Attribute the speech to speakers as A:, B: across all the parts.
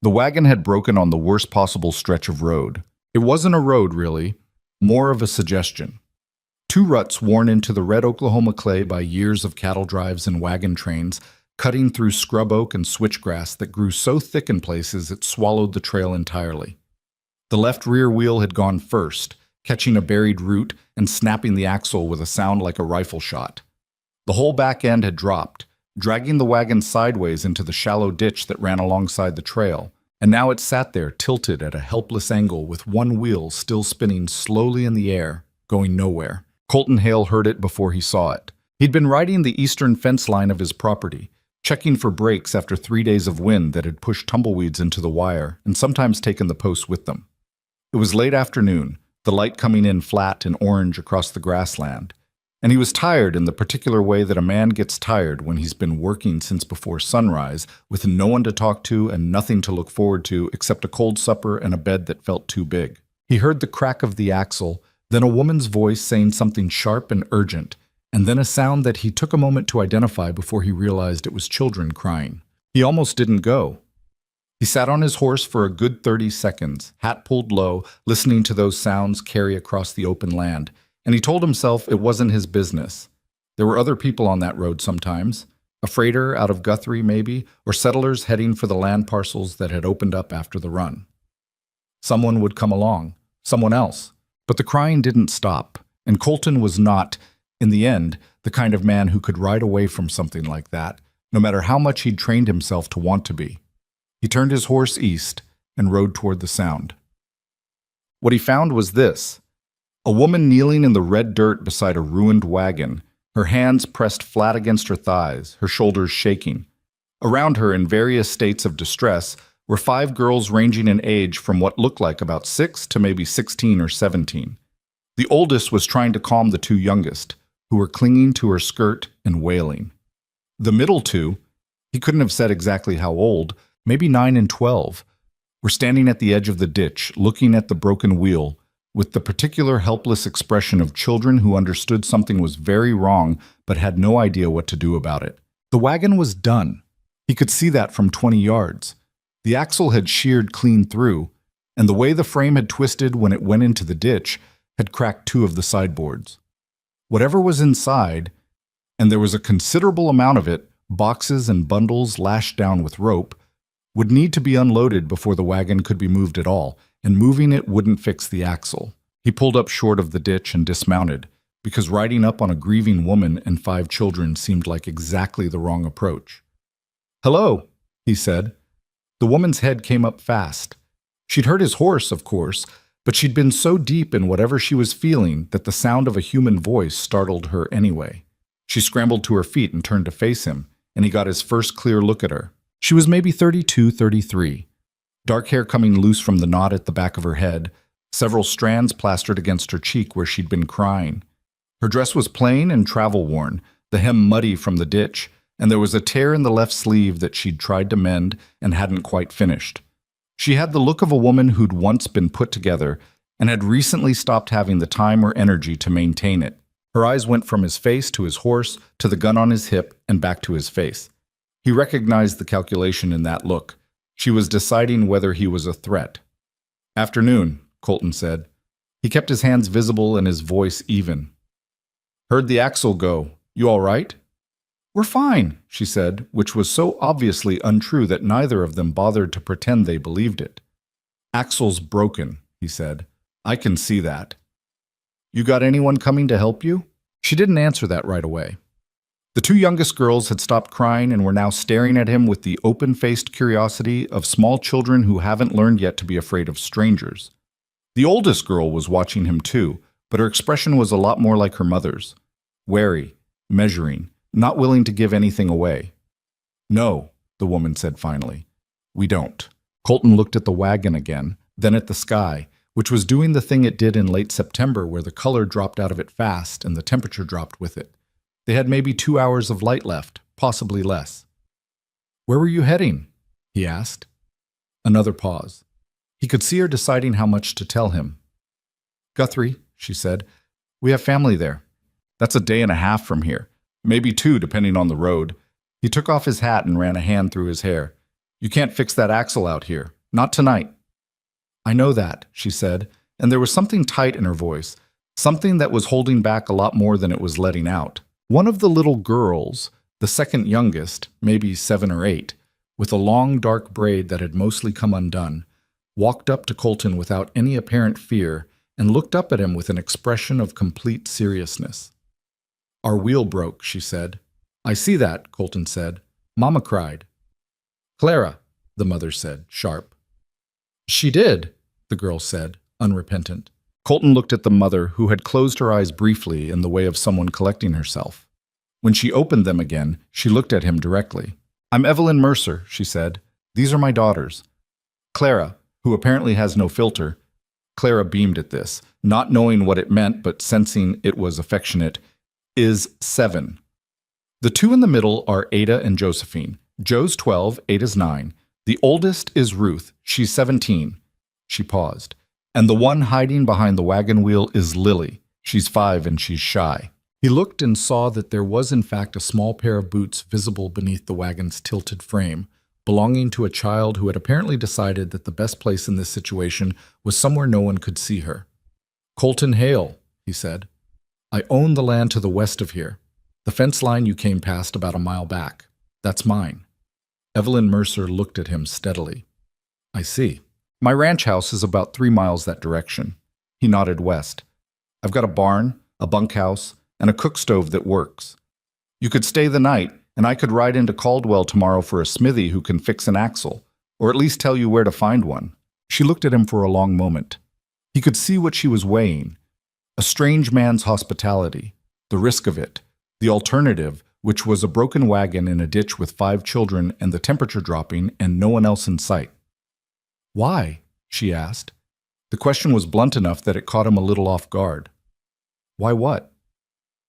A: The wagon had broken on the worst possible stretch of road. It wasn't a road, really, more of a suggestion. Two ruts worn into the red Oklahoma clay by years of cattle drives and wagon trains, cutting through scrub oak and switchgrass that grew so thick in places it swallowed the trail entirely. The left rear wheel had gone first, catching a buried root and snapping the axle with a sound like a rifle shot. The whole back end had dropped, dragging the wagon sideways into the shallow ditch that ran alongside the trail, and now it sat there tilted at a helpless angle with one wheel still spinning slowly in the air, going nowhere. Colton Hale heard it before he saw it. He'd been riding the eastern fence line of his property, checking for breaks after 3 days of wind that had pushed tumbleweeds into the wire and sometimes taken the posts with them. It was late afternoon, the light coming in flat and orange across the grassland, and he was tired in the particular way that a man gets tired when he's been working since before sunrise with no one to talk to and nothing to look forward to except a cold supper and a bed that felt too big. He heard the crack of the axle, then a woman's voice saying something sharp and urgent, and then a sound that he took a moment to identify before he realized it was children crying. He almost didn't go. He sat on his horse for a good 30 seconds, hat pulled low, listening to those sounds carry across the open land, and he told himself it wasn't his business. There were other people on that road sometimes, a freighter out of Guthrie maybe, or settlers heading for the land parcels that had opened up after the run. Someone would come along, someone else. But the crying didn't stop, and Colton was not, in the end, the kind of man who could ride away from something like that, no matter how much he'd trained himself to want to be. He turned his horse east and rode toward the sound. What he found was this: a woman kneeling in the red dirt beside a ruined wagon, her hands pressed flat against her thighs, her shoulders shaking. Around her, in various states of distress, were 5 girls ranging in age from what looked like about 6 to maybe 16 or 17. The oldest was trying to calm the 2 youngest, who were clinging to her skirt and wailing. The middle 2, he couldn't have said exactly how old, maybe 9 and 12, were standing at the edge of the ditch, looking at the broken wheel, with the particular helpless expression of children who understood something was very wrong but had no idea what to do about it. The wagon was done. He could see that from 20 yards. The axle had sheared clean through, and the way the frame had twisted when it went into the ditch had cracked 2 of the sideboards. Whatever was inside, and there was a considerable amount of it, boxes and bundles lashed down with rope, would need to be unloaded before the wagon could be moved at all, and moving it wouldn't fix the axle. He pulled up short of the ditch and dismounted, because riding up on a grieving woman and 5 children seemed like exactly the wrong approach. "Hello," he said. The woman's head came up fast. She'd heard his horse, of course, but she'd been so deep in whatever she was feeling that the sound of a human voice startled her anyway. She scrambled to her feet and turned to face him, and he got his first clear look at her. She was maybe 32, 33. Dark hair coming loose from the knot at the back of her head, several strands plastered against her cheek where she'd been crying. Her dress was plain and travel-worn, the hem muddy from the ditch, and there was a tear in the left sleeve that she'd tried to mend and hadn't quite finished. She had the look of a woman who'd once been put together and had recently stopped having the time or energy to maintain it. Her eyes went from his face to his horse to the gun on his hip and back to his face. He recognized the calculation in that look. She was deciding whether he was a threat. "Afternoon," Colton said. He kept his hands visible and his voice even. "Heard the axle go. You all right?" "We're fine," she said, which was so obviously untrue that neither of them bothered to pretend they believed it. "Axle's broken," he said. "I can see that." "You got anyone coming to help you?" She didn't answer that right away. The 2 youngest girls had stopped crying and were now staring at him with the open-faced curiosity of small children who haven't learned yet to be afraid of strangers. The oldest girl was watching him too, but her expression was a lot more like her mother's. Wary, measuring, not willing to give anything away. "No," the woman said finally. "We don't." Colton looked at the wagon again, then at the sky, which was doing the thing it did in late September where the color dropped out of it fast and the temperature dropped with it. They had maybe 2 hours of light left, possibly less. "Where were you heading?" he asked. Another pause. He could see her deciding how much to tell him. "Guthrie," she said. "We have family there. That's a day and a half from here. Maybe 2, depending on the road." He took off his hat and ran a hand through his hair. You can't fix that axle out here. Not tonight. I know that, she said, and there was something tight in her voice, something that was holding back a lot more than it was letting out. One of the little girls, the second youngest, maybe 7 or 8, with a long dark braid that had mostly come undone, walked up to Colton without any apparent fear and looked up at him with an expression of complete seriousness. Our wheel broke, she said. I see that, Colton said. Mama cried. Clara, the mother said, sharp. She did, the girl said, unrepentant. Colton looked at the mother, who had closed her eyes briefly in the way of someone collecting herself. When she opened them again, she looked at him directly. I'm Evelyn Mercer, she said. These are my daughters. Clara, who apparently has no filter. Clara beamed at this, not knowing what it meant but sensing it was affectionate, is 7. The 2 in the middle are Ada and Josephine. Joe's 12, Ada's 9. The oldest is Ruth. She's 17. She paused. And the one hiding behind the wagon wheel is Lily. She's 5 and she's shy. He looked and saw that there was in fact a small pair of boots visible beneath the wagon's tilted frame, belonging to a child who had apparently decided that the best place in this situation was somewhere no one could see her. Colton Hale, he said. I own the land to the west of here. The fence line you came past about a mile back. That's mine. Evelyn Mercer looked at him steadily. I see. My ranch house is about 3 miles that direction. He nodded west. I've got a barn, a bunkhouse, and a cook stove that works. You could stay the night, and I could ride into Caldwell tomorrow for a smithy who can fix an axle, or at least tell you where to find one. She looked at him for a long moment. He could see what she was weighing. A strange man's hospitality, the risk of it, the alternative, which was a broken wagon in a ditch with 5 children and the temperature dropping and no one else in sight. Why? She asked. The question was blunt enough that it caught him a little off guard. Why what?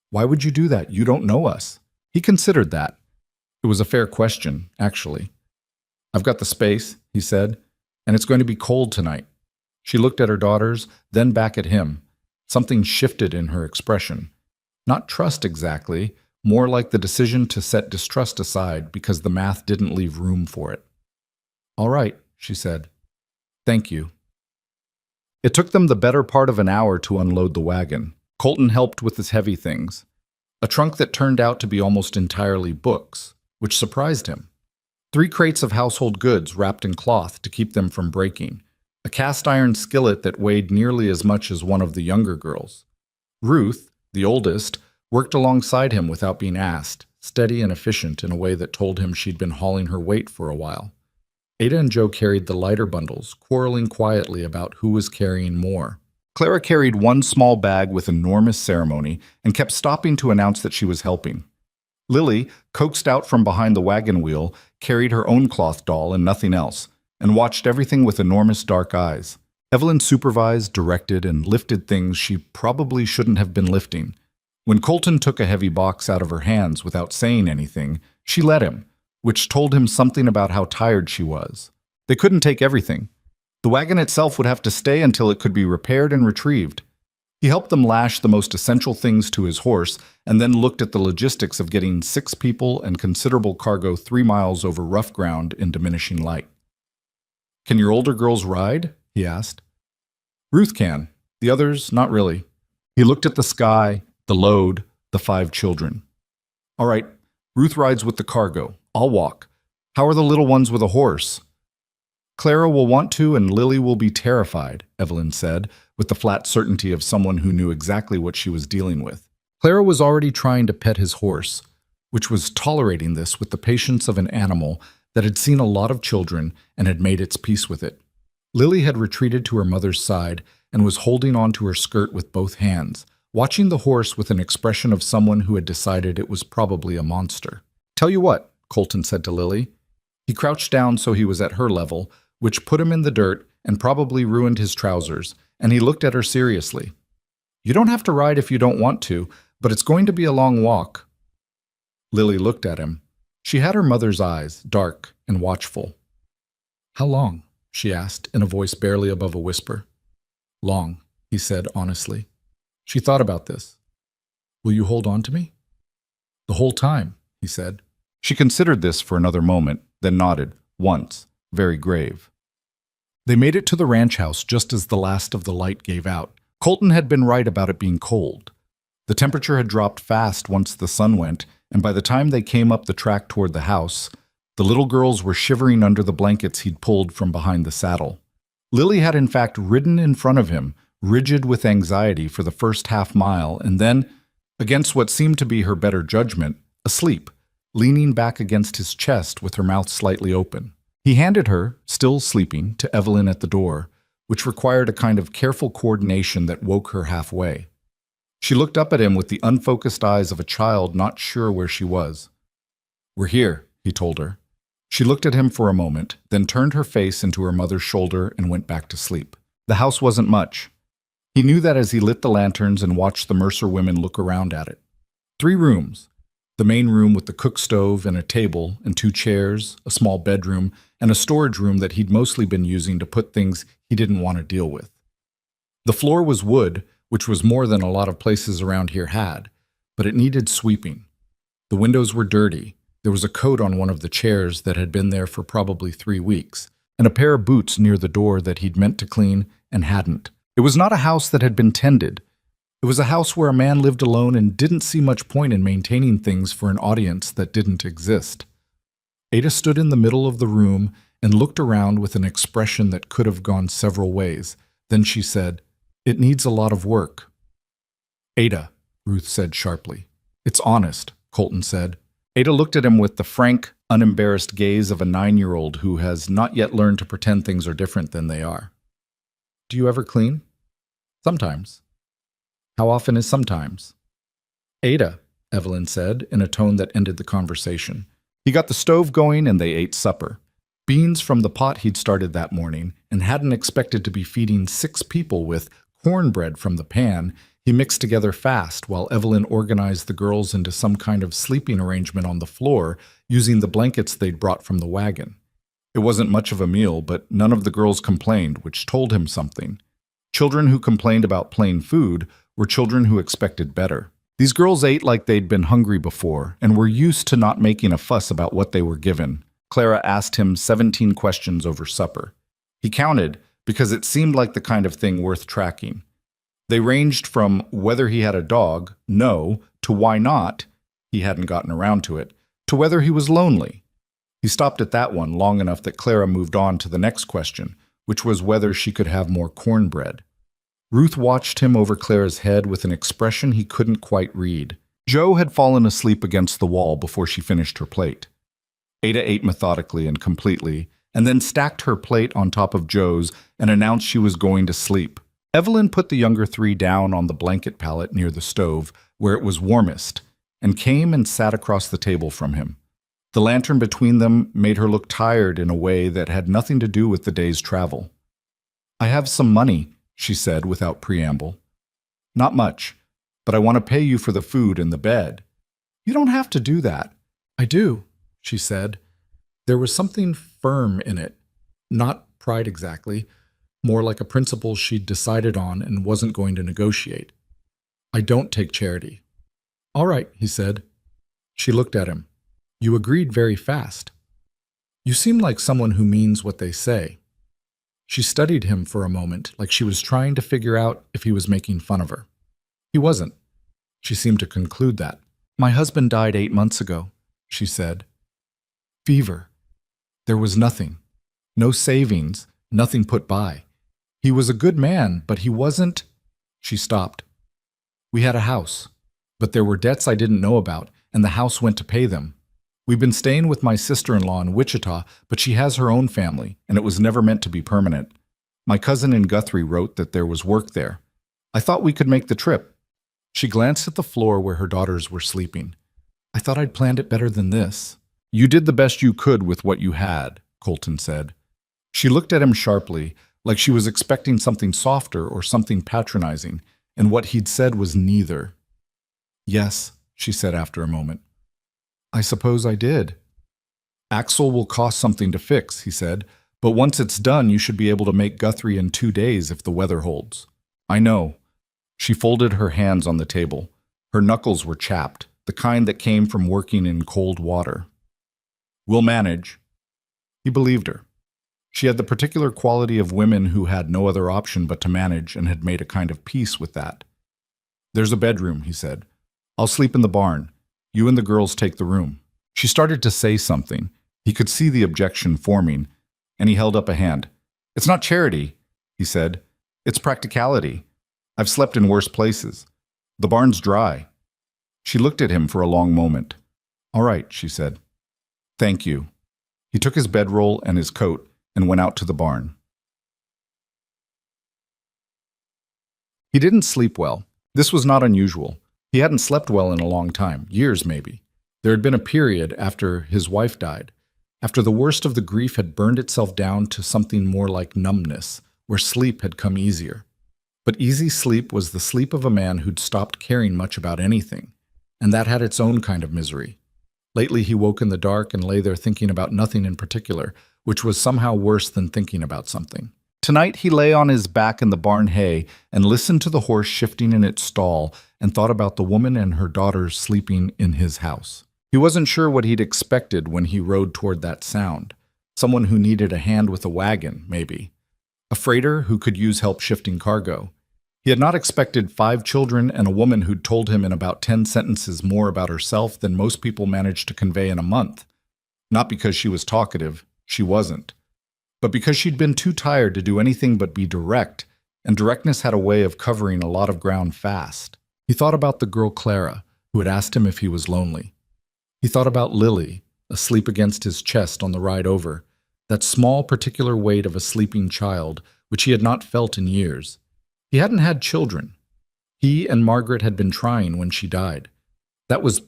A: Why would you do that? You don't know us. He considered that. It was a fair question, actually. I've got the space, he said, and it's going to be cold tonight. She looked at her daughters, then back at him. Something shifted in her expression. Not trust exactly, more like the decision to set distrust aside because the math didn't leave room for it. All right, she said. Thank you. It took them the better part of an hour to unload the wagon. Colton helped with his heavy things. A trunk that turned out to be almost entirely books, which surprised him. 3 crates of household goods wrapped in cloth to keep them from breaking. A cast iron skillet that weighed nearly as much as one of the younger girls. Ruth, the oldest, worked alongside him without being asked, steady and efficient in a way that told him she'd been hauling her weight for a while. Ada and Joe carried the lighter bundles, quarreling quietly about who was carrying more. Clara carried one small bag with enormous ceremony and kept stopping to announce that she was helping. Lily, coaxed out from behind the wagon wheel, carried her own cloth doll and nothing else, and watched everything with enormous dark eyes. Evelyn supervised, directed, and lifted things she probably shouldn't have been lifting. When Colton took a heavy box out of her hands without saying anything, she let him, which told him something about how tired she was. They couldn't take everything. The wagon itself would have to stay until it could be repaired and retrieved. He helped them lash the most essential things to his horse and then looked at the logistics of getting 6 people and considerable cargo 3 miles over rough ground in diminishing light. Can your older girls ride? He asked. Ruth can. The others, not really. He looked at the sky, the load, the 5 children. All right, Ruth rides with the cargo. I'll walk. How are the little ones with a horse? Clara will want to and Lily will be terrified, Evelyn said, with the flat certainty of someone who knew exactly what she was dealing with. Clara was already trying to pet his horse, which was tolerating this with the patience of an animal that had seen a lot of children and had made its peace with it. Lily had retreated to her mother's side and was holding onto her skirt with both hands, watching the horse with an expression of someone who had decided it was probably a monster. Tell you what, Colton said to Lily. He crouched down so he was at her level, which put him in the dirt and probably ruined his trousers, and he looked at her seriously. You don't have to ride if you don't want to, but it's going to be a long walk. Lily looked at him. She had her mother's eyes, dark and watchful. How long? She asked in a voice barely above a whisper. Long, he said honestly. She thought about this. Will you hold on to me? The whole time, he said. She considered this for another moment, then nodded. once, very grave. They made it to the ranch house just as the last of the light gave out. Colton had been right about it being cold. The temperature had dropped fast once the sun went, and by the time they came up the track toward the house, the little girls were shivering under the blankets he'd pulled from behind the saddle. Lily had in fact ridden in front of him, rigid with anxiety for the first half-mile, and then, against what seemed to be her better judgment, asleep, leaning back against his chest with her mouth slightly open. He handed her, still sleeping, to Evelyn at the door, which required a kind of careful coordination that woke her halfway. She looked up at him with the unfocused eyes of a child not sure where she was. "We're here," he told her. She looked at him for a moment, then turned her face into her mother's shoulder and went back to sleep. The house wasn't much. He knew that as he lit the lanterns and watched the Mercer women look around at it. 3 rooms. The main room with the cook stove and a table and 2 chairs, a small bedroom, and a storage room that he'd mostly been using to put things he didn't want to deal with. The floor was wood, which was more than a lot of places around here had, but it needed sweeping. The windows were dirty. There was a coat on one of the chairs that had been there for probably 3 weeks, and a pair of boots near the door that he'd meant to clean and hadn't. It was not a house that had been tended. It was a house where a man lived alone and didn't see much point in maintaining things for an audience that didn't exist. Ada stood in the middle of the room and looked around with an expression that could have gone several ways. Then she said, "It needs a lot of work." "Ada," Ruth said sharply. "It's honest," Colton said. Ada looked at him with the frank, unembarrassed gaze of a 9-year-old who has not yet learned to pretend things are different than they are. "Do you ever clean?" "Sometimes." "How often is sometimes?" "Ada," Evelyn said, in a tone that ended the conversation. He got the stove going and they ate supper. Beans from the pot he'd started that morning, and hadn't expected to be feeding 6 people with cornbread from the pan, he mixed together fast while Evelyn organized the girls into some kind of sleeping arrangement on the floor using the blankets they'd brought from the wagon. It wasn't much of a meal, but none of the girls complained, which told him something. Children who complained about plain food were children who expected better. These girls ate like they'd been hungry before and were used to not making a fuss about what they were given. Clara asked him 17 questions over supper. He counted because it seemed like the kind of thing worth tracking. They ranged from whether he had a dog, no, to why not, he hadn't gotten around to it, to whether he was lonely. He stopped at that one long enough that Clara moved on to the next question, which was whether she could have more cornbread. Ruth watched him over Clara's head with an expression he couldn't quite read. Jo had fallen asleep against the wall before she finished her plate. Ada ate methodically and completely, and then stacked her plate on top of Jo's and announced she was going to sleep. Evelyn put the younger 3 down on the blanket pallet near the stove, where it was warmest, and came and sat across the table from him. The lantern between them made her look tired in a way that had nothing to do with the day's travel. "I have some money," she said without preamble. "Not much, but I want to pay you for the food and the bed." "You don't have to do that." "I do," she said. There was something firm in it, not pride exactly, more like a principle she'd decided on and wasn't going to negotiate. "I don't take charity." "All right," he said. She looked at him. "You agreed very fast." "You seem like someone who means what they say." She studied him for a moment, like she was trying to figure out if he was making fun of her. He wasn't. She seemed to conclude that. "My husband died 8 months ago," she said. "Fever. There was nothing. No savings, nothing put by. He was a good man, but he wasn't—" She stopped. "We had a house, but there were debts I didn't know about, and the house went to pay them. We've been staying with my sister-in-law in Wichita, but she has her own family, and it was never meant to be permanent. My cousin in Guthrie wrote that there was work there. I thought we could make the trip." She glanced at the floor where her daughters were sleeping. "I thought I'd planned it better than this." "You did the best you could with what you had," Colton said. She looked at him sharply, like she was expecting something softer or something patronizing, and what he'd said was neither. "Yes," she said after a moment. "I suppose I did." "Axle will cost something to fix," he said, "but once it's done, you should be able to make Guthrie in 2 days if the weather holds." "I know." She folded her hands on the table. Her knuckles were chapped, the kind that came from working in cold water. "We'll manage." He believed her. She had the particular quality of women who had no other option but to manage and had made a kind of peace with that. "There's a bedroom," he said. "I'll sleep in the barn. You and the girls take the room." She started to say something. He could see the objection forming, and he held up a hand. "It's not charity," he said. "It's practicality. I've slept in worse places. The barn's dry." She looked at him for a long moment. "All right," she said. "Thank you." He took his bedroll and his coat and went out to the barn. He didn't sleep well. This was not unusual. He hadn't slept well in a long time, years maybe. There had been a period after his wife died, after the worst of the grief had burned itself down to something more like numbness, where sleep had come easier. But easy sleep was the sleep of a man who'd stopped caring much about anything, and that had its own kind of misery. Lately he woke in the dark and lay there thinking about nothing in particular, which was somehow worse than thinking about something. Tonight he lay on his back in the barn hay and listened to the horse shifting in its stall and thought about the woman and her daughters sleeping in his house. He wasn't sure what he'd expected when he rode toward that sound. Someone who needed a hand with a wagon, maybe. A freighter who could use help shifting cargo. He had not expected 5 children and a woman who'd told him in about 10 sentences more about herself than most people managed to convey in a month. Not because she was talkative, she wasn't. But because she'd been too tired to do anything but be direct, and directness had a way of covering a lot of ground fast. He thought about the girl Clara, who had asked him if he was lonely. He thought about Lily, asleep against his chest on the ride over, that small particular weight of a sleeping child, which he had not felt in years. He hadn't had children. He and Margaret had been trying when she died. That was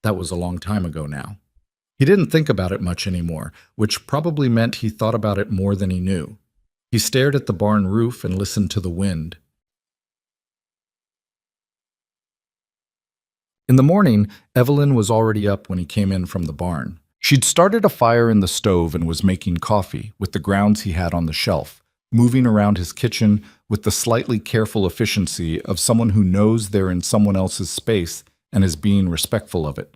A: a long time ago now. He didn't think about it much anymore, which probably meant he thought about it more than he knew. He stared at the barn roof and listened to the wind. In the morning, Evelyn was already up when he came in from the barn. She'd started a fire in the stove and was making coffee with the grounds he had on the shelf, moving around his kitchen with the slightly careful efficiency of someone who knows they're in someone else's space and is being respectful of it.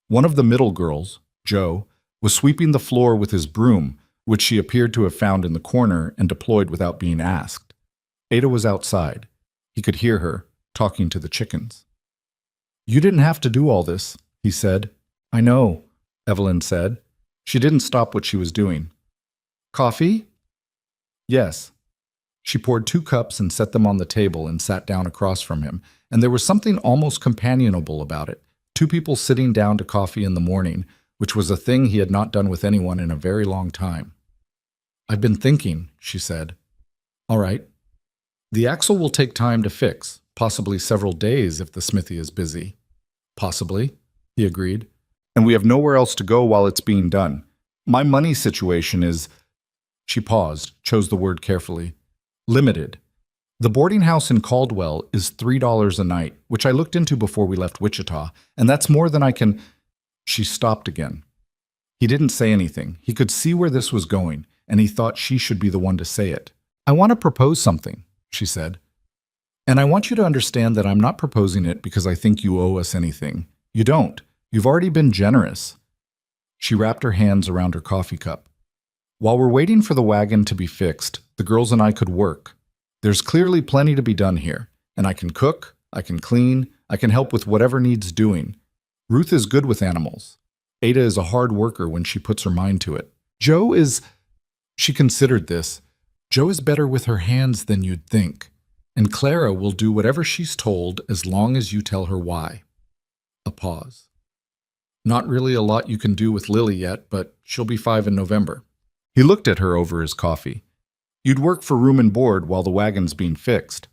A: One of the middle girls, Jo, was sweeping the floor with his broom, which she appeared to have found in the corner and deployed without being asked. Ada was outside. He could hear her, talking to the chickens. "You didn't have to do all this," he said. "I know," Evelyn said. She didn't stop what she was doing. "Coffee?" "Yes." She poured 2 cups and set them on the table and sat down across from him, and there was something almost companionable about it. 2 people sitting down to coffee in the morning, which was a thing he had not done with anyone in a very long time. "I've been thinking," she said. "All right. The axle will take time to fix, possibly several days if the smithy is busy." "Possibly," he agreed. "And we have nowhere else to go while it's being done. My money situation is—" She paused, chose the word carefully. "Limited. The boarding house in Caldwell is $3 a night, which I looked into before we left Wichita, and that's more than I can—" She stopped again. He didn't say anything. He could see where this was going, and he thought she should be the one to say it. "I want to propose something," she said. "And I want you to understand that I'm not proposing it because I think you owe us anything. You don't. You've already been generous." She wrapped her hands around her coffee cup. "While we're waiting for the wagon to be fixed, the girls and I could work. There's clearly plenty to be done here, and I can cook, I can clean, I can help with whatever needs doing. Ruth is good with animals. Ada is a hard worker when she puts her mind to it. Jo is—" She considered this. "Jo is better with her hands than you'd think, and Clara will do whatever she's told as long as you tell her why." A pause. "Not really a lot you can do with Lily yet, but she'll be 5 in November." He looked at her over his coffee. "You'd work for room and board while the wagon's being fixed."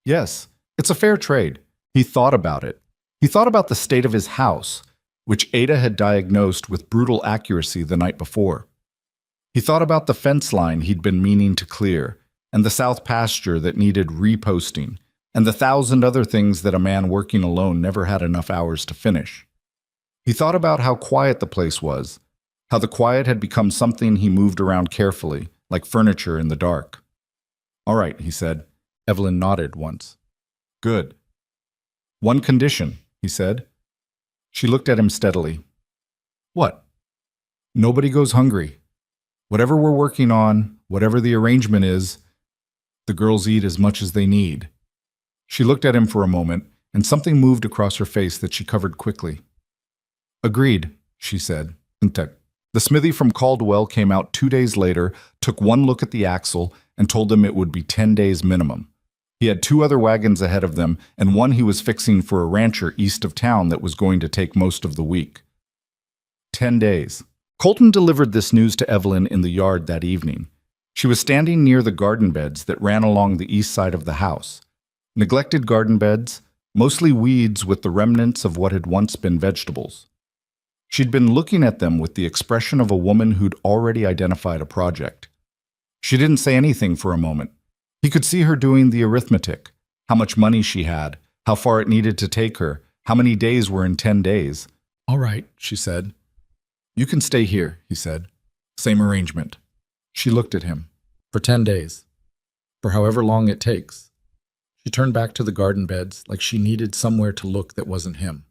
A: "Yes, it's a fair trade." He thought about it. He thought about the state of his house, which Ada had diagnosed with brutal accuracy the night before. He thought about the fence line he'd been meaning to clear, and the south pasture that needed reposting, and the 1,000 other things that a man working alone never had enough hours to finish. He thought about how quiet the place was, how the quiet had become something he moved around carefully, like furniture in the dark. "All right," he said. Evelyn nodded once. "Good." "One condition," he said. She looked at him steadily. "What?" "Nobody goes hungry." Whatever we're working on, whatever the arrangement is, the girls eat as much as they need." She looked at him for a moment, and something moved across her face that she covered quickly. "Agreed," she said. The smithy from Caldwell came out 2 days later, took one look at the axle, and told them it would be 10 days minimum. He had 2 other wagons ahead of them, and one he was fixing for a rancher east of town that was going to take most of the week. 10 days. Colton delivered this news to Evelyn in the yard that evening. She was standing near the garden beds that ran along the east side of the house. Neglected garden beds, mostly weeds with the remnants of what had once been vegetables. She'd been looking at them with the expression of a woman who'd already identified a project. She didn't say anything for a moment. He could see her doing the arithmetic, how much money she had, how far it needed to take her, how many days were in 10 days. "All right," she said. "You can stay here," he said. "Same arrangement." She looked at him. "For 10 days. For however long it takes." She turned back to the garden beds like she needed somewhere to look that wasn't him.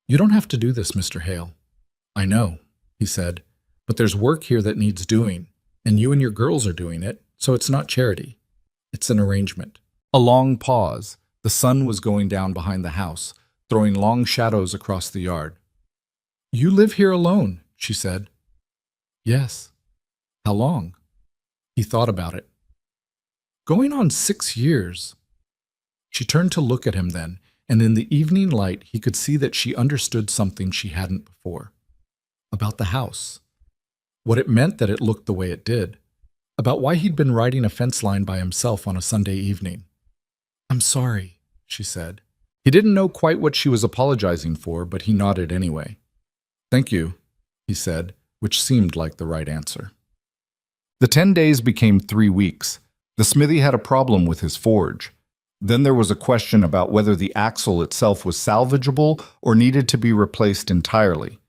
A: "You don't have to do this, Mr. Hale." "I know," he said, "but there's work here that needs doing, and you and your girls are doing it, so it's not charity. It's an arrangement." A long pause. The sun was going down behind the house, throwing long shadows across the yard. "You live here alone," she said. "Yes." "How long?" He thought about it. "Going on 6 years." She turned to look at him then, and in the evening light he could see that she understood something she hadn't before. About the house. What it meant that it looked the way it did. About why he'd been riding a fence line by himself on a Sunday evening. "I'm sorry," she said. He didn't know quite what she was apologizing for, but he nodded anyway. "Thank you," he said, which seemed like the right answer. The 10 days became 3 weeks. The smithy had a problem with his forge. Then there was a question about whether the axle itself was salvageable or needed to be replaced entirely.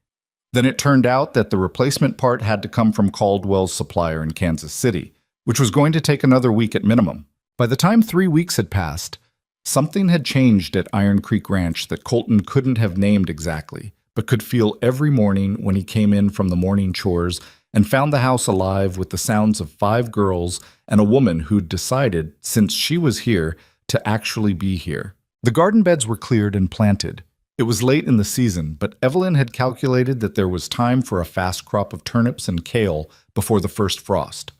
A: Then it turned out that the replacement part had to come from Caldwell's supplier in Kansas City, which was going to take another week at minimum. By the time 3 weeks had passed, something had changed at Iron Creek Ranch that Colton couldn't have named exactly, but could feel every morning when he came in from the morning chores and found the house alive with the sounds of 5 girls and a woman who'd decided, since she was here, to actually be here. The garden beds were cleared and planted. It was late in the season, but Evelyn had calculated that there was time for a fast crop of turnips and kale before the first frost.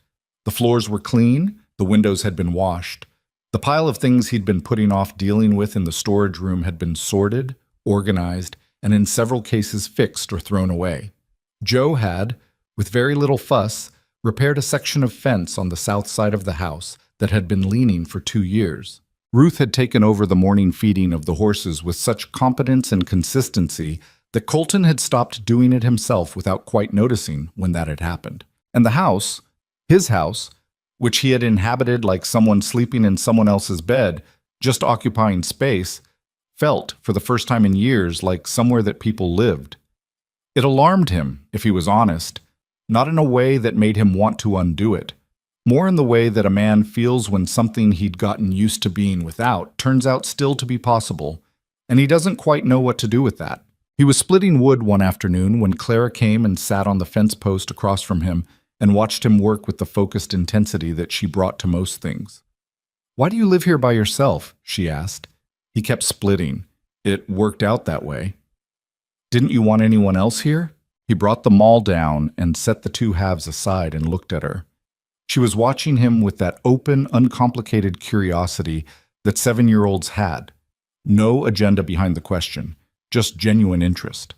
A: The floors were clean, the windows had been washed. The pile of things he'd been putting off dealing with in the storage room had been sorted, organized, and in several cases fixed or thrown away. Joe had, with very little fuss, repaired a section of fence on the south side of the house that had been leaning for 2 years. Ruth had taken over the morning feeding of the horses with such competence and consistency that Colton had stopped doing it himself without quite noticing when that had happened. And the house, his house, which he had inhabited like someone sleeping in someone else's bed, just occupying space, felt, for the first time in years, like somewhere that people lived. It alarmed him, if he was honest, not in a way that made him want to undo it, more in the way that a man feels when something he'd gotten used to being without turns out still to be possible, and he doesn't quite know what to do with that. He was splitting wood one afternoon when Clara came and sat on the fence post across from him and watched him work with the focused intensity that she brought to most things. "Why do you live here by yourself?" she asked. He kept splitting. "It worked out that way." "Didn't you want anyone else here?" He brought the maul down and set the 2 halves aside and looked at her. She was watching him with that open, uncomplicated curiosity that 7-year-olds had. No agenda behind the question, just genuine interest.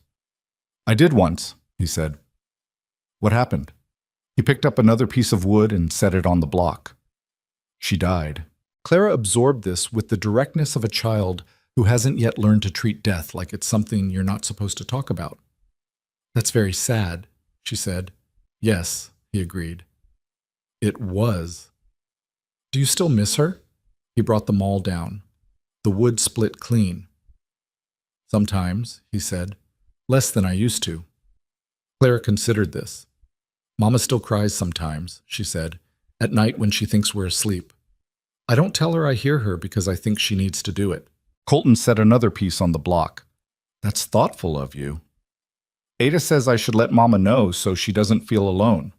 A: "I did once," he said. "What happened?" He picked up another piece of wood and set it on the block. "She died." Clara absorbed this with the directness of a child who hasn't yet learned to treat death like it's something you're not supposed to talk about. "That's very sad," she said. "Yes," he agreed. "It was." "Do you still miss her?" He brought the maul down. The wood split clean. "Sometimes," he said. "Less than I used to." Clara considered this. "Mama still cries sometimes," she said, "at night when she thinks we're asleep. I don't tell her I hear her because I think she needs to do it." Colton set another piece on the block. "That's thoughtful of you." "Ada says I should let Mama know so she doesn't feel alone."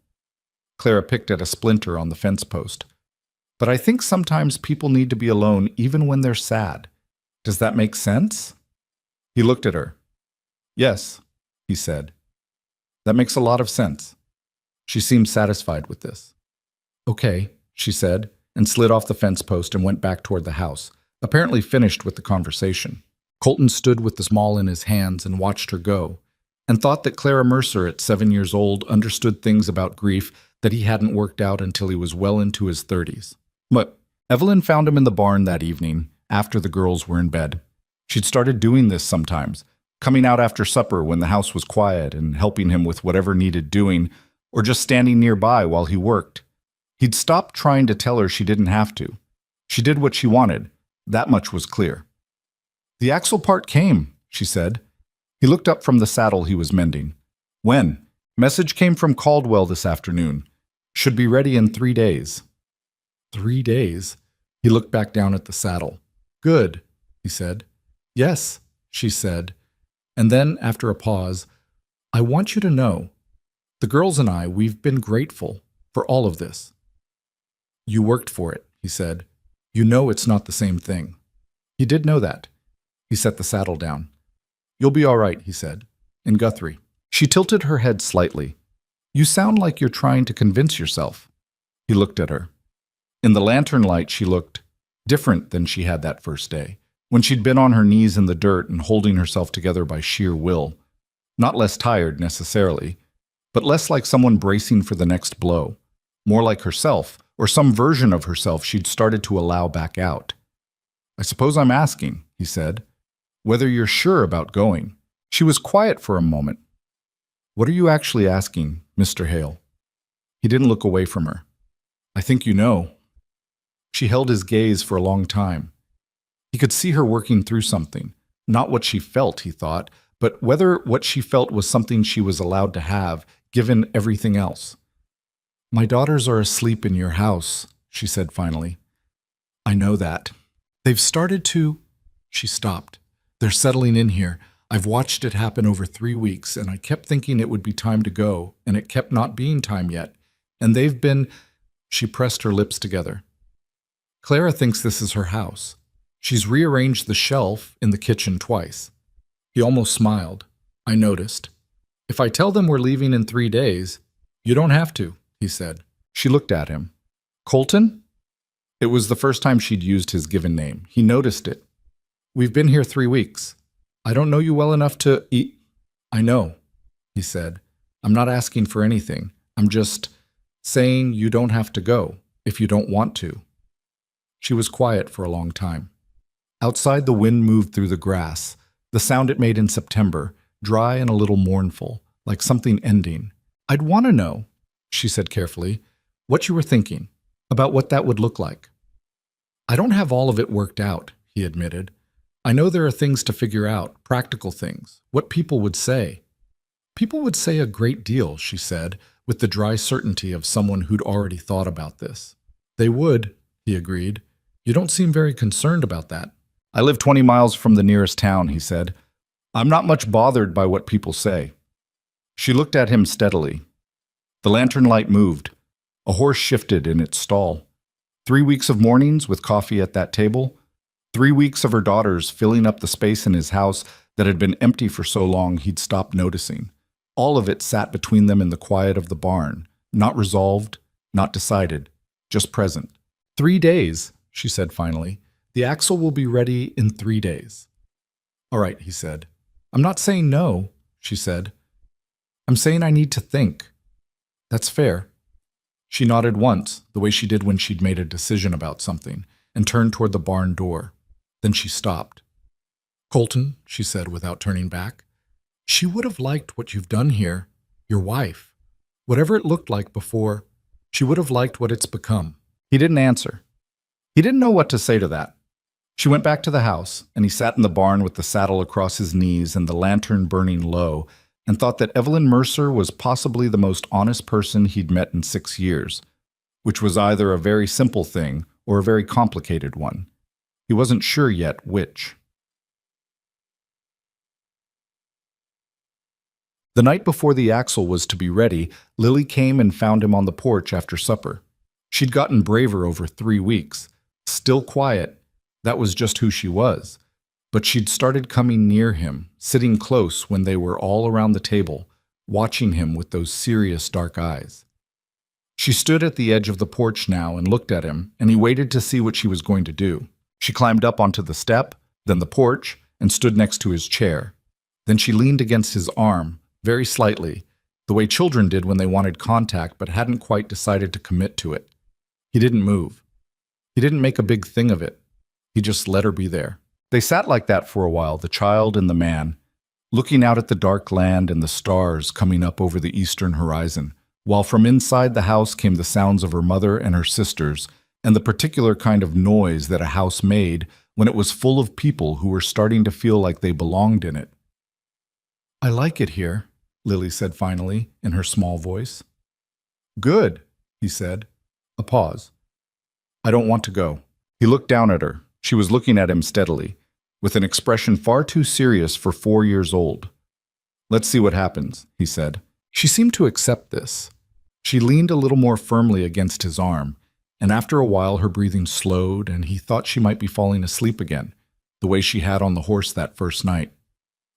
A: Clara picked at a splinter on the fence post. But I think sometimes people need to be alone even when they're sad. Does that make sense? He looked at her. Yes, he said. That makes a lot of sense. She seemed satisfied with this. Okay, she said, and slid off the fence post and went back toward the house, apparently finished with the conversation. Colton stood with the small in his hands and watched her go, and thought that Clara Mercer at 7 years old understood things about grief that he hadn't worked out until he was well into his 30s. But Evelyn found him in the barn that evening, after the girls were in bed. She'd started doing this sometimes, coming out after supper when the house was quiet and helping him with whatever needed doing, or just standing nearby while he worked. He'd stopped trying to tell her she didn't have to. She did what she wanted. That much was clear. The axle part came, she said. He looked up from the saddle he was mending. When? Message came from Caldwell this afternoon. Should be ready in 3 days. 3 days? He looked back down at the saddle. Good, he said. Yes, she said. And then, after a pause, I want you to know, the girls and I, we've been grateful for all of this. You worked for it, he said. You know it's not the same thing. He did know that. He set the saddle down. You'll be all right, he said. And Guthrie. She tilted her head slightly. You sound like you're trying to convince yourself. He looked at her. In the lantern light, she looked different than she had that first day, when she'd been on her knees in the dirt and holding herself together by sheer will. Not less tired, necessarily, but less like someone bracing for the next blow. More like herself, or some version of herself she'd started to allow back out. I suppose I'm asking, he said, whether you're sure about going. She was quiet for a moment. What are you actually asking, Mr. Hale? He didn't look away from her. I think you know. She held his gaze for a long time. He could see her working through something. Not what she felt, he thought, but whether what she felt was something she was allowed to have, given everything else. My daughters are asleep in your house, she said finally. I know that. They've started to... She stopped. They're settling in here. I've watched it happen over 3 weeks, and I kept thinking it would be time to go, and it kept not being time yet. And they've been... She pressed her lips together. Clara thinks this is her house. She's rearranged the shelf in the kitchen twice. He almost smiled. I noticed. If I tell them we're leaving in 3 days, you don't have to, he said. She looked at him. Colton? It was the first time she'd used his given name. He noticed it. We've been here 3 weeks. I don't know you well enough to eat. I know, he said. I'm not asking for anything. I'm just saying you don't have to go if you don't want to. She was quiet for a long time. Outside, the wind moved through the grass, the sound it made in September, dry and a little mournful, like something ending. I'd want to know, she said carefully, what you were thinking, about what that would look like. I don't have all of it worked out, he admitted. I know there are things to figure out, practical things, what people would say. People would say a great deal, she said, with the dry certainty of someone who'd already thought about this. They would, he agreed. You don't seem very concerned about that. I live 20 miles from the nearest town, he said. I'm not much bothered by what people say. She looked at him steadily. The lantern light moved. A horse shifted in its stall. 3 weeks of mornings with coffee at that table. 3 weeks of her daughters filling up the space in his house that had been empty for so long he'd stopped noticing. All of it sat between them in the quiet of the barn, not resolved, not decided, just present. 3 days, she said finally. The axle will be ready in 3 days. All right, he said. I'm not saying no, she said. I'm saying I need to think. That's fair. She nodded once, the way she did when she'd made a decision about something, and turned toward the barn door. Then she stopped. Colton, she said without turning back, she would have liked what you've done here, your wife. Whatever it looked like before, she would have liked what it's become. He didn't answer. He didn't know what to say to that. She went back to the house, and he sat in the barn with the saddle across his knees and the lantern burning low, and thought that Evelyn Mercer was possibly the most honest person he'd met in 6 years, which was either a very simple thing or a very complicated one. He wasn't sure yet which. The night before the axle was to be ready, Lily came and found him on the porch after supper. She'd gotten braver over 3 weeks. Still quiet, that was just who she was. But she'd started coming near him, sitting close when they were all around the table, watching him with those serious dark eyes. She stood at the edge of the porch now and looked at him, and he waited to see what she was going to do. She climbed up onto the step, then the porch, and stood next to his chair. Then she leaned against his arm, very slightly, the way children did when they wanted contact but hadn't quite decided to commit to it. He didn't move. He didn't make a big thing of it. He just let her be there. They sat like that for a while, the child and the man, looking out at the dark land and the stars coming up over the eastern horizon, while from inside the house came the sounds of her mother and her sisters, and the particular kind of noise that a house made when it was full of people who were starting to feel like they belonged in it. "I like it here," Lily said finally, in her small voice. "Good," he said. A pause. "I don't want to go." He looked down at her. She was looking at him steadily, with an expression far too serious for 4 years old. "Let's see what happens," he said. She seemed to accept this. She leaned a little more firmly against his arm, and after a while her breathing slowed, and he thought she might be falling asleep again, the way she had on the horse that first night.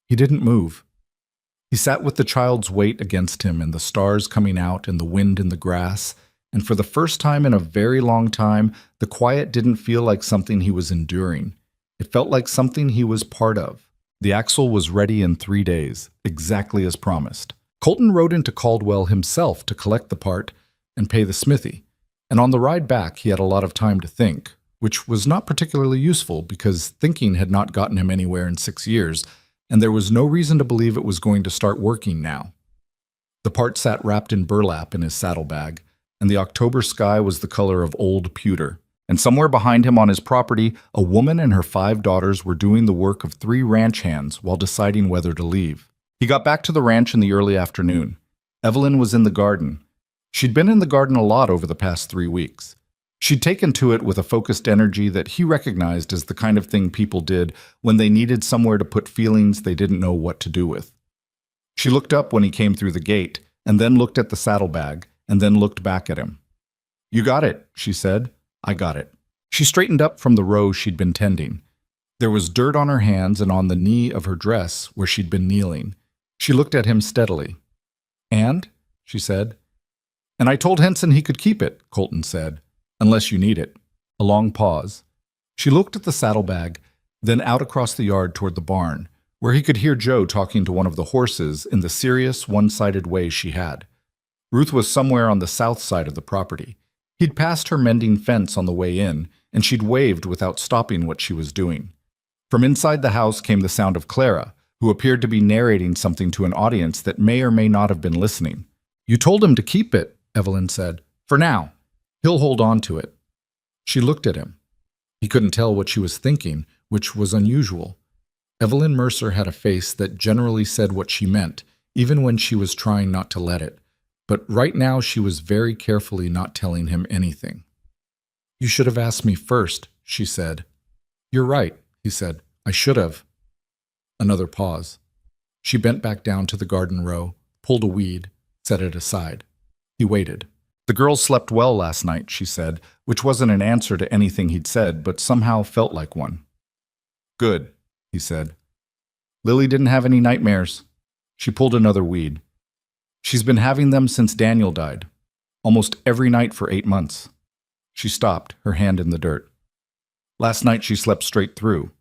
A: He didn't move. He sat with the child's weight against him and the stars coming out and the wind in the grass, and for the first time in a very long time, the quiet didn't feel like something he was enduring. It felt like something he was part of. The axle was ready in 3 days, exactly as promised. Colton rode into Caldwell himself to collect the part and pay the smithy, and on the ride back he had a lot of time to think, which was not particularly useful because thinking had not gotten him anywhere in 6 years, and there was no reason to believe it was going to start working now. The part sat wrapped in burlap in his saddlebag, and the October sky was the color of old pewter. And somewhere behind him on his property, a woman and her 5 daughters were doing the work of 3 ranch hands while deciding whether to leave. He got back to the ranch in the early afternoon. Evelyn was in the garden. She'd been in the garden a lot over the past 3 weeks. She'd taken to it with a focused energy that he recognized as the kind of thing people did when they needed somewhere to put feelings they didn't know what to do with. She looked up when he came through the gate, and then looked at the saddlebag, and then looked back at him. "You got it," she said. "I got it." She straightened up from the row she'd been tending. There was dirt on her hands and on the knee of her dress where she'd been kneeling. She looked at him steadily. "And?" she said. "And I told Henson he could keep it," Colton said, "unless you need it." A long pause. She looked at the saddlebag, then out across the yard toward the barn, where he could hear Joe talking to one of the horses in the serious, one-sided way she had. Ruth was somewhere on the south side of the property. He'd passed her mending fence on the way in, and she'd waved without stopping what she was doing. From inside the house came the sound of Clara, who appeared to be narrating something to an audience that may or may not have been listening. "You told him to keep it," Evelyn said. "For now. He'll hold on to it." She looked at him. He couldn't tell what she was thinking, which was unusual. Evelyn Mercer had a face that generally said what she meant, even when she was trying not to let it. But right now she was very carefully not telling him anything. "You should have asked me first," she said. "You're right," he said. "I should have." Another pause. She bent back down to the garden row, pulled a weed, set it aside. He waited. "The girls slept well last night," she said, which wasn't an answer to anything he'd said, but somehow felt like one. "Good," he said. "Lily didn't have any nightmares." She pulled another weed. "She's been having them since Daniel died. Almost every night for 8 months. She stopped, her hand in the dirt. "Last night she slept straight through."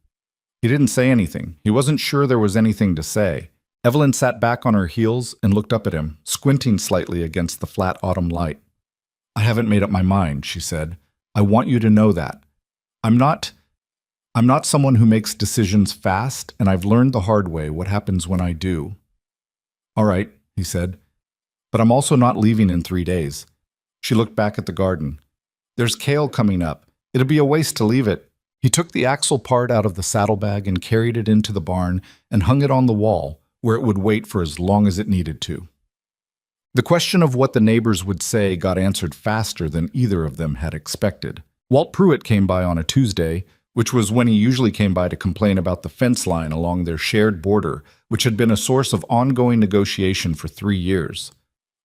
A: He didn't say anything. He wasn't sure there was anything to say. Evelyn sat back on her heels and looked up at him, squinting slightly against the flat autumn light. "I haven't made up my mind," she said. "I want you to know that. I'm not someone who makes decisions fast, and I've learned the hard way what happens when I do." "All right," he said. "But I'm also not leaving in 3 days." She looked back at the garden. "There's kale coming up. It'll be a waste to leave it." He took the axle part out of the saddlebag and carried it into the barn and hung it on the wall, where it would wait for as long as it needed to. The question of what the neighbors would say got answered faster than either of them had expected. Walt Pruitt came by on a Tuesday, which was when he usually came by to complain about the fence line along their shared border, which had been a source of ongoing negotiation for 3 years.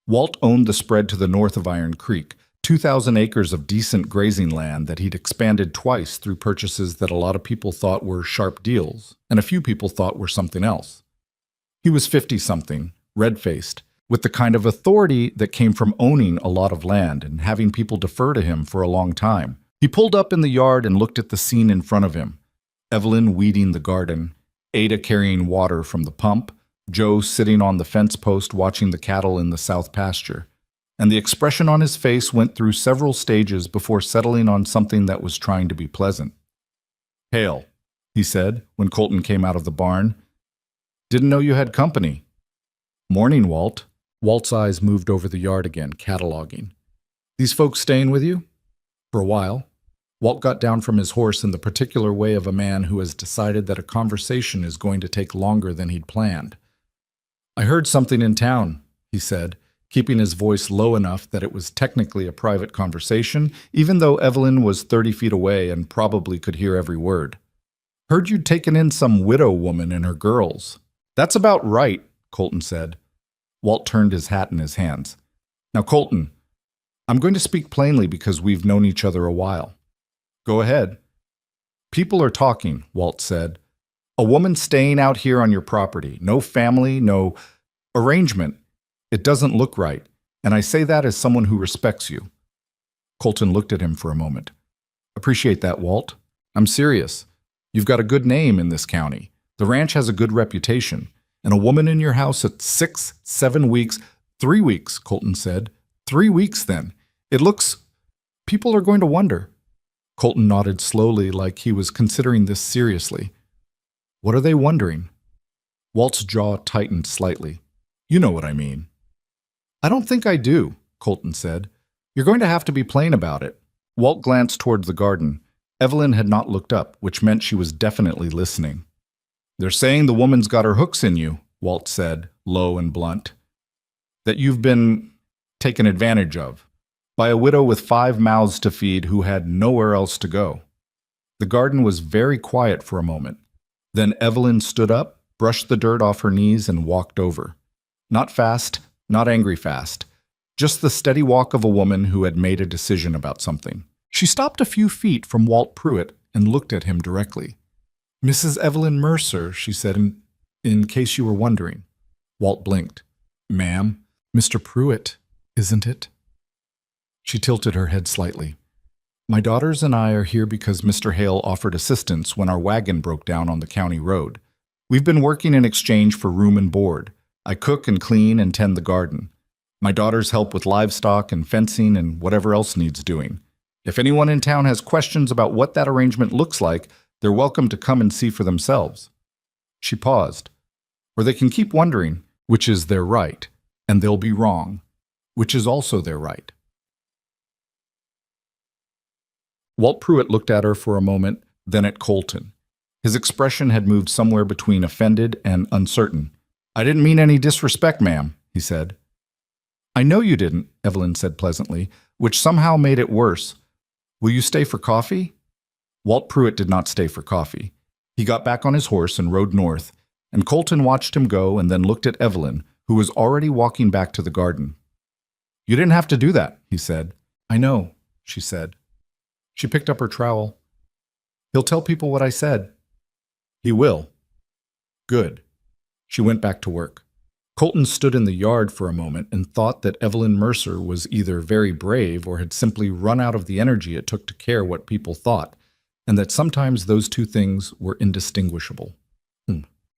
A: Walt owned the spread to the north of Iron Creek, 2,000 acres of decent grazing land that he'd expanded twice through purchases that a lot of people thought were sharp deals, and a few people thought were something else. He was 50-something, red-faced, with the kind of authority that came from owning a lot of land and having people defer to him for a long time. He pulled up in the yard and looked at the scene in front of him. Evelyn weeding the garden, Ada carrying water from the pump, Joe sitting on the fence post watching the cattle in the south pasture. And the expression on his face went through several stages before settling on something that was trying to be pleasant. "Hale," he said when Colton came out of the barn. "Didn't know you had company." "Morning, Walt." Walt's eyes moved over the yard again, cataloging. "These folks staying with you?" "For a while." Walt got down from his horse in the particular way of a man who has decided that a conversation is going to take longer than he'd planned. "I heard something in town," he said, keeping his voice low enough that it was technically a private conversation, even though Evelyn was 30 feet away and probably could hear every word. "Heard you'd taken in some widow woman and her girls." "That's about right," Colton said. Walt turned his hat in his hands. "Now, Colton, I'm going to speak plainly because we've known each other a while." "Go ahead." "People are talking," Walt said. "A woman staying out here on your property. No family, no arrangement. It doesn't look right, and I say that as someone who respects you." Colton looked at him for a moment. "Appreciate that, Walt. I'm serious. You've got a good name in this county. The ranch has a good reputation. And a woman in your house at 6, 7 weeks, 3 weeks, Colton said. 3 weeks then. It looks... People are going to wonder." Colton nodded slowly like he was considering this seriously. "What are they wondering?" Walt's jaw tightened slightly. "You know what I mean." "I don't think I do," Colton said. "You're going to have to be plain about it." Walt glanced toward the garden. Evelyn had not looked up, which meant she was definitely listening. "They're saying the woman's got her hooks in you," Walt said, low and blunt. "That you've been taken advantage of by a widow with 5 mouths to feed who had nowhere else to go." The garden was very quiet for a moment. Then Evelyn stood up, brushed the dirt off her knees, and walked over. Not fast, not angry fast, just the steady walk of a woman who had made a decision about something. She stopped a few feet from Walt Pruitt and looked at him directly. "Mrs. Evelyn Mercer," she said, in case you were wondering. Walt blinked. "Ma'am, Mr. Pruitt, isn't it?" She tilted her head slightly. "My daughters and I are here because Mr. Hale offered assistance when our wagon broke down on the county road. We've been working in exchange for room and board. I cook and clean and tend the garden. My daughters help with livestock and fencing and whatever else needs doing. If anyone in town has questions about what that arrangement looks like, they're welcome to come and see for themselves." She paused. "Or they can keep wondering, which is their right, and they'll be wrong, which is also their right." Walt Pruitt looked at her for a moment, then at Colton. His expression had moved somewhere between offended and uncertain. "I didn't mean any disrespect, ma'am," he said. "I know you didn't," Evelyn said pleasantly, which somehow made it worse. "Will you stay for coffee?" Walt Pruitt did not stay for coffee. He got back on his horse and rode north, and Colton watched him go and then looked at Evelyn, who was already walking back to the garden. "You didn't have to do that," he said. "I know," she said. She picked up her trowel. "He'll tell people what I said." "He will." "Good." She went back to work. Colton stood in the yard for a moment and thought that Evelyn Mercer was either very brave or had simply run out of the energy it took to care what people thought, and that sometimes those two things were indistinguishable.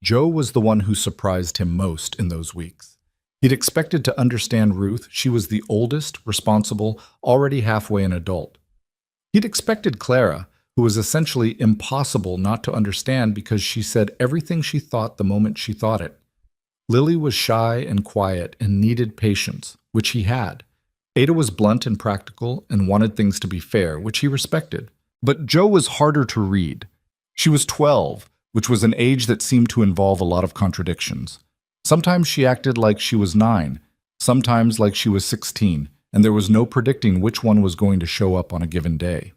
A: Joe was the one who surprised him most in those weeks. He'd expected to understand Ruth. She was the oldest, responsible, already halfway an adult. He'd expected Clara, who was essentially impossible not to understand because she said everything she thought the moment she thought it. Lily was shy and quiet and needed patience, which he had. Ada was blunt and practical and wanted things to be fair, which he respected. But Joe was harder to read. She was 12, which was an age that seemed to involve a lot of contradictions. Sometimes she acted like she was 9, sometimes like she was 16, and there was no predicting which one was going to show up on a given day.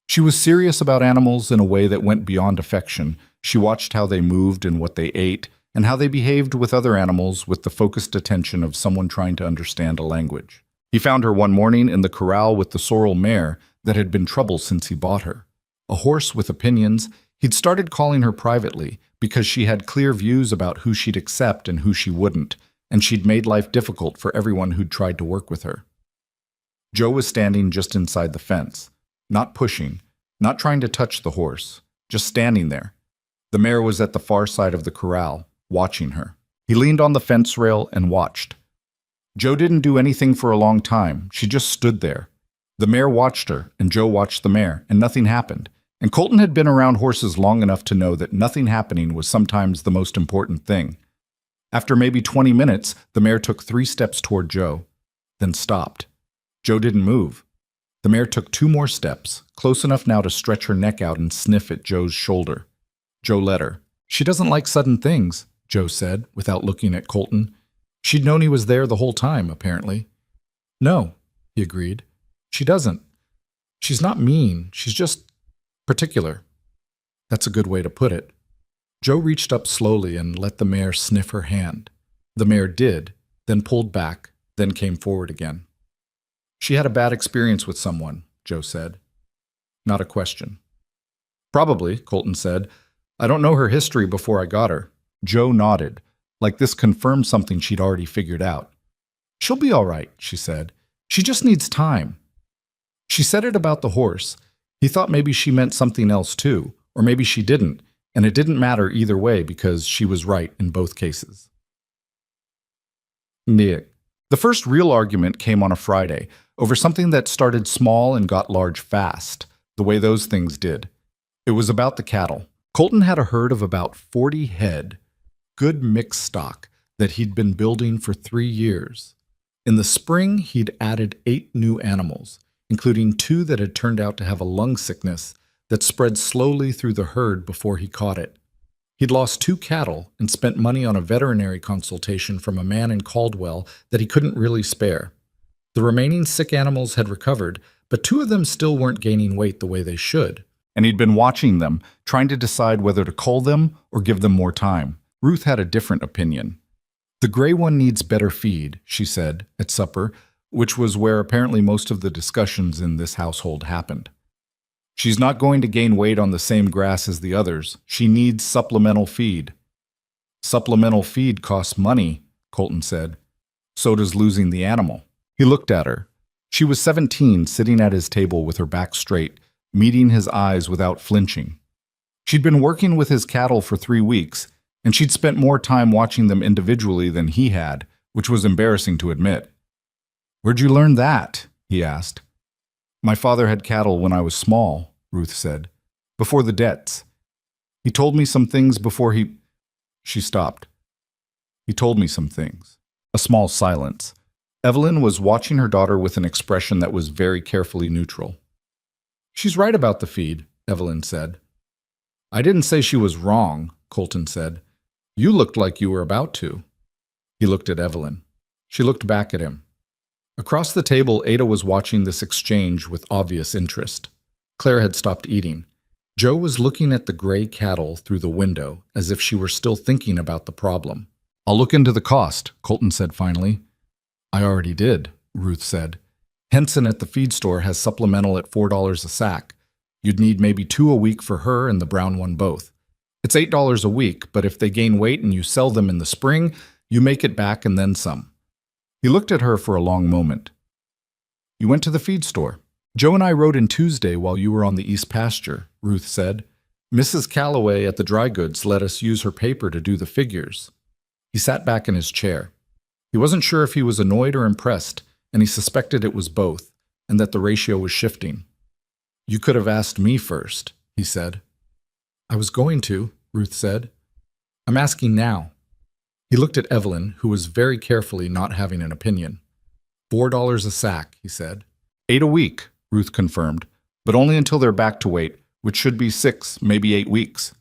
A: She was serious about animals in a way that went beyond affection. She watched how they moved and what they ate, and how they behaved with other animals with the focused attention of someone trying to understand a language. He found her one morning in the corral with the sorrel mare that had been trouble since he bought her. A horse with opinions, he'd started calling her privately because she had clear views about who she'd accept and who she wouldn't, and she'd made life difficult for everyone who'd tried to work with her. Joe was standing just inside the fence, not pushing, not trying to touch the horse, just standing there. The mare was at the far side of the corral, watching her. He leaned on the fence rail and watched. Joe didn't do anything for a long time. She just stood there. The mare watched her, and Joe watched the mare, and nothing happened. And Colton had been around horses long enough to know that nothing happening was sometimes the most important thing. After maybe 20 minutes, the mare took 3 steps toward Joe, then stopped. Joe didn't move. The mare took 2 more steps, close enough now to stretch her neck out and sniff at Joe's shoulder. Joe let her. "She doesn't like sudden things," Joe said, without looking at Colton. She'd known he was there the whole time, apparently. "No," he agreed. "She doesn't. She's not mean. She's just particular." That's a good way to put it. Joe reached up slowly and let the mare sniff her hand. The mare did, then pulled back, then came forward again. "She had a bad experience with someone," Joe said. Not a question. "Probably," Colton said. "I don't know her history before I got her." Joe nodded, like this confirmed something she'd already figured out. "She'll be all right," she said. "She just needs time." She said it about the horse. He thought maybe she meant something else too, or maybe she didn't, and it didn't matter either way because she was right in both cases. Nick. The first real argument came on a Friday, over something that started small and got large fast, the way those things did. It was about the cattle. Colton had a herd of about 40 head, good mixed stock, that he'd been building for 3 years. In the spring, he'd added 8 new animals, including 2 that had turned out to have a lung sickness that spread slowly through the herd before he caught it. He'd lost 2 cattle and spent money on a veterinary consultation from a man in Caldwell that he couldn't really spare. The remaining sick animals had recovered, but 2 of them still weren't gaining weight the way they should. And he'd been watching them, trying to decide whether to cull them or give them more time. Ruth had a different opinion. "The gray one needs better feed," she said at supper, which was where apparently most of the discussions in this household happened. "She's not going to gain weight on the same grass as the others. She needs supplemental feed." "Supplemental feed costs money," Colton said. "So does losing the animal." He looked at her. She was 17, sitting at his table with her back straight, meeting his eyes without flinching. She'd been working with his cattle for 3 weeks, and she'd spent more time watching them individually than he had, which was embarrassing to admit. "Where'd you learn that?" he asked. "My father had cattle when I was small," Ruth said, "before the debts. He told me some things before he—" She stopped. "He told me some things." A small silence. Evelyn was watching her daughter with an expression that was very carefully neutral. "She's right about the feed," Evelyn said. "I didn't say she was wrong," Colton said. "You looked like you were about to." He looked at Evelyn. She looked back at him. Across the table, Ada was watching this exchange with obvious interest. Claire had stopped eating. Joe was looking at the gray cattle through the window as if she were still thinking about the problem. "I'll look into the cost," Colton said finally. "I already did," Ruth said. "Henson at the feed store has supplemental at $4 a sack. You'd need maybe 2 a week for her and the brown one both. It's $8 a week, but if they gain weight and you sell them in the spring, you make it back and then some." He looked at her for a long moment. "You went to the feed store." "Joe and I rode in Tuesday while you were on the east pasture," Ruth said. "Mrs. Calloway at the dry goods let us use her paper to do the figures." He sat back in his chair. He wasn't sure if he was annoyed or impressed, and he suspected it was both, and that the ratio was shifting. "You could have asked me first," he said. "I was going to," Ruth said. "I'm asking now." He looked at Evelyn, who was very carefully not having an opinion. $4 a sack, he said. 8 a week, Ruth confirmed, but only until they're back to weight, which should be 6, maybe 8 weeks.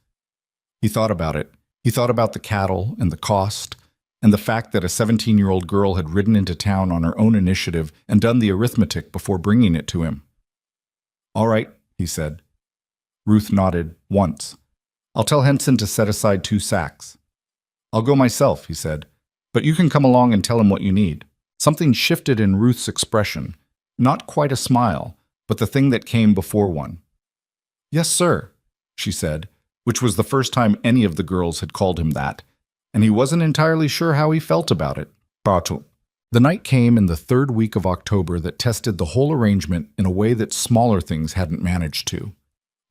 A: He thought about it. He thought about the cattle and the cost, and the fact that a 17-year-old girl had ridden into town on her own initiative and done the arithmetic before bringing it to him. "All right," he said. Ruth nodded once. I'll tell Henson to set aside 2 sacks. I'll go myself, he said, but you can come along and tell him what you need. Something shifted in Ruth's expression, not quite a smile, but the thing that came before one. Yes, sir, she said, which was the first time any of the girls had called him that, and he wasn't entirely sure how he felt about it. The night came in the 3rd week of October that tested the whole arrangement in a way that smaller things hadn't managed to.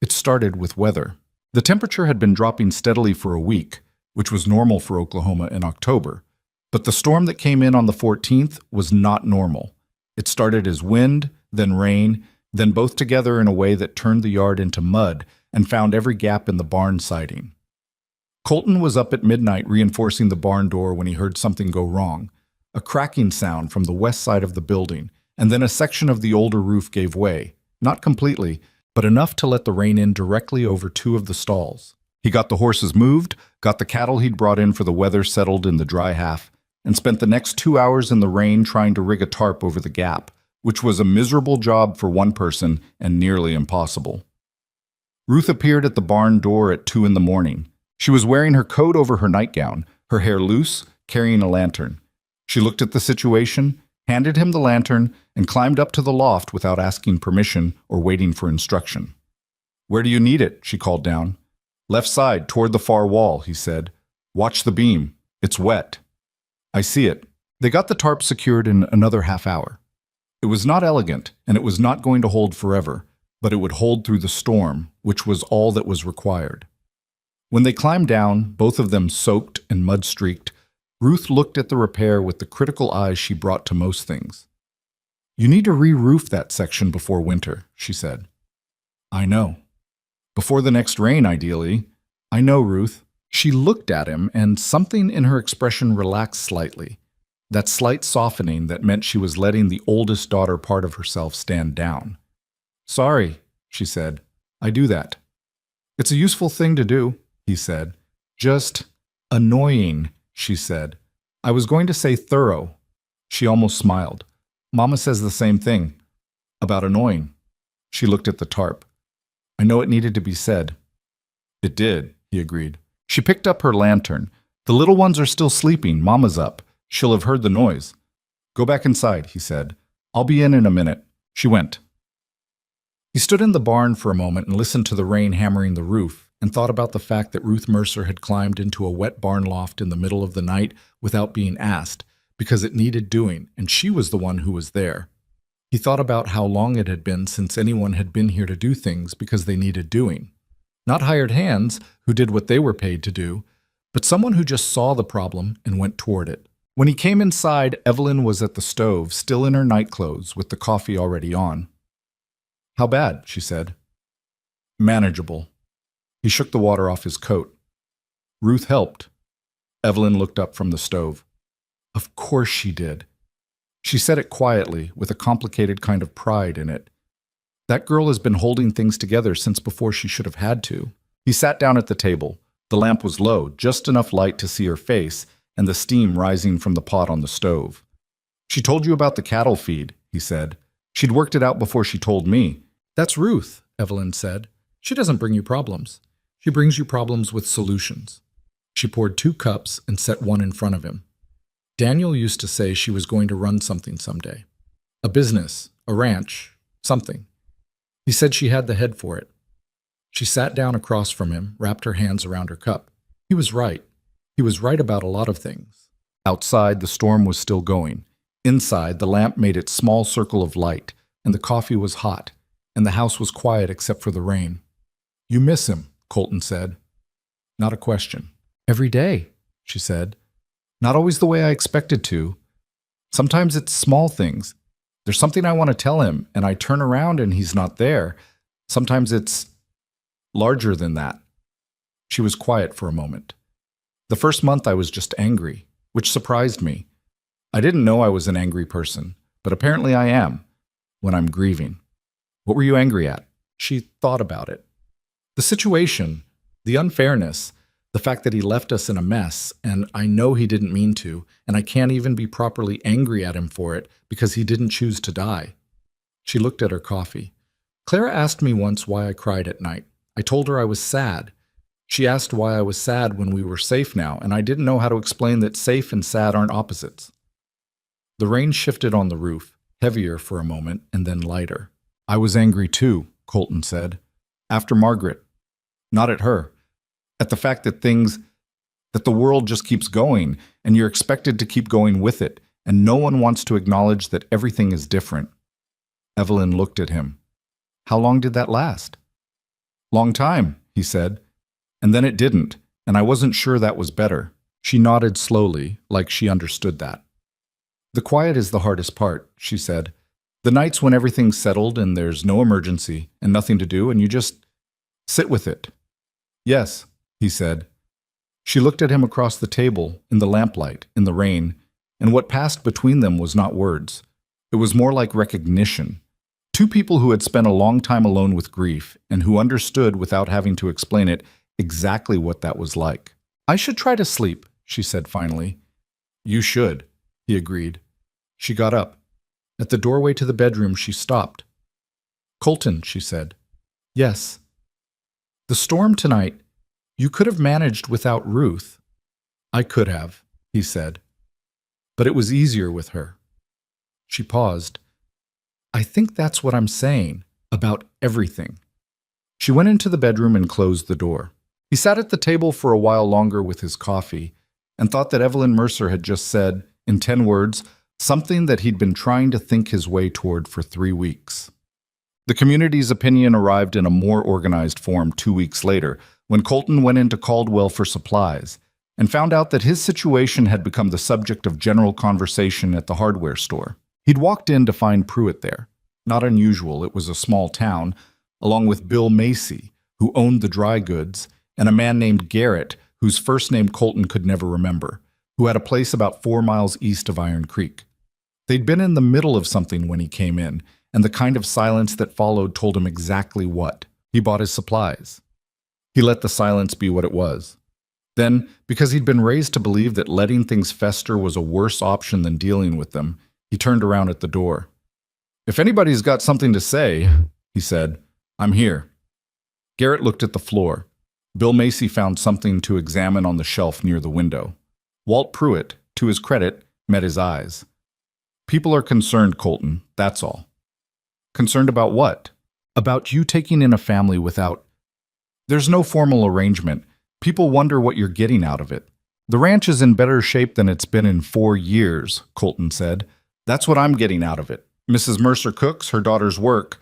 A: It started with weather. The temperature had been dropping steadily for a week, which was normal for Oklahoma in October, but the storm that came in on the 14th was not normal. It started as wind, then rain, then both together in a way that turned the yard into mud and found every gap in the barn siding. Colton was up at midnight reinforcing the barn door when he heard something go wrong. A cracking sound from the west side of the building, and then a section of the older roof gave way, not completely, but enough to let the rain in directly over 2 of the stalls. He got the horses moved, got the cattle he'd brought in for the weather settled in the dry half, and spent the next 2 hours in the rain trying to rig a tarp over the gap, which was a miserable job for one person and nearly impossible. Ruth appeared at the barn door at 2 in the morning. She was wearing her coat over her nightgown, her hair loose, carrying a lantern. She looked at the situation, handed him the lantern, and climbed up to the loft without asking permission or waiting for instruction. Where do you need it? She called down. Left side, toward the far wall, he said. Watch the beam. It's wet. I see it. They got the tarp secured in another half hour. It was not elegant, and it was not going to hold forever, but it would hold through the storm, which was all that was required. When they climbed down, both of them soaked and mud-streaked, Ruth looked at the repair with the critical eyes she brought to most things. You need to re-roof that section before winter, she said. I know. Before the next rain, ideally. I know, Ruth. She looked at him, and something in her expression relaxed slightly. That slight softening that meant she was letting the oldest daughter part of herself stand down. Sorry, she said. I do that. It's a useful thing to do, he said. Just annoying, she said. I was going to say thorough. She almost smiled. Mama says the same thing. About annoying. She looked at the tarp. I know it needed to be said. It did, he agreed. She picked up her lantern. The little ones are still sleeping. Mama's up. She'll have heard the noise. Go back inside, he said. I'll be in a minute. She went. He stood in the barn for a moment and listened to the rain hammering the roof, and thought about the fact that Ruth Mercer had climbed into a wet barn loft in the middle of the night without being asked, because it needed doing, and she was the one who was there. He thought about how long it had been since anyone had been here to do things because they needed doing. Not hired hands who did what they were paid to do, but someone who just saw the problem and went toward it. When he came inside, Evelyn was at the stove, still in her nightclothes, with the coffee already on. How bad? She said. Manageable. He shook the water off his coat. Ruth helped. Evelyn looked up from the stove. Of course she did. She said it quietly, with a complicated kind of pride in it. That girl has been holding things together since before she should have had to. He sat down at the table. The lamp was low, just enough light to see her face and the steam rising from the pot on the stove. She told you about the cattle feed, he said. She'd worked it out before she told me. That's Ruth, Evelyn said. She doesn't bring you problems. She brings you problems with solutions. She poured 2 cups and set one in front of him. Daniel used to say she was going to run something someday. A business, a ranch, something. He said she had the head for it. She sat down across from him, wrapped her hands around her cup. He was right. He was right about a lot of things. Outside, the storm was still going. Inside, the lamp made its small circle of light, and the coffee was hot, and the house was quiet except for the rain. You miss him, Colton said. Not a question. Every day, she said. Not always the way I expected to. Sometimes it's small things. There's something I want to tell him, and I turn around and he's not there. Sometimes it's larger than that. She was quiet for a moment. The first month I was just angry, which surprised me. I didn't know I was an angry person, but apparently I am, when I'm grieving. What were you angry at? She thought about it. The situation, the unfairness, the fact that he left us in a mess, and I know he didn't mean to, and I can't even be properly angry at him for it because he didn't choose to die. She looked at her coffee. Clara asked me once why I cried at night. I told her I was sad. She asked why I was sad when we were safe now, and I didn't know how to explain that safe and sad aren't opposites. The rain shifted on the roof, heavier for a moment and then lighter. I was angry too, Colton said. After Margaret. Not at her. At the fact that the world just keeps going, and you're expected to keep going with it, and no one wants to acknowledge that everything is different. Evelyn looked at him. How long did that last? Long time, he said. And then it didn't, and I wasn't sure that was better. She nodded slowly, like she understood that. The quiet is the hardest part, she said. The nights when everything's settled and there's no emergency and nothing to do and you just sit with it. Yes, he said. She looked at him across the table, in the lamplight, in the rain, and what passed between them was not words. It was more like recognition. Two people who had spent a long time alone with grief and who understood without having to explain it exactly what that was like. I should try to sleep, she said finally. You should, he agreed. She got up. At the doorway to the bedroom, she stopped. Colton, she said. Yes. The storm tonight, you could have managed without Ruth. I could have, he said. But it was easier with her. She paused. I think that's what I'm saying, about everything. She went into the bedroom and closed the door. He sat at the table for a while longer with his coffee and thought that Evelyn Mercer had just said, in 10 words, something that he'd been trying to think his way toward for 3 weeks. The community's opinion arrived in a more organized form 2 weeks later, when Colton went into Caldwell for supplies and found out that his situation had become the subject of general conversation at the hardware store. He'd walked in to find Pruitt there. Not unusual, it was a small town, along with Bill Macy, who owned the dry goods, and a man named Garrett, whose first name Colton could never remember, who had a place about 4 miles east of Iron Creek. They'd been in the middle of something when he came in, and the kind of silence that followed told him exactly what. He bought his supplies. He let the silence be what it was. Then, because he'd been raised to believe that letting things fester was a worse option than dealing with them, he turned around at the door. If anybody's got something to say, he said, I'm here. Garrett looked at the floor. Bill Macy found something to examine on the shelf near the window. Walt Pruitt, to his credit, met his eyes. People are concerned, Colton, that's all. Concerned about what? About you taking in a family without... There's no formal arrangement. People wonder what you're getting out of it. The ranch is in better shape than it's been in 4 years, Colton said. That's what I'm getting out of it. Mrs. Mercer cooks, her daughters work.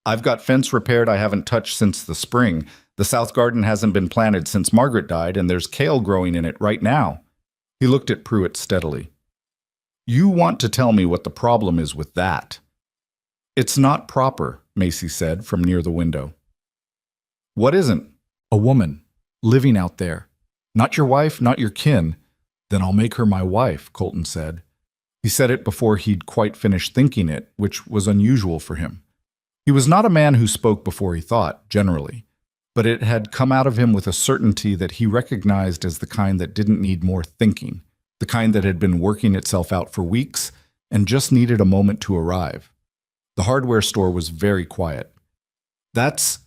A: I've got fence repaired I haven't touched since the spring. The south garden hasn't been planted since Margaret died, and there's kale growing in it right now. He looked at Pruitt steadily. You want to tell me what the problem is with that? It's not proper, Macy said from near the window. What isn't? A woman, living out there. Not your wife, not your kin. Then I'll make her my wife, Colton said. He said it before he'd quite finished thinking it, which was unusual for him. He was not a man who spoke before he thought, generally, but it had come out of him with a certainty that he recognized as the kind that didn't need more thinking, the kind that had been working itself out for weeks and just needed a moment to arrive. The hardware store was very quiet. That's,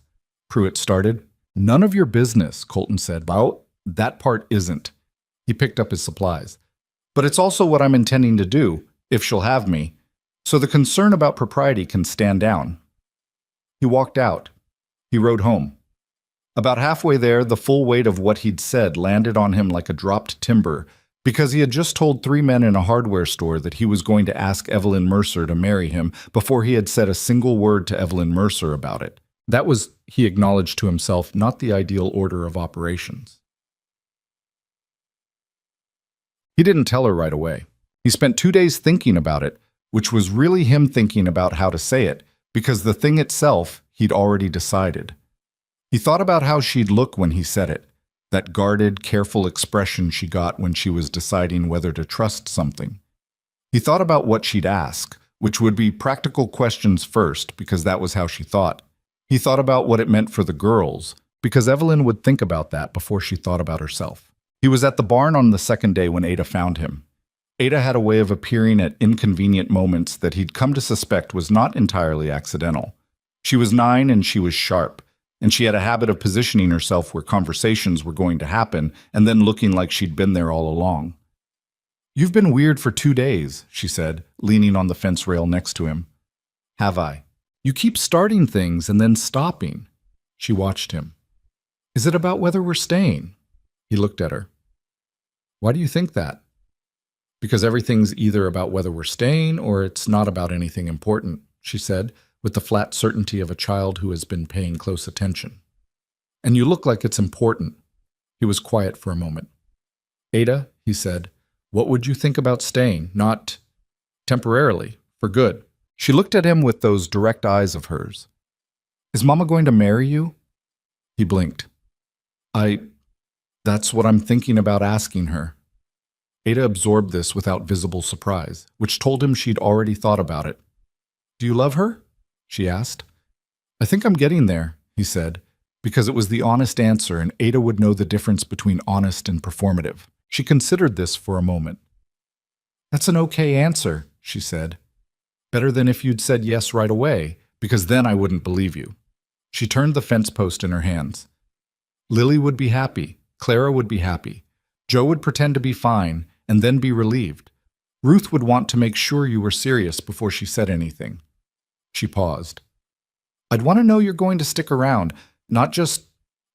A: Pruitt started. None of your business, Colton said. Well, that part isn't. He picked up his supplies. But it's also what I'm intending to do, if she'll have me, so the concern about propriety can stand down. He walked out. He rode home. About halfway there, the full weight of what he'd said landed on him like a dropped timber, because he had just told 3 men in a hardware store that he was going to ask Evelyn Mercer to marry him before he had said a single word to Evelyn Mercer about it. That was, he acknowledged to himself, not the ideal order of operations. He didn't tell her right away. He spent 2 days thinking about it, which was really him thinking about how to say it, because the thing itself he'd already decided. He thought about how she'd look when he said it, that guarded, careful expression she got when she was deciding whether to trust something. He thought about what she'd ask, which would be practical questions first, because that was how she thought. He thought about what it meant for the girls, because Evelyn would think about that before she thought about herself. He was at the barn on the second day when Ada found him. Ada had a way of appearing at inconvenient moments that he'd come to suspect was not entirely accidental. She was 9 and she was sharp, and she had a habit of positioning herself where conversations were going to happen and then looking like she'd been there all along. "You've been weird for 2 days," she said, leaning on the fence rail next to him. "Have I? You keep starting things and then stopping." She watched him. "Is it about whether we're staying?" He looked at her. "Why do you think that?" "Because everything's either about whether we're staying or it's not about anything important," she said, with the flat certainty of a child who has been paying close attention. "And you look like it's important." He was quiet for a moment. "Ada," he said, "what would you think about staying? Not temporarily, for good." She looked at him with those direct eyes of hers. "Is Mama going to marry you?" He blinked. That's what I'm thinking about asking her." Ada absorbed this without visible surprise, which told him she'd already thought about it. "Do you love her?" she asked. "I think I'm getting there," he said, because it was the honest answer and Ada would know the difference between honest and performative. She considered this for a moment. "That's an okay answer," she said. "Better than if you'd said yes right away, because then I wouldn't believe you." She turned the fence post in her hands. "Lily would be happy. Clara would be happy. Joe would pretend to be fine and then be relieved. Ruth would want to make sure you were serious before she said anything." She paused. "I'd want to know you're going to stick around, not just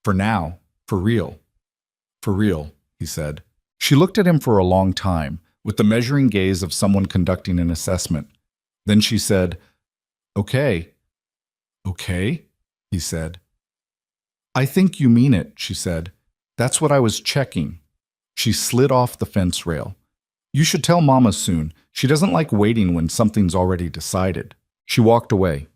A: for now, for real." "For real," he said. She looked at him for a long time, with the measuring gaze of someone conducting an assessment. Then she said, "Okay." "Okay," he said. "I think you mean it," she said. "That's what I was checking." She slid off the fence rail. "You should tell Mama soon. She doesn't like waiting when something's already decided." She walked away.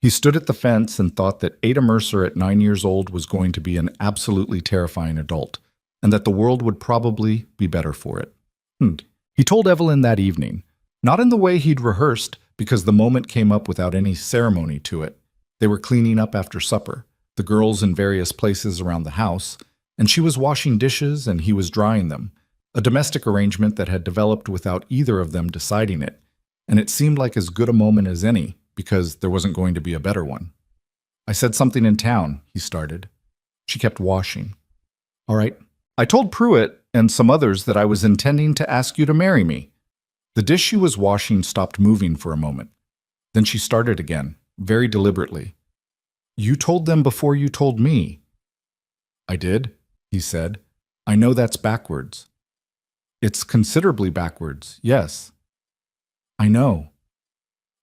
A: He stood at the fence and thought that Ada Mercer at 9 years old was going to be an absolutely terrifying adult, and that the world would probably be better for it. He told Evelyn that evening, not in the way he'd rehearsed, because the moment came up without any ceremony to it. They were cleaning up after supper, the girls in various places around the house, and she was washing dishes and he was drying them, a domestic arrangement that had developed without either of them deciding it, and it seemed like as good a moment as any, because there wasn't going to be a better one. "I said something in town," he started. She kept washing. "All right. I told Pruitt and some others that I was intending to ask you to marry me." The dish she was washing stopped moving for a moment. Then she started again, very deliberately. "You told them before you told me." "I did," he said. "I know that's backwards." "It's considerably backwards, yes." "I know."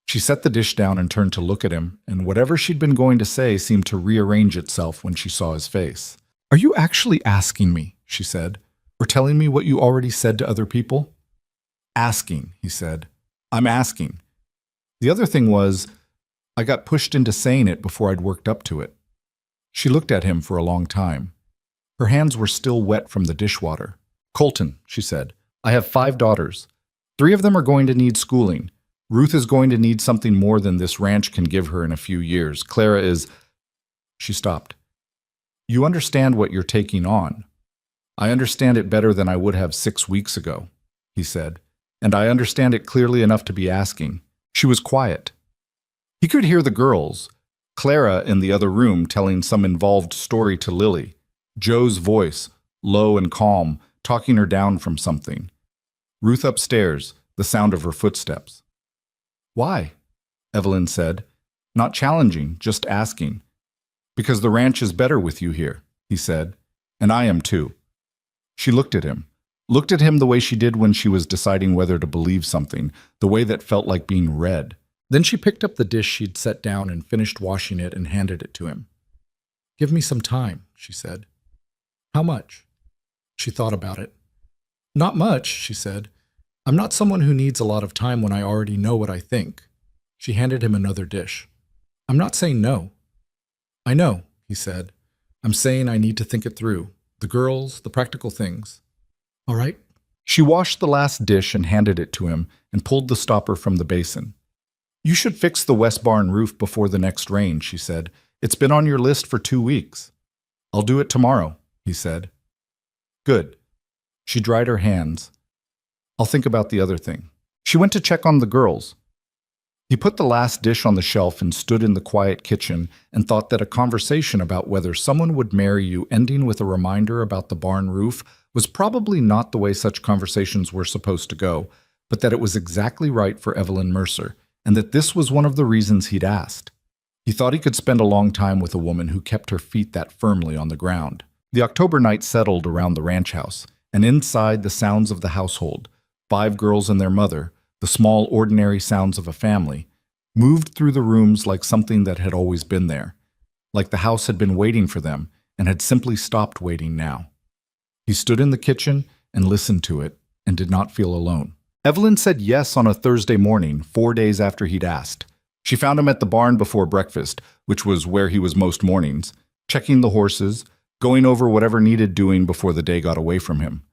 A: She set the dish down and turned to look at him, and whatever she'd been going to say seemed to rearrange itself when she saw his face. "Are you actually asking me," she said, "or telling me what you already said to other people?" "Asking," he said. "I'm asking. The other thing was, I got pushed into saying it before I'd worked up to it." She looked at him for a long time. Her hands were still wet from the dishwater. "Colton," she said, "I have 5 daughters. 3 of them are going to need schooling. Ruth is going to need something more than this ranch can give her in a few years. Clara is—" She stopped. "You understand what you're taking on." "I understand it better than I would have 6 weeks ago," he said, "and I understand it clearly enough to be asking." She was quiet. He could hear the girls, Clara in the other room telling some involved story to Lily, Joe's voice, low and calm, talking her down from something. Ruth upstairs, the sound of her footsteps. "Why?" Evelyn said, not challenging, just asking. "Because the ranch is better with you here," he said, "and I am too." She looked at him the way she did when she was deciding whether to believe something, the way that felt like being read. Then she picked up the dish she'd set down and finished washing it and handed it to him. "Give me some time," she said. "How much?" She thought about it. "Not much," she said. "I'm not someone who needs a lot of time when I already know what I think." She handed him another dish. "I'm not saying no." "I know," he said. "I'm saying I need to think it through. The girls, the practical things." "All right." She washed the last dish and handed it to him and pulled the stopper from the basin. "You should fix the west barn roof before the next rain," she said. "It's been on your list for 2 weeks." "I'll do it tomorrow," he said. "Good." She dried her hands. "I'll think about the other thing." She went to check on the girls. He put the last dish on the shelf and stood in the quiet kitchen and thought that a conversation about whether someone would marry you ending with a reminder about the barn roof was probably not the way such conversations were supposed to go, but that it was exactly right for Evelyn Mercer, and that this was one of the reasons he'd asked. He thought he could spend a long time with a woman who kept her feet that firmly on the ground. The October night settled around the ranch house, and inside the sounds of the household, 5 girls and their mother, the small ordinary sounds of a family, moved through the rooms like something that had always been there, like the house had been waiting for them and had simply stopped waiting now. He stood in the kitchen and listened to it and did not feel alone. Evelyn said yes on a Thursday morning, 4 days after he'd asked. She found him at the barn before breakfast, which was where he was most mornings, checking the horses, going over whatever needed doing before the day got away from him.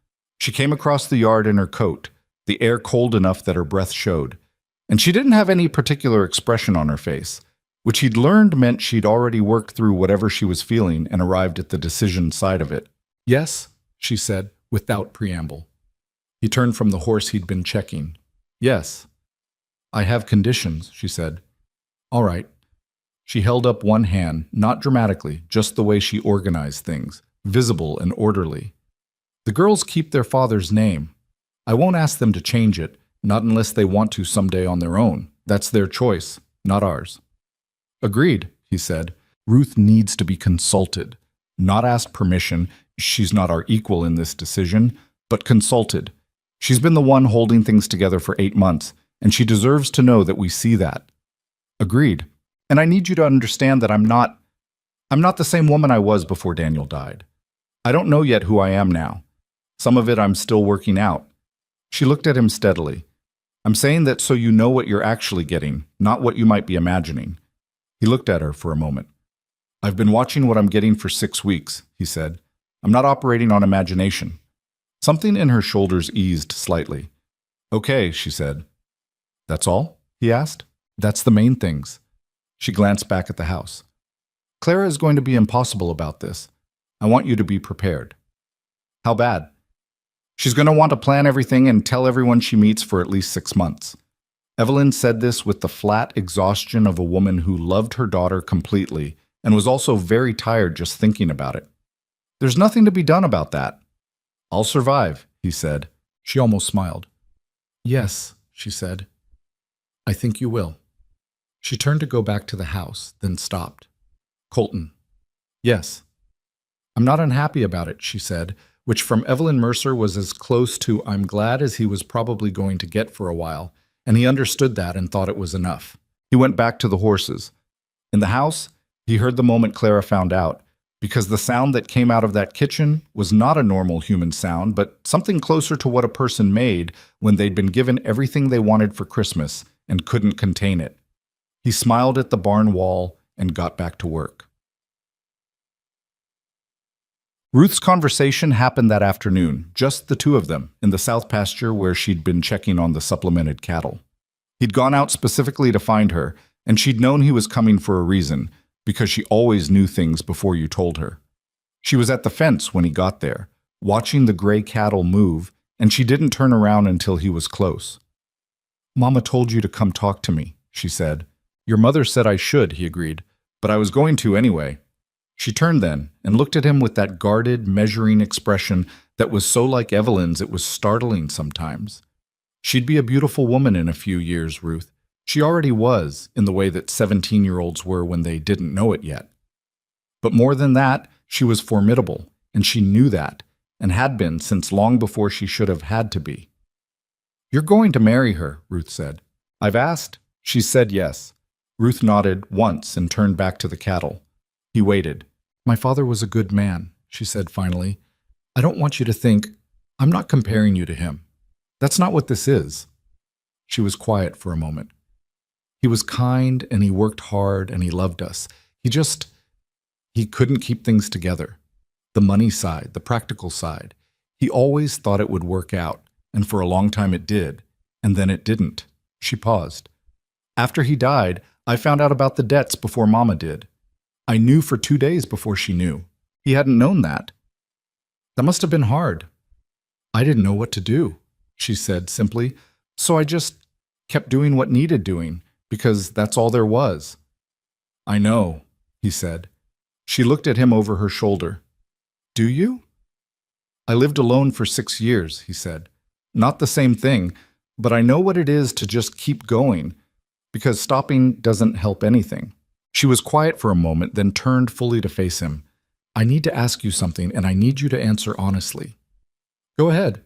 A: She came across the yard in her coat, the air cold enough that her breath showed, and she didn't have any particular expression on her face, which he'd learned meant she'd already worked through whatever she was feeling and arrived at the decision side of it. "Yes," she said, without preamble. He turned from the horse he'd been checking. "Yes. I have conditions," she said. "All right." She held up one hand, not dramatically, just the way she organized things, visible and orderly. "The girls keep their father's name. I won't ask them to change it, not unless they want to someday on their own. That's their choice, not ours." "Agreed," he said. "Ruth needs to be consulted. Not asked permission. She's not our equal in this decision, but consulted. She's been the one holding things together for 8 months, and she deserves to know that we see that." "Agreed. And I need you to understand that I'm not the same woman I was before Daniel died. I don't know yet who I am now. Some of it I'm still working out." She looked at him steadily. "I'm saying that so you know what you're actually getting, not what you might be imagining." He looked at her for a moment. "I've been watching what I'm getting for 6 weeks," he said. "I'm not operating on imagination." Something in her shoulders eased slightly. "Okay," she said. "That's all?" he asked. "That's the main things." She glanced back at the house. "Clara is going to be impossible about this. I want you to be prepared." "How bad?" "She's going to want to plan everything and tell everyone she meets for at least 6 months." Evelyn said this with the flat exhaustion of a woman who loved her daughter completely and was also very tired just thinking about it. "There's nothing to be done about that." "I'll survive," he said. She almost smiled. "Yes," she said. "I think you will." She turned to go back to the house, then stopped. "Colton." "Yes." "I'm not unhappy about it," she said, which from Evelyn Mercer was as close to "I'm glad" as he was probably going to get for a while, and he understood that and thought it was enough. He went back to the horses. In the house, he heard the moment Clara found out, because the sound that came out of that kitchen was not a normal human sound, but something closer to what a person made when they'd been given everything they wanted for Christmas and couldn't contain it. He smiled at the barn wall and got back to work. Ruth's conversation happened that afternoon, just the two of them, in the south pasture where she'd been checking on the supplemented cattle. He'd gone out specifically to find her, and she'd known he was coming for a reason, because she always knew things before you told her. She was at the fence when he got there, watching the gray cattle move, and she didn't turn around until he was close. "Mama told you to come talk to me," she said. "Your mother said I should," he agreed, "but I was going to anyway." She turned then and looked at him with that guarded, measuring expression that was so like Evelyn's it was startling sometimes. She'd be a beautiful woman in a few years, Ruth. She already was, in the way that 17-year-olds were when they didn't know it yet. But more than that, she was formidable, and she knew that, and had been since long before she should have had to be. "You're going to marry her," Ruth said. "I've asked." She said yes. Ruth nodded once and turned back to the cattle. He waited. "My father was a good man," she said finally. "I don't want you to think I'm not comparing you to him. That's not what this is." She was quiet for a moment. "He was kind and he worked hard and he loved us. He couldn't keep things together. The money side, the practical side. He always thought it would work out, and for a long time it did, and then it didn't." She paused. "After he died, I found out about the debts before Mama did. I knew for 2 days before she knew. He hadn't known that. That must have been hard." "I didn't know what to do," she said simply, "so I just kept doing what needed doing, because that's all there was. I know, he said. She looked at him over her shoulder. Do you? I lived alone for 6 years, he said. Not the same thing, but I know what it is to just keep going, because stopping doesn't help anything. She was quiet for a moment, then turned fully to face him. I need to ask you something, and I need you to answer honestly. Go ahead.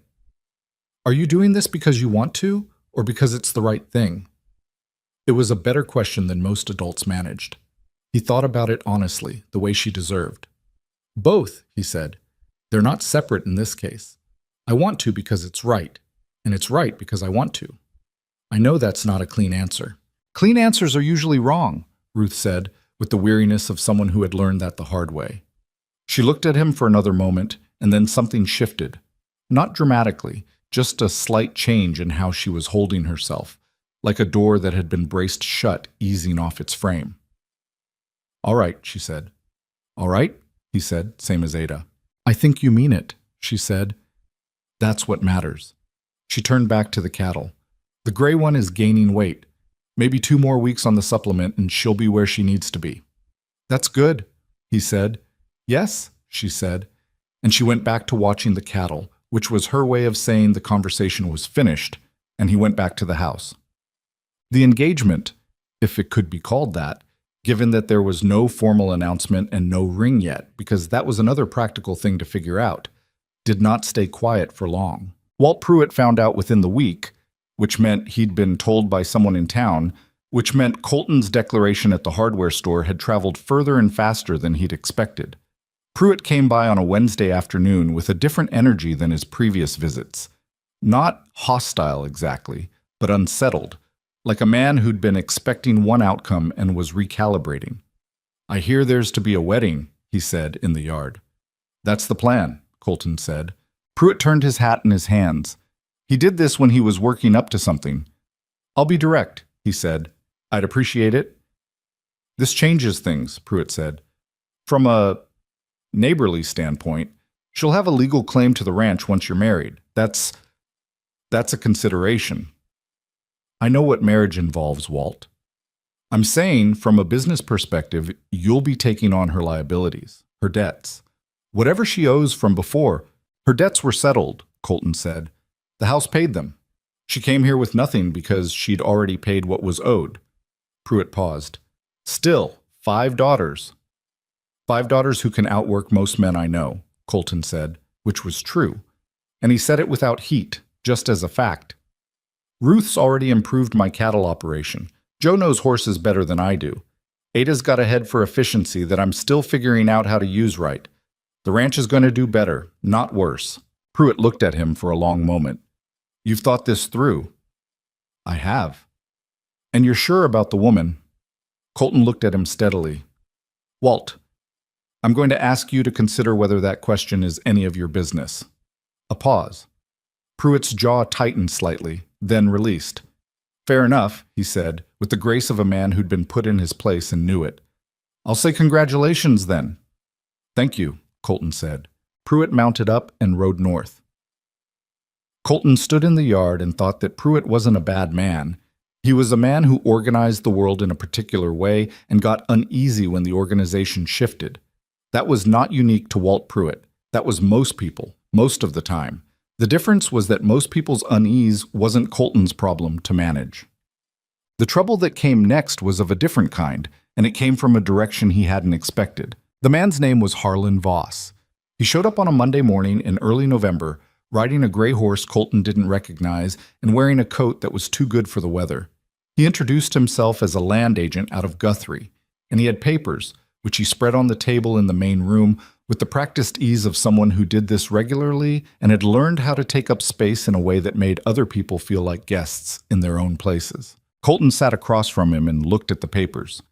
A: Are you doing this because you want to, or because it's the right thing? It was a better question than most adults managed. He thought about it honestly, the way she deserved. Both, he said. They're not separate in this case. I want to because it's right, and it's right because I want to. I know that's not a clean answer. Clean answers are usually wrong, Ruth said, with the weariness of someone who had learned that the hard way. She looked at him for another moment, and then something shifted. Not dramatically, just a slight change in how she was holding herself, like a door that had been braced shut, easing off its frame. All right, she said. All right, he said, same as Ada. I think you mean it, she said. That's what matters. She turned back to the cattle. The gray one is gaining weight. Maybe 2 more weeks on the supplement and she'll be where she needs to be. That's good, he said. Yes, she said. And she went back to watching the cattle, which was her way of saying the conversation was finished, and he went back to the house. The engagement, if it could be called that, given that there was no formal announcement and no ring yet, because that was another practical thing to figure out, did not stay quiet for long. Walt Pruitt found out within the week, which meant he'd been told by someone in town, which meant Colton's declaration at the hardware store had traveled further and faster than he'd expected. Pruitt came by on a Wednesday afternoon with a different energy than his previous visits. Not hostile exactly, but unsettled, like a man who'd been expecting one outcome and was recalibrating. I hear there's to be a wedding, he said in the yard. That's the plan, Colton said. Pruitt turned his hat in his hands. He did this when he was working up to something. I'll be direct, he said. I'd appreciate it. This changes things, Pruitt said. From a neighborly standpoint, she'll have a legal claim to the ranch once you're married. That's a consideration. I know what marriage involves, Walt. I'm saying, from a business perspective, you'll be taking on her liabilities, her debts. Whatever she owes from before, her debts were settled, Colton said. The house paid them. She came here with nothing because she'd already paid what was owed. Pruitt paused. Still, 5 daughters. 5 daughters who can outwork most men I know, Colton said, which was true. And he said it without heat, just as a fact. Ruth's already improved my cattle operation. Joe knows horses better than I do. Ada's got a head for efficiency that I'm still figuring out how to use right. The ranch is going to do better, not worse. Pruitt looked at him for a long moment. You've thought this through. I have. And you're sure about the woman? Colton looked at him steadily. Walt, I'm going to ask you to consider whether that question is any of your business. A pause. Pruitt's jaw tightened slightly, then released. Fair enough, he said, with the grace of a man who'd been put in his place and knew it. I'll say congratulations, then. Thank you, Colton said. Pruitt mounted up and rode north. Colton stood in the yard and thought that Pruitt wasn't a bad man. He was a man who organized the world in a particular way and got uneasy when the organization shifted. That was not unique to Walt Pruitt. That was most people, most of the time. The difference was that most people's unease wasn't Colton's problem to manage. The trouble that came next was of a different kind, and it came from a direction he hadn't expected. The man's name was Harlan Voss. He showed up on a Monday morning in early November, riding a gray horse Colton didn't recognize and wearing a coat that was too good for the weather. He introduced himself as a land agent out of Guthrie, and he had papers, which he spread on the table in the main room with the practiced ease of someone who did this regularly and had learned how to take up space in a way that made other people feel like guests in their own places. Colton sat across from him and looked at the papers.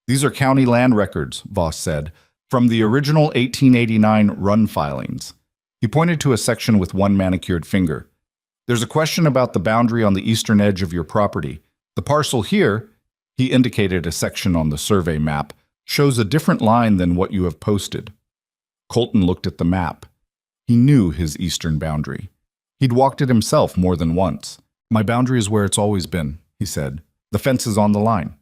A: These are county land records, Voss said, from the original 1889 run filings. He pointed to a section with one manicured finger. There's a question about the boundary on the eastern edge of your property. The parcel here, he indicated a section on the survey map, shows a different line than what you have posted. Colton looked at the map. He knew his eastern boundary. He'd walked it himself more than once. My boundary is where it's always been, he said. The fence is on the line.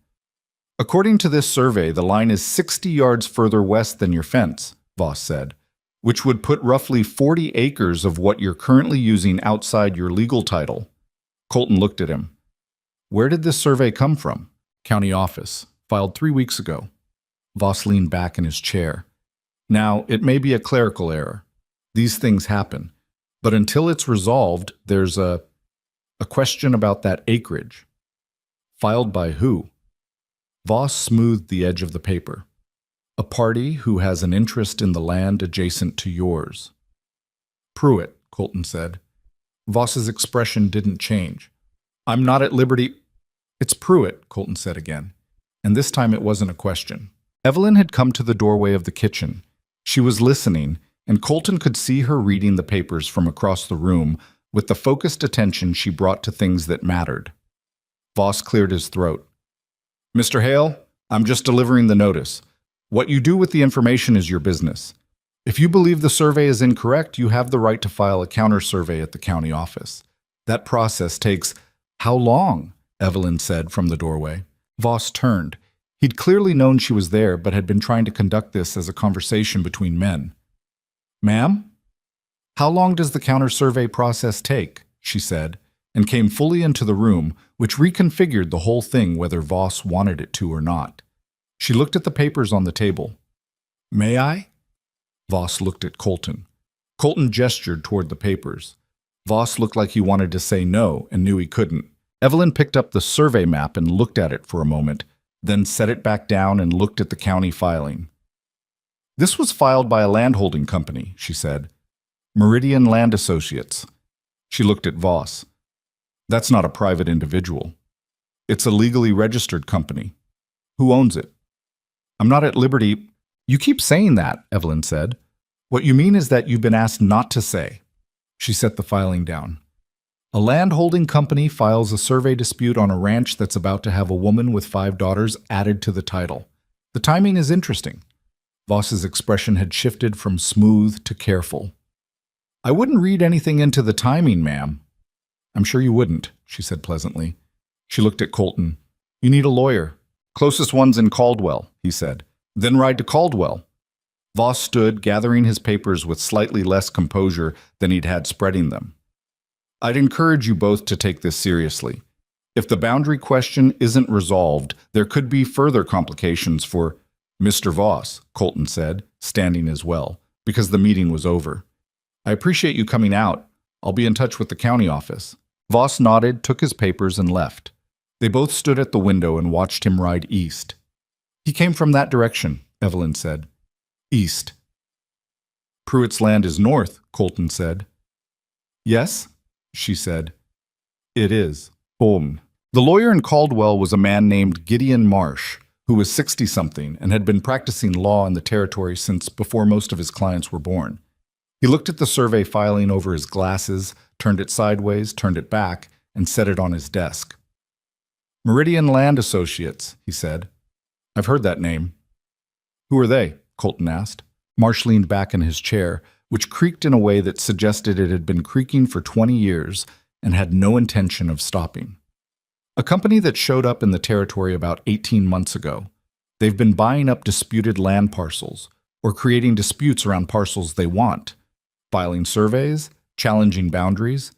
A: According to this survey, the line is 60 yards further west than your fence, Voss said, which would put roughly 40 acres of what you're currently using outside your legal title. Colton looked at him. Where did this survey come from? County office. Filed 3 weeks ago. Voss leaned back in his chair. Now, it may be a clerical error. These things happen. But until it's resolved, there's a question about that acreage. Filed by who? Voss smoothed the edge of the paper. A party who has an interest in the land adjacent to yours. Pruitt, Colton said. Voss's expression didn't change. I'm not at liberty. It's Pruitt, Colton said again. And this time it wasn't a question. Evelyn had come to the doorway of the kitchen. She was listening, and Colton could see her reading the papers from across the room with the focused attention she brought to things that mattered. Voss cleared his throat. Mr. Hale, I'm just delivering the notice. What you do with the information is your business. If you believe the survey is incorrect, you have the right to file a counter-survey at the county office. That process takes— How long? Evelyn said from the doorway. Voss turned. He'd clearly known she was there, but had been trying to conduct this as a conversation between men. Ma'am? How long does the counter-survey process take? She said, and came fully into the room, which reconfigured the whole thing whether Voss wanted it to or not. She looked at the papers on the table. May I? Voss looked at Colton. Colton gestured toward the papers. Voss looked like he wanted to say no and knew he couldn't. Evelyn picked up the survey map and looked at it for a moment, then set it back down and looked at the county filing. This was filed by a landholding company, she said. Meridian Land Associates. She looked at Voss. That's not a private individual. It's a legally registered company. Who owns it? I'm not at liberty. You keep saying that, Evelyn said. What you mean is that you've been asked not to say. She set the filing down. A landholding company files a survey dispute on a ranch that's about to have a woman with 5 daughters added to the title. The timing is interesting. Voss's expression had shifted from smooth to careful. I wouldn't read anything into the timing, ma'am. I'm sure you wouldn't, she said pleasantly. She looked at Colton. You need a lawyer. Closest one's in Caldwell, he said. Then ride to Caldwell. Voss stood, gathering his papers with slightly less composure than he'd had spreading them. I'd encourage you both to take this seriously. If the boundary question isn't resolved, there could be further complications for Mr. Voss, Colton said, standing as well, because the meeting was over. I appreciate you coming out. I'll be in touch with the county office. Voss nodded, took his papers, and left. They both stood at the window and watched him ride east. He came from that direction, Evelyn said. East. Pruitt's land is north, Colton said. Yes, she said. It is. Boom. The lawyer in Caldwell was a man named Gideon Marsh, who was 60-something and had been practicing law in the territory since before most of his clients were born. He looked at the survey filing over his glasses, turned it sideways, turned it back, and set it on his desk. Meridian Land Associates, he said. I've heard that name. Who are they? Colton asked. Marsh leaned back in his chair, which creaked in a way that suggested it had been creaking for 20 years and had no intention of stopping. A company that showed up in the territory about 18 months ago. They've been buying up disputed land parcels, or creating disputes around parcels they want, filing surveys, challenging boundaries,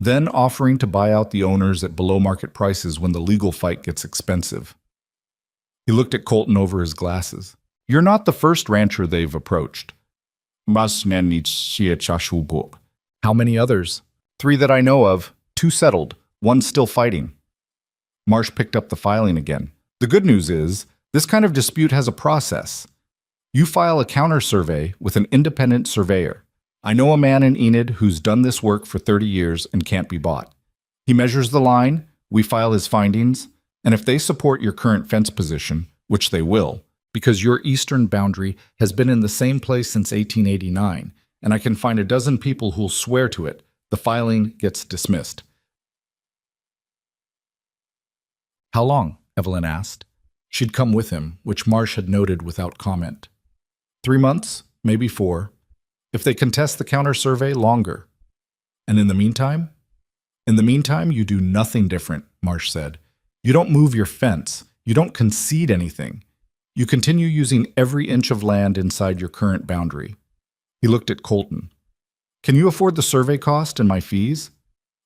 A: then offering to buy out the owners at below-market prices when the legal fight gets expensive. He looked at Colton over his glasses. You're not the first rancher they've approached. How many others? 3 that I know of, 2 settled, 1 still fighting. Marsh picked up the filing again. The good news is, this kind of dispute has a process. You file a counter-survey with an independent surveyor. I know a man in Enid who's done this work for 30 years and can't be bought. He measures the line, we file his findings, and if they support your current fence position, which they will, because your eastern boundary has been in the same place since 1889, and I can find a dozen people who'll swear to it, the filing gets dismissed. How long? Evelyn asked. She'd come with him, which Marsh had noted without comment. 3 months, maybe 4. If they contest the counter-survey, longer. And in the meantime? In the meantime, you do nothing different, Marsh said. You don't move your fence. You don't concede anything. You continue using every inch of land inside your current boundary. He looked at Colton. Can you afford the survey cost and my fees?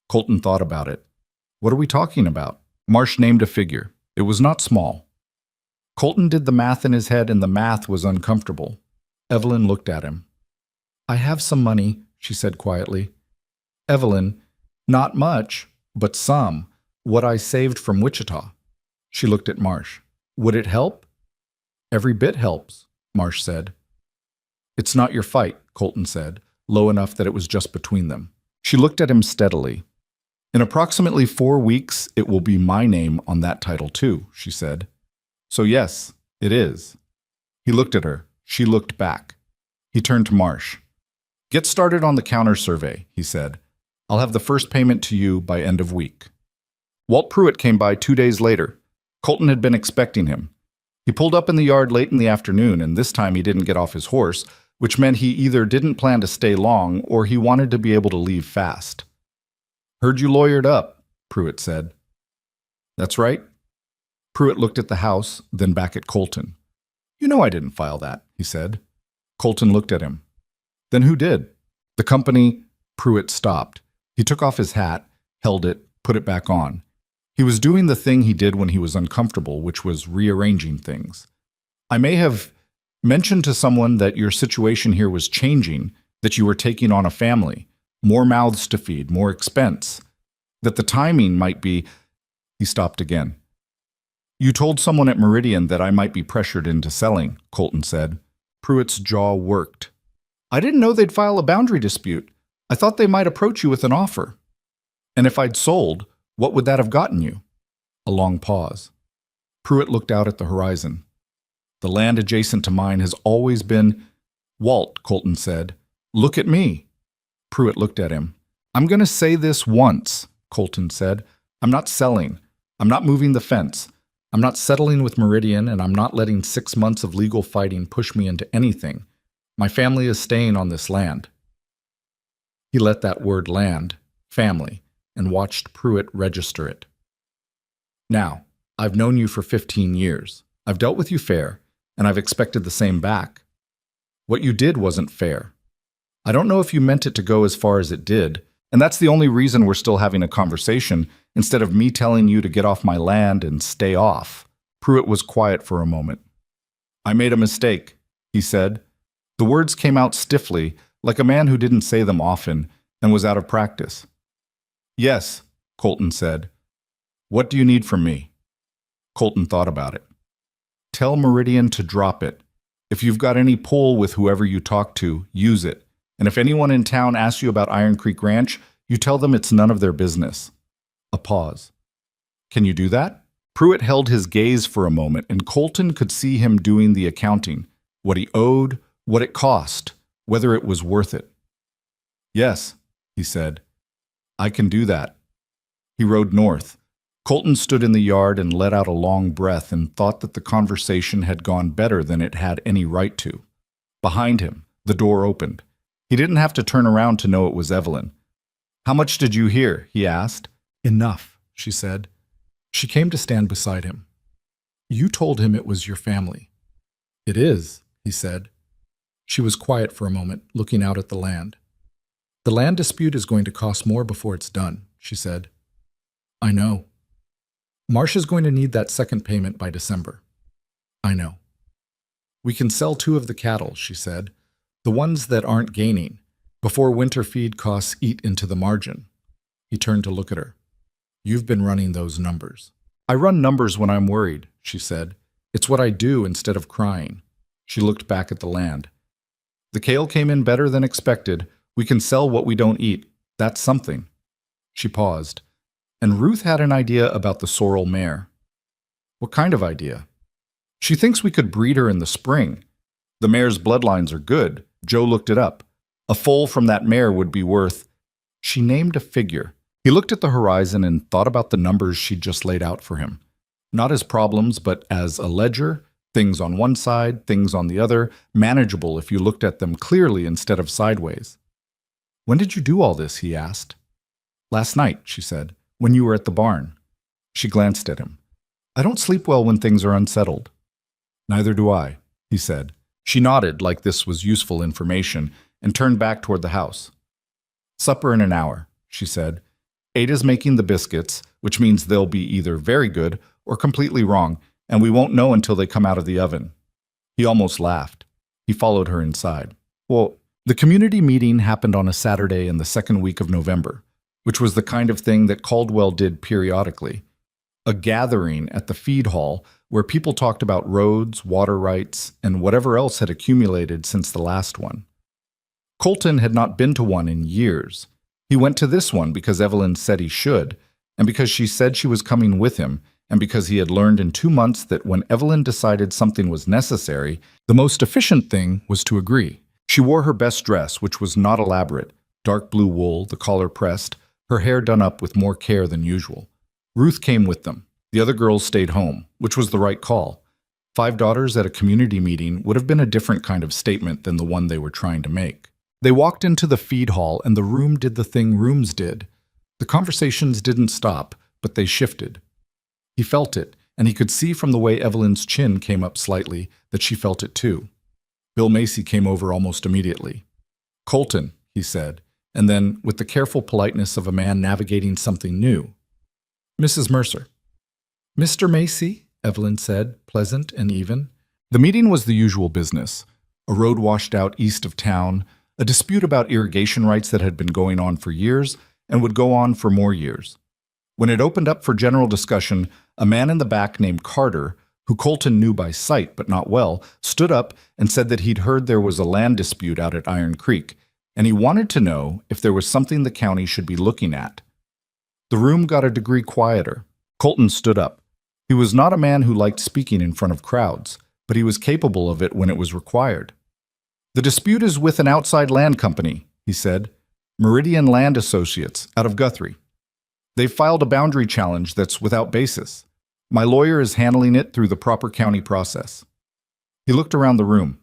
A: Colton thought about it. What are we talking about? Marsh named a figure. It was not small. Colton did the math in his head, and the math was uncomfortable. Evelyn looked at him. I have some money, she said quietly. Evelyn, not much, but some. What I saved from Wichita. She looked at Marsh. Would it help? Every bit helps, Marsh said. It's not your fight, Colton said, low enough that it was just between them. She looked at him steadily. In approximately 4 weeks, it will be my name on that title too, she said. So yes, it is. He looked at her. She looked back. He turned to Marsh. Get started on the counter survey, he said. I'll have the first payment to you by end of week. Walt Pruitt came by 2 days later. Colton had been expecting him. He pulled up in the yard late in the afternoon, and this time he didn't get off his horse, which meant he either didn't plan to stay long or he wanted to be able to leave fast. Heard you lawyered up, Pruitt said. That's right. Pruitt looked at the house, then back at Colton. You know I didn't file that, he said. Colton looked at him. Then who did? The company. Pruitt stopped. He took off his hat, held it, put it back on. He was doing the thing he did when he was uncomfortable, which was rearranging things. I may have mentioned to someone that your situation here was changing, that you were taking on a family, more mouths to feed, more expense, that the timing might be... He stopped again. You told someone at Meridian that I might be pressured into selling, Colton said. Pruitt's jaw worked. I didn't know they'd file a boundary dispute. I thought they might approach you with an offer. And if I'd sold, what would that have gotten you? A long pause. Pruitt looked out at the horizon. The land adjacent to mine has always been... Walt, Colton said. Look at me. Pruitt looked at him. I'm going to say this once, Colton said. I'm not selling. I'm not moving the fence. I'm not settling with Meridian, and I'm not letting 6 months of legal fighting push me into anything. My family is staying on this land. He let that word land, family, and watched Pruitt register it. Now, I've known you for 15 years. I've dealt with you fair, and I've expected the same back. What you did wasn't fair. I don't know if you meant it to go as far as it did, and that's the only reason we're still having a conversation, instead of me telling you to get off my land and stay off. Pruitt was quiet for a moment. I made a mistake, he said. The words came out stiffly, like a man who didn't say them often and was out of practice. Yes, Colton said. What do you need from me? Colton thought about it. Tell Meridian to drop it. If you've got any pull with whoever you talk to, use it. And if anyone in town asks you about Iron Creek Ranch, you tell them it's none of their business. A pause. Can you do that? Pruitt held his gaze for a moment, and Colton could see him doing the accounting, what he owed, what it cost, whether it was worth it. Yes, he said. I can do that. He rode north. Colton stood in the yard and let out a long breath and thought that the conversation had gone better than it had any right to. Behind him, the door opened. He didn't have to turn around to know it was Evelyn. How much did you hear? He asked. Enough, she said. She came to stand beside him. You told him it was your family. It is, he said. She was quiet for a moment, looking out at the land. The land dispute is going to cost more before it's done, she said. I know. Marsh is going to need that second payment by December. I know. We can sell 2 of the cattle, she said, the ones that aren't gaining, before winter feed costs eat into the margin. He turned to look at her. You've been running those numbers. I run numbers when I'm worried, she said. It's what I do instead of crying. She looked back at the land. The kale came in better than expected. We can sell what we don't eat. That's something. She paused. And Ruth had an idea about the sorrel mare. What kind of idea? She thinks we could breed her in the spring. The mare's bloodlines are good. Joe looked it up. A foal from that mare would be worth... She named a figure. He looked at the horizon and thought about the numbers she'd just laid out for him. Not as problems, but as a ledger, things on one side, things on the other, manageable if you looked at them clearly instead of sideways. When did you do all this? He asked. Last night, she said, when you were at the barn. She glanced at him. I don't sleep well when things are unsettled. Neither do I, he said. She nodded like this was useful information and turned back toward the house. Supper in an hour, she said. Ada's making the biscuits, which means they'll be either very good or completely wrong, and we won't know until they come out of the oven. He almost laughed. He followed her inside. Well, the community meeting happened on a Saturday in the second week of November, which was the kind of thing that Caldwell did periodically. A gathering at the feed hall where people talked about roads, water rights, and whatever else had accumulated since the last one. Colton had not been to one in years. He went to this one because Evelyn said he should, and because she said she was coming with him, and because he had learned in 2 months that when Evelyn decided something was necessary, the most efficient thing was to agree. She wore her best dress, which was not elaborate, dark blue wool, the collar pressed, her hair done up with more care than usual. Ruth came with them. The other girls stayed home, which was the right call. 5 daughters at a community meeting would have been a different kind of statement than the one they were trying to make. They walked into the feed hall, and the room did the thing rooms did. The conversations didn't stop, but they shifted. He felt it, and he could see from the way Evelyn's chin came up slightly that she felt it too. Bill Macy came over almost immediately. Colton, he said, and then, with the careful politeness of a man navigating something new, Mrs. Mercer. Mr. Macy, Evelyn said, pleasant and even. The meeting was the usual business. A road washed out east of town, a dispute about irrigation rights that had been going on for years and would go on for more years. When it opened up for general discussion, a man in the back named Carter, who Colton knew by sight but not well, stood up and said that he'd heard there was a land dispute out at Iron Creek, and he wanted to know if there was something the county should be looking at. The room got a degree quieter. Colton stood up. He was not a man who liked speaking in front of crowds, but he was capable of it when it was required. The dispute is with an outside land company, he said, Meridian Land Associates, out of Guthrie. They've filed a boundary challenge that's without basis. My lawyer is handling it through the proper county process. He looked around the room.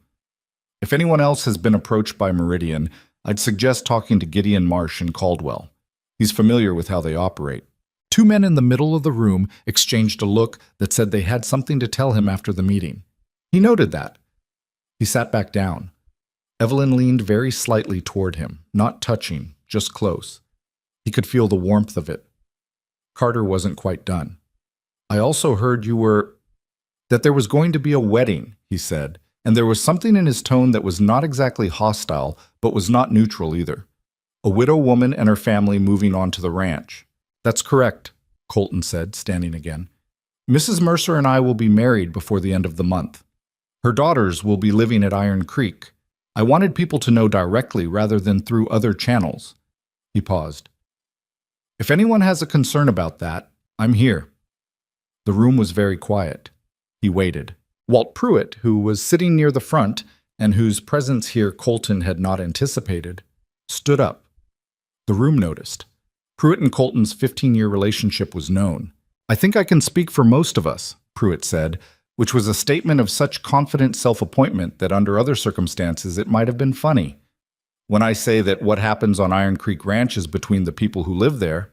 A: If anyone else has been approached by Meridian, I'd suggest talking to Gideon Marsh in Caldwell. He's familiar with how they operate. 2 men in the middle of the room exchanged a look that said they had something to tell him after the meeting. He noted that. He sat back down. Evelyn leaned very slightly toward him, not touching, just close. He could feel the warmth of it. Carter wasn't quite done. I also heard that there was going to be a wedding, he said, and there was something in his tone that was not exactly hostile, but was not neutral either. A widow woman and her family moving on to the ranch. That's correct, Colton said, standing again. Mrs. Mercer and I will be married before the end of the month. Her daughters will be living at Iron Creek. I wanted people to know directly rather than through other channels. He paused. If anyone has a concern about that, I'm here. The room was very quiet. He waited. Walt Pruitt, who was sitting near the front and whose presence here Colton had not anticipated, stood up. The room noticed. Pruitt and Colton's 15-year relationship was known. I think I can speak for most of us, Pruitt said, which was a statement of such confident self-appointment that under other circumstances it might have been funny. When I say that what happens on Iron Creek Ranch is between the people who live there,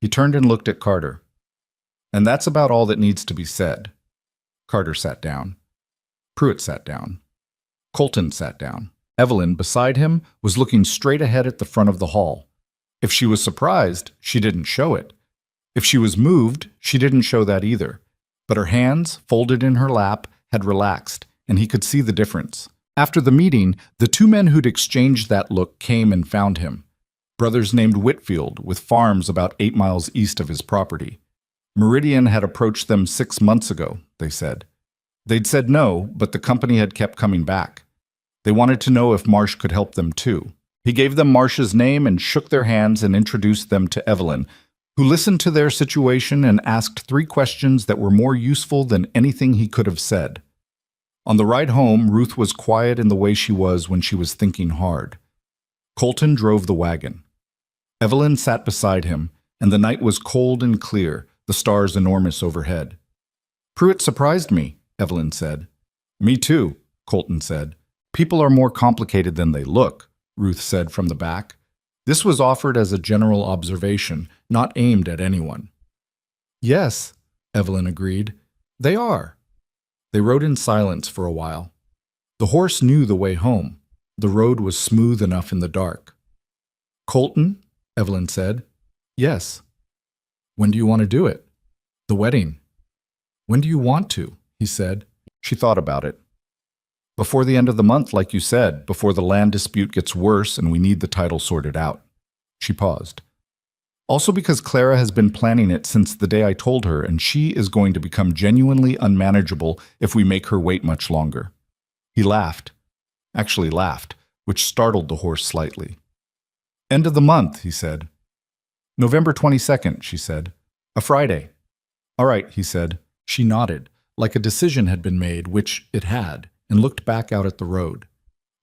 A: he turned and looked at Carter. And that's about all that needs to be said. Carter sat down. Pruitt sat down. Colton sat down. Evelyn, beside him, was looking straight ahead at the front of the hall. If she was surprised, she didn't show it. If she was moved, she didn't show that either. But her hands, folded in her lap, had relaxed, and he could see the difference. After the meeting, the 2 men who'd exchanged that look came and found him. Brothers named Whitfield, with farms about 8 miles east of his property. Meridian had approached them 6 months ago, they said. They'd said no, but the company had kept coming back. They wanted to know if Marsh could help them too. He gave them Marsh's name and shook their hands and introduced them to Evelyn, who listened to their situation and asked 3 questions that were more useful than anything he could have said. On the ride home, Ruth was quiet in the way she was when she was thinking hard. Colton drove the wagon. Evelyn sat beside him, and the night was cold and clear, the stars enormous overhead. Pruitt surprised me, Evelyn said. Me too, Colton said. People are more complicated than they look, Ruth said from the back. This was offered as a general observation, not aimed at anyone. Yes, Evelyn agreed. They are. They rode in silence for a while. The horse knew the way home. The road was smooth enough in the dark. Colton, Evelyn said. Yes. When do you want to do it? The wedding. When do you want to? He said. She thought about it. Before the end of the month, like you said, before the land dispute gets worse and we need the title sorted out. She paused. Also because Clara has been planning it since the day I told her, and she is going to become genuinely unmanageable if we make her wait much longer. He laughed. Actually laughed, which startled the horse slightly. End of the month, he said. November 22nd, she said. A Friday. All right, he said. She nodded, like a decision had been made, which it had, and looked back out at the road.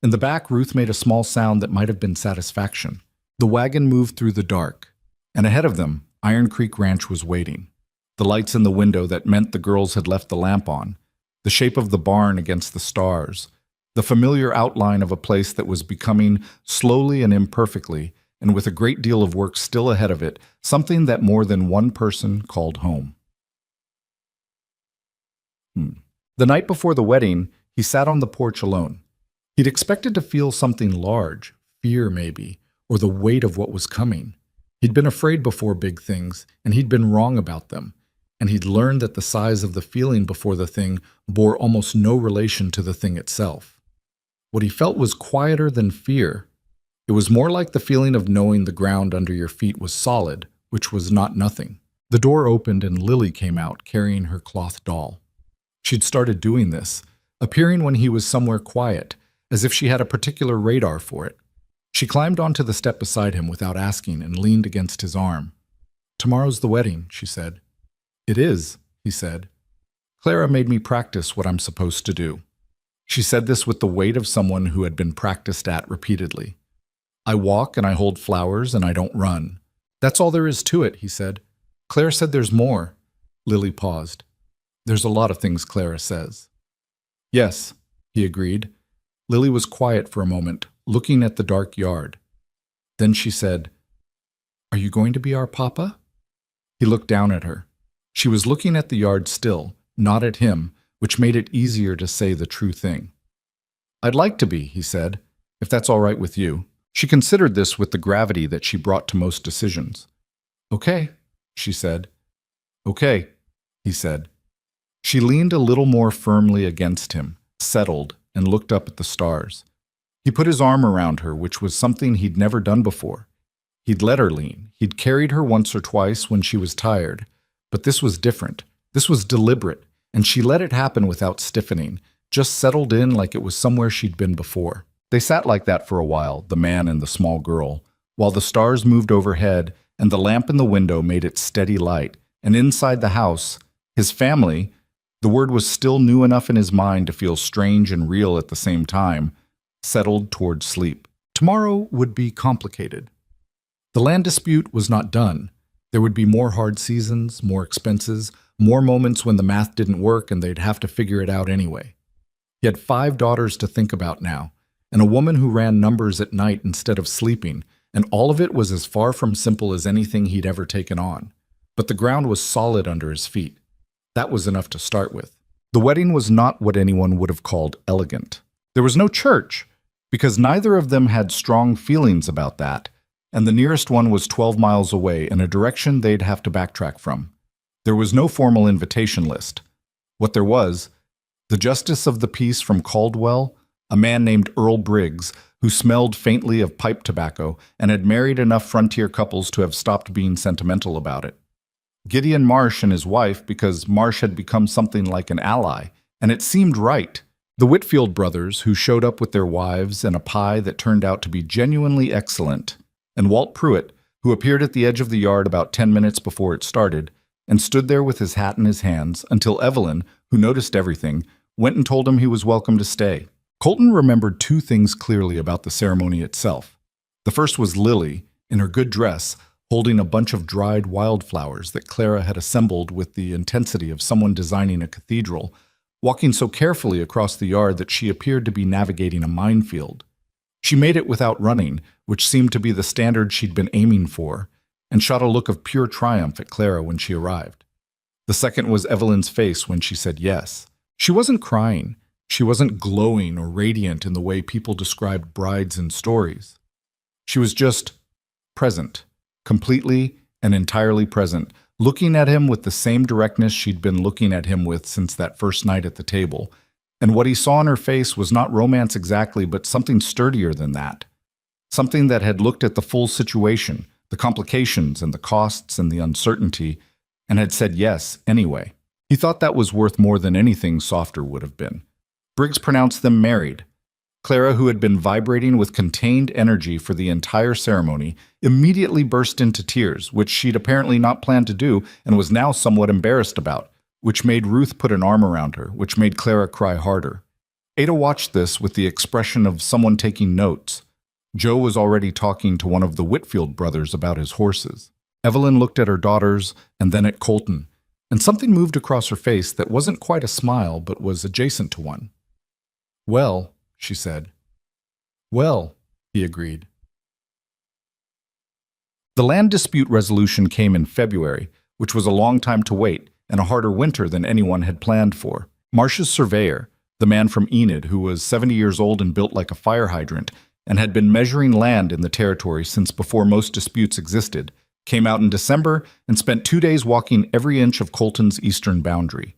A: In the back, Ruth made a small sound that might have been satisfaction. The wagon moved through the dark, and ahead of them, Iron Creek Ranch was waiting. The lights in the window that meant the girls had left the lamp on, the shape of the barn against the stars, the familiar outline of a place that was becoming, slowly and imperfectly, and with a great deal of work still ahead of it, something that more than one person called home. The night before the wedding, he sat on the porch alone. He'd expected to feel something large, fear maybe, or the weight of what was coming. He'd been afraid before big things, and he'd been wrong about them, and he'd learned that the size of the feeling before the thing bore almost no relation to the thing itself. What he felt was quieter than fear. It was more like the feeling of knowing the ground under your feet was solid, which was not nothing. The door opened and Lily came out, carrying her cloth doll. She'd started doing this, appearing when he was somewhere quiet, as if she had a particular radar for it. She climbed onto the step beside him without asking and leaned against his arm. Tomorrow's the wedding, she said. It is, he said. Clara made me practice what I'm supposed to do. She said this with the weight of someone who had been practiced at repeatedly. I walk and I hold flowers and I don't run. That's all there is to it, he said. Clara said there's more. Lily paused. There's a lot of things Clara says. Yes, he agreed. Lily was quiet for a moment, looking at the dark yard. Then she said, Are you going to be our papa? He looked down at her. She was looking at the yard still, not at him, which made it easier to say the true thing. I'd like to be, he said, if that's all right with you. She considered this with the gravity that she brought to most decisions. Okay, she said. Okay, he said. She leaned a little more firmly against him, settled, and looked up at the stars. He put his arm around her, which was something he'd never done before. He'd let her lean. He'd carried her once or twice when she was tired. But this was different. This was deliberate, and she let it happen without stiffening, just settled in like it was somewhere she'd been before. They sat like that for a while, the man and the small girl, while the stars moved overhead and the lamp in the window made its steady light, and inside the house, his family, the word was still new enough in his mind to feel strange and real at the same time, settled toward sleep. Tomorrow would be complicated. The land dispute was not done. There would be more hard seasons, more expenses, more moments when the math didn't work and they'd have to figure it out anyway. He had 5 daughters to think about now, and a woman who ran numbers at night instead of sleeping, and all of it was as far from simple as anything he'd ever taken on. But the ground was solid under his feet. That was enough to start with. The wedding was not what anyone would have called elegant. There was no church, because neither of them had strong feelings about that, and the nearest one was 12 miles away in a direction they'd have to backtrack from. There was no formal invitation list. What there was, the justice of the peace from Caldwell, a man named Earl Briggs, who smelled faintly of pipe tobacco and had married enough frontier couples to have stopped being sentimental about it. Gideon Marsh and his wife, because Marsh had become something like an ally, and it seemed right. The Whitfield brothers, who showed up with their wives and a pie that turned out to be genuinely excellent, and Walt Pruitt, who appeared at the edge of the yard about 10 minutes before it started, and stood there with his hat in his hands until Evelyn, who noticed everything, went and told him he was welcome to stay. Colton remembered 2 things clearly about the ceremony itself. The first was Lily, in her good dress, holding a bunch of dried wildflowers that Clara had assembled with the intensity of someone designing a cathedral, walking so carefully across the yard that she appeared to be navigating a minefield. She made it without running, which seemed to be the standard she'd been aiming for, and shot a look of pure triumph at Clara when she arrived. The second was Evelyn's face when she said yes. She wasn't crying. She wasn't glowing or radiant in the way people described brides in stories. She was just present, completely and entirely present, looking at him with the same directness she'd been looking at him with since that first night at the table. And what he saw in her face was not romance exactly, but something sturdier than that. Something that had looked at the full situation, the complications and the costs and the uncertainty, and had said yes anyway. He thought that was worth more than anything softer would have been. Briggs pronounced them married. Clara, who had been vibrating with contained energy for the entire ceremony, immediately burst into tears, which she'd apparently not planned to do and was now somewhat embarrassed about, which made Ruth put an arm around her, which made Clara cry harder. Ada watched this with the expression of someone taking notes. Joe was already talking to one of the Whitfield brothers about his horses. Evelyn looked at her daughters and then at Colton, and something moved across her face that wasn't quite a smile but was adjacent to one. "Well," she said. "Well," he agreed. The land dispute resolution came in February, which was a long time to wait and a harder winter than anyone had planned for. Marsh's surveyor, the man from Enid who was 70 years old and built like a fire hydrant and had been measuring land in the territory since before most disputes existed, came out in December and spent 2 days walking every inch of Colton's eastern boundary.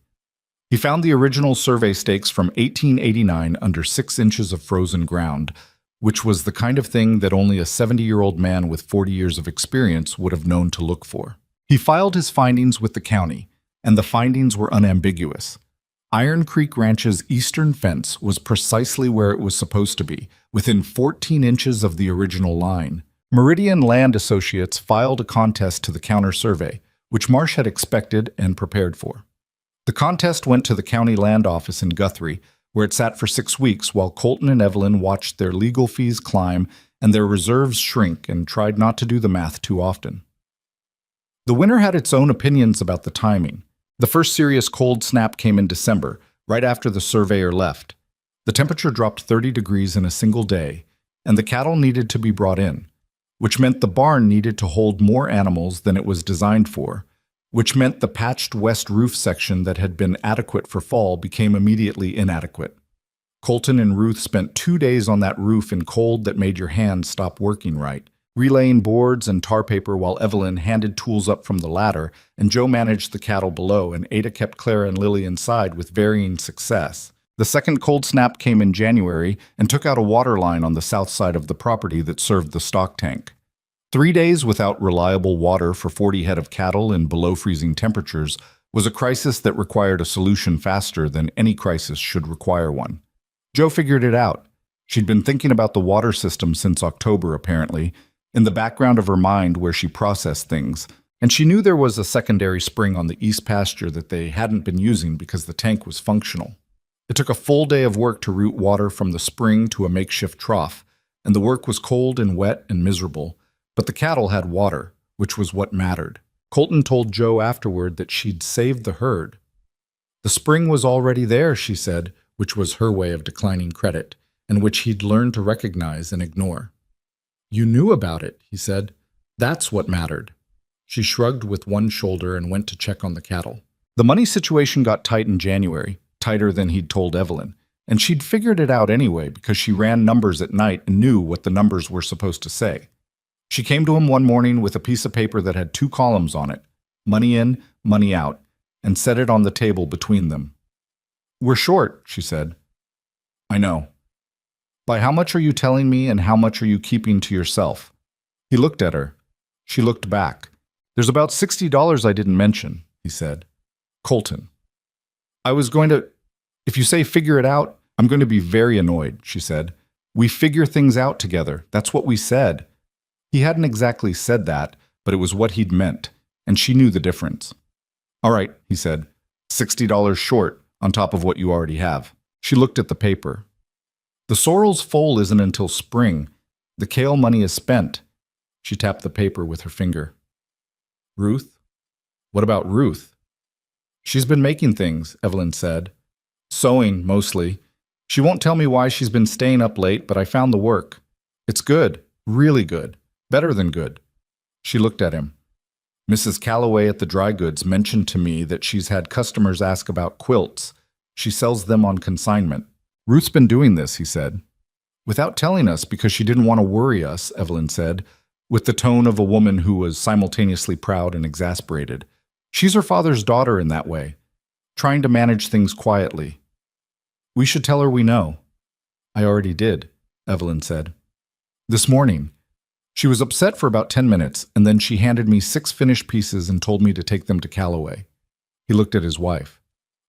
A: He found the original survey stakes from 1889 under 6 inches of frozen ground, which was the kind of thing that only a 70-year-old man with 40 years of experience would have known to look for. He filed his findings with the county, and the findings were unambiguous. Iron Creek Ranch's eastern fence was precisely where it was supposed to be, within 14 inches of the original line. Meridian Land Associates filed a contest to the counter-survey, which Marsh had expected and prepared for. The contest went to the county land office in Guthrie, where it sat for 6 weeks while Colton and Evelyn watched their legal fees climb and their reserves shrink and tried not to do the math too often. The winter had its own opinions about the timing. The first serious cold snap came in December, right after the surveyor left. The temperature dropped 30 degrees in a single day, and the cattle needed to be brought in, which meant the barn needed to hold more animals than it was designed for, which meant the patched west roof section that had been adequate for fall became immediately inadequate. Colton and Ruth spent 2 days on that roof in cold that made your hands stop working right, relaying boards and tar paper while Evelyn handed tools up from the ladder, and Joe managed the cattle below, and Ada kept Clara and Lily inside with varying success. The second cold snap came in January and took out a water line on the south side of the property that served the stock tank. 3 days without reliable water for 40 head of cattle in below-freezing temperatures was a crisis that required a solution faster than any crisis should require one. Joe figured it out. She'd been thinking about the water system since October, apparently, in the background of her mind where she processed things, and she knew there was a secondary spring on the east pasture that they hadn't been using because the tank was functional. It took a full day of work to route water from the spring to a makeshift trough, and the work was cold and wet and miserable. But the cattle had water, which was what mattered. Colton told Joe afterward that she'd saved the herd. The spring was already there, she said, which was her way of declining credit, and which he'd learned to recognize and ignore. "You knew about it," he said. "That's what mattered." She shrugged with one shoulder and went to check on the cattle. The money situation got tight in January, tighter than he'd told Evelyn, and she'd figured it out anyway because she ran numbers at night and knew what the numbers were supposed to say. She came to him one morning with a piece of paper that had 2 columns on it, money in, money out, and set it on the table between them. "We're short," she said. "I know." "By how much are you telling me and how much are you keeping to yourself?" He looked at her. She looked back. "There's about $60 I didn't mention," he said. "Colton." "I was going to... If you say figure it out, I'm going to be very annoyed," she said. "We figure things out together. That's what we said." He hadn't exactly said that, but it was what he'd meant, and she knew the difference. "All right," he said. $60 short on top of what you already have." She looked at the paper. "The sorrel's foal isn't until spring. The kale money is spent." She tapped the paper with her finger. "Ruth? What about Ruth?" "She's been making things," Evelyn said. "Sewing, mostly. She won't tell me why she's been staying up late, but I found the work. It's good, really good. Better than good." She looked at him. Mrs. Calloway at the dry goods mentioned to me that she's had customers ask about quilts. She sells them on consignment. Ruth's been doing this, he said. Without telling us because she didn't want to worry us, Evelyn said, with the tone of a woman who was simultaneously proud and exasperated. She's her father's daughter in that way, trying to manage things quietly. We should tell her we know. I already did, Evelyn said. This morning. She was upset for about 10 minutes, and then she handed me 6 finished pieces and told me to take them to Calloway. He looked at his wife.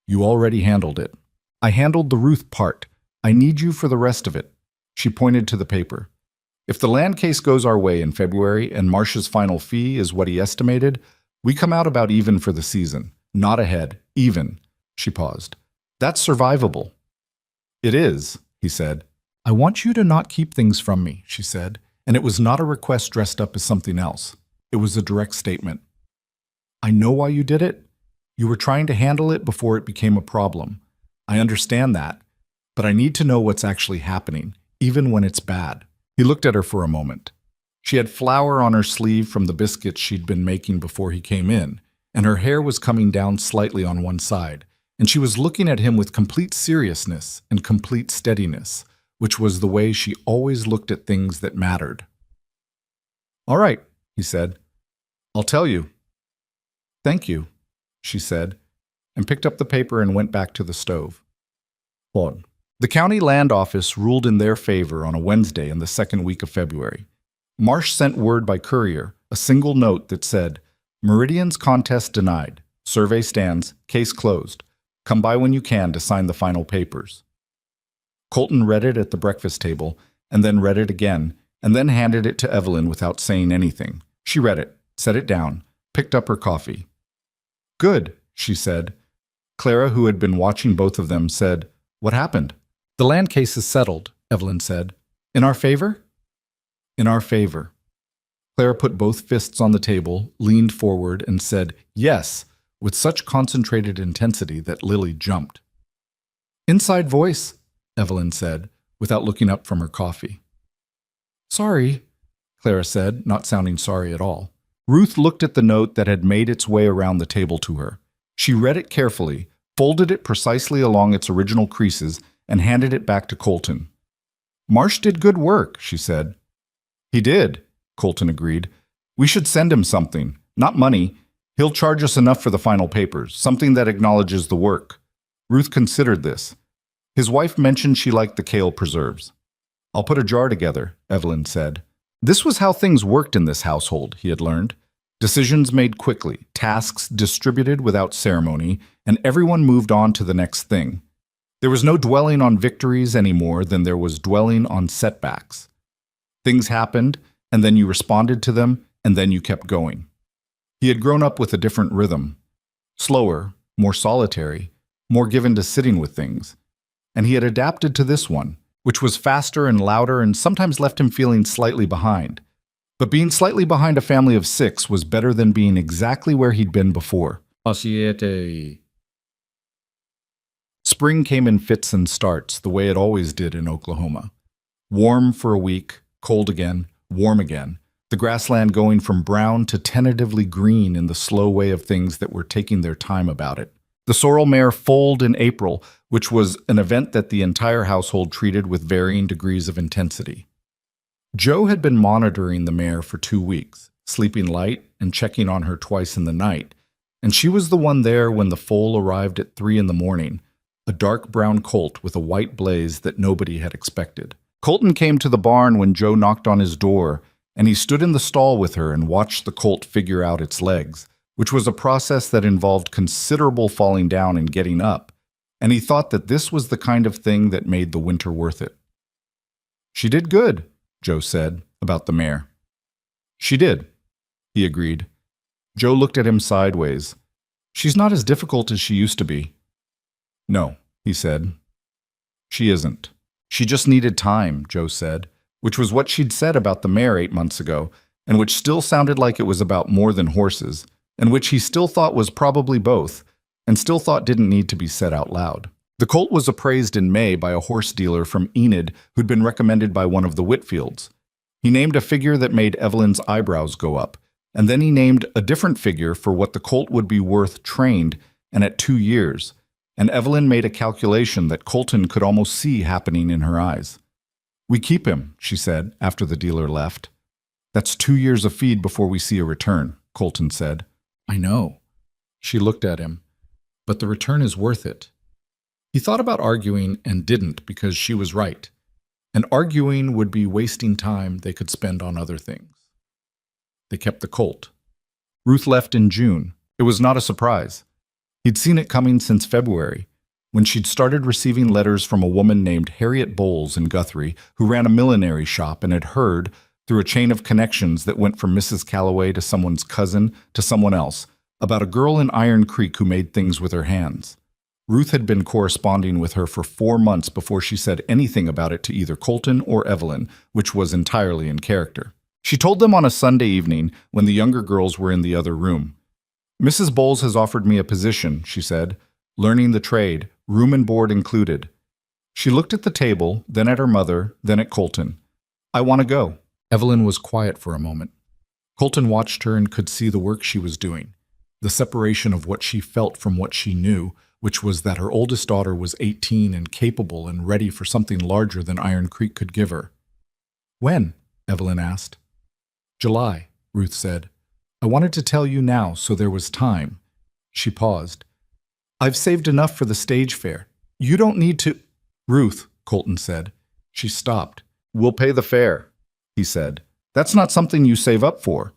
A: You already handled it. I handled the Ruth part. I need you for the rest of it. She pointed to the paper. If the land case goes our way in February and Marsh's final fee is what he estimated, we come out about even for the season. Not ahead. Even. She paused. That's survivable. It is, he said. I want you to not keep things from me, she said. And it was not a request dressed up as something else. It was a direct statement. I know why you did it. You were trying to handle it before it became a problem. I understand that, but I need to know what's actually happening, even when it's bad. He looked at her for a moment. She had flour on her sleeve from the biscuits she'd been making before he came in, and her hair was coming down slightly on one side, and she was looking at him with complete seriousness and complete steadiness, which was the way she always looked at things that mattered. All right, he said. I'll tell you. Thank you, she said, and picked up the paper and went back to the stove. On. The county land office ruled in their favor on a Wednesday in the second week of February. Marsh sent word by courier, a single note that said, Meridian's contest denied. Survey stands. Case closed. Come by when you can to sign the final papers. Colton read it at the breakfast table, and then read it again, and then handed it to Evelyn without saying anything. She read it, set it down, picked up her coffee. Good, she said. Clara, who had been watching both of them, said, What happened? The land case is settled, Evelyn said. In our favor? In our favor. Clara put both fists on the table, leaned forward, and said, Yes, with such concentrated intensity that Lily jumped. Inside voice, Evelyn said, without looking up from her coffee. Sorry, Clara said, not sounding sorry at all. Ruth looked at the note that had made its way around the table to her. She read it carefully, folded it precisely along its original creases, and handed it back to Colton. Marsh did good work, she said. He did, Colton agreed. We should send him something, not money. He'll charge us enough for the final papers, something that acknowledges the work. Ruth considered this. His wife mentioned she liked the kale preserves. I'll put a jar together, Evelyn said. This was how things worked in this household, he had learned. Decisions made quickly, tasks distributed without ceremony, and everyone moved on to the next thing. There was no dwelling on victories any more than there was dwelling on setbacks. Things happened, and then you responded to them, and then you kept going. He had grown up with a different rhythm. Slower, more solitary, more given to sitting with things. And he had adapted to this one, which was faster and louder and sometimes left him feeling slightly behind. But being slightly behind a family of 6 was better than being exactly where he'd been before. Spring came in fits and starts, the way it always did in Oklahoma. Warm for a week, cold again, warm again, the grassland going from brown to tentatively green in the slow way of things that were taking their time about it. The sorrel mare foaled in April, which was an event that the entire household treated with varying degrees of intensity. Joe had been monitoring the mare for 2 weeks, sleeping light and checking on her twice in the night, and she was the one there when the foal arrived at 3 in the morning, a dark brown colt with a white blaze that nobody had expected. Colton came to the barn when Joe knocked on his door, and he stood in the stall with her and watched the colt figure out its legs, which was a process that involved considerable falling down and getting up, and he thought that this was the kind of thing that made the winter worth it. She did good, Joe said, about the mare. She did, he agreed. Joe looked at him sideways. She's not as difficult as she used to be. No, he said. She isn't. She just needed time, Joe said, which was what she'd said about the mare 8 months ago, and which still sounded like it was about more than horses, and which he still thought was probably both, and still thought didn't need to be said out loud. The colt was appraised in May by a horse dealer from Enid who'd been recommended by one of the Whitfields. He named a figure that made Evelyn's eyebrows go up, And then he named a different figure for what the colt would be worth trained and at 2 years. And Evelyn made a calculation that Colton could almost see happening in her eyes. "We keep him," she said after the dealer left. "That's 2 years of feed before we see a return," Colton said. "I know." She looked at him. "But the return is worth it." He thought about arguing and didn't because she was right. And arguing would be wasting time they could spend on other things. They kept the colt. Ruth left in June. It was not a surprise. He'd seen it coming since February, when she'd started receiving letters from a woman named Harriet Bowles in Guthrie, who ran a millinery shop and had heard, through a chain of connections that went from Mrs. Calloway to someone's cousin to someone else, about a girl in Iron Creek who made things with her hands. Ruth had been corresponding with her for 4 months before she said anything about it to either Colton or Evelyn, which was entirely in character. She told them on a Sunday evening when the younger girls were in the other room. "Mrs. Bowles has offered me a position," she said, "learning the trade, room and board included." She looked at the table, then at her mother, then at Colton. "I want to go." Evelyn was quiet for a moment. Colton watched her and could see the work she was doing, the separation of what she felt from what she knew, which was that her oldest daughter was 18 and capable and ready for something larger than Iron Creek could give her. "When?" Evelyn asked. "July," Ruth said. "I wanted to tell you now so there was time." She paused. "I've saved enough for the stage fare. You don't need to—" "Ruth," Colton said. She stopped. "We'll pay the fare," he said. "That's not something you save up for."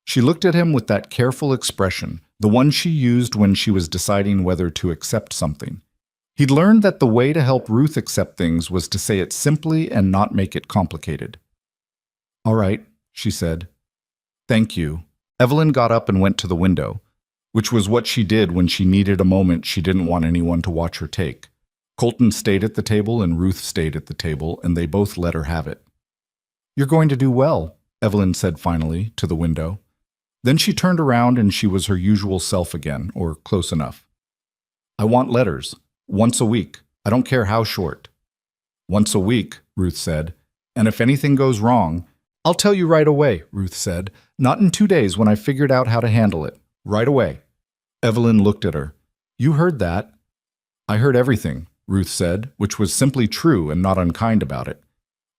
A: She looked at him with that careful expression, the one she used when she was deciding whether to accept something. He'd learned that the way to help Ruth accept things was to say it simply and not make it complicated. "All right," she said. "Thank you." Evelyn got up and went to the window, which was what she did when she needed a moment she didn't want anyone to watch her take. Colton stayed at the table and Ruth stayed at the table, and they both let her have it. "You're going to do well," Evelyn said finally, to the window. Then she turned around and she was her usual self again, or close enough. "I want letters. Once a week. I don't care how short." "Once a week," Ruth said. "And if anything goes wrong—" "I'll tell you right away," Ruth said. "Not in 2 days when I figured out how to handle it. Right away." Evelyn looked at her. "You heard that." "I heard everything," Ruth said, which was simply true and not unkind about it.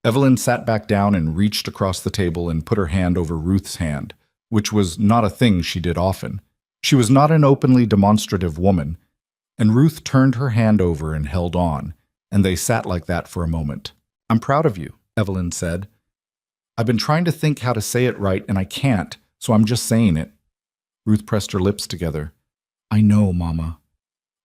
A: Evelyn sat back down and reached across the table and put her hand over Ruth's hand, which was not a thing she did often. She was not an openly demonstrative woman, and Ruth turned her hand over and held on, and they sat like that for a moment. "I'm proud of you," Evelyn said. "I've been trying to think how to say it right, and I can't, so I'm just saying it." Ruth pressed her lips together. "I know, Mama."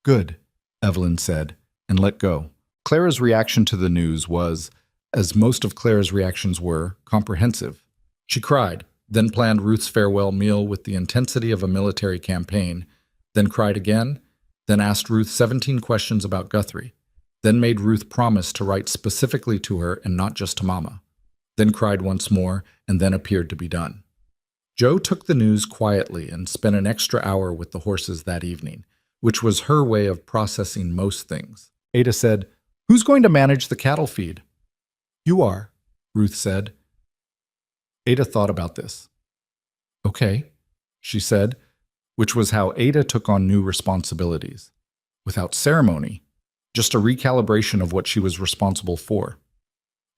A: "Good," Evelyn said, and let go. Clara's reaction to the news was, as most of Clara's reactions were, comprehensive. She cried, then planned Ruth's farewell meal with the intensity of a military campaign, then cried again, then asked Ruth 17 questions about Guthrie, then made Ruth promise to write specifically to her and not just to Mama, then cried once more, and then appeared to be done. Jo took the news quietly and spent an extra hour with the horses that evening, which was her way of processing most things. Ada said, "Who's going to manage the cattle feed?" "You are," Ruth said. Ada thought about this. "Okay," she said, which was how Ada took on new responsibilities. Without ceremony, just a recalibration of what she was responsible for.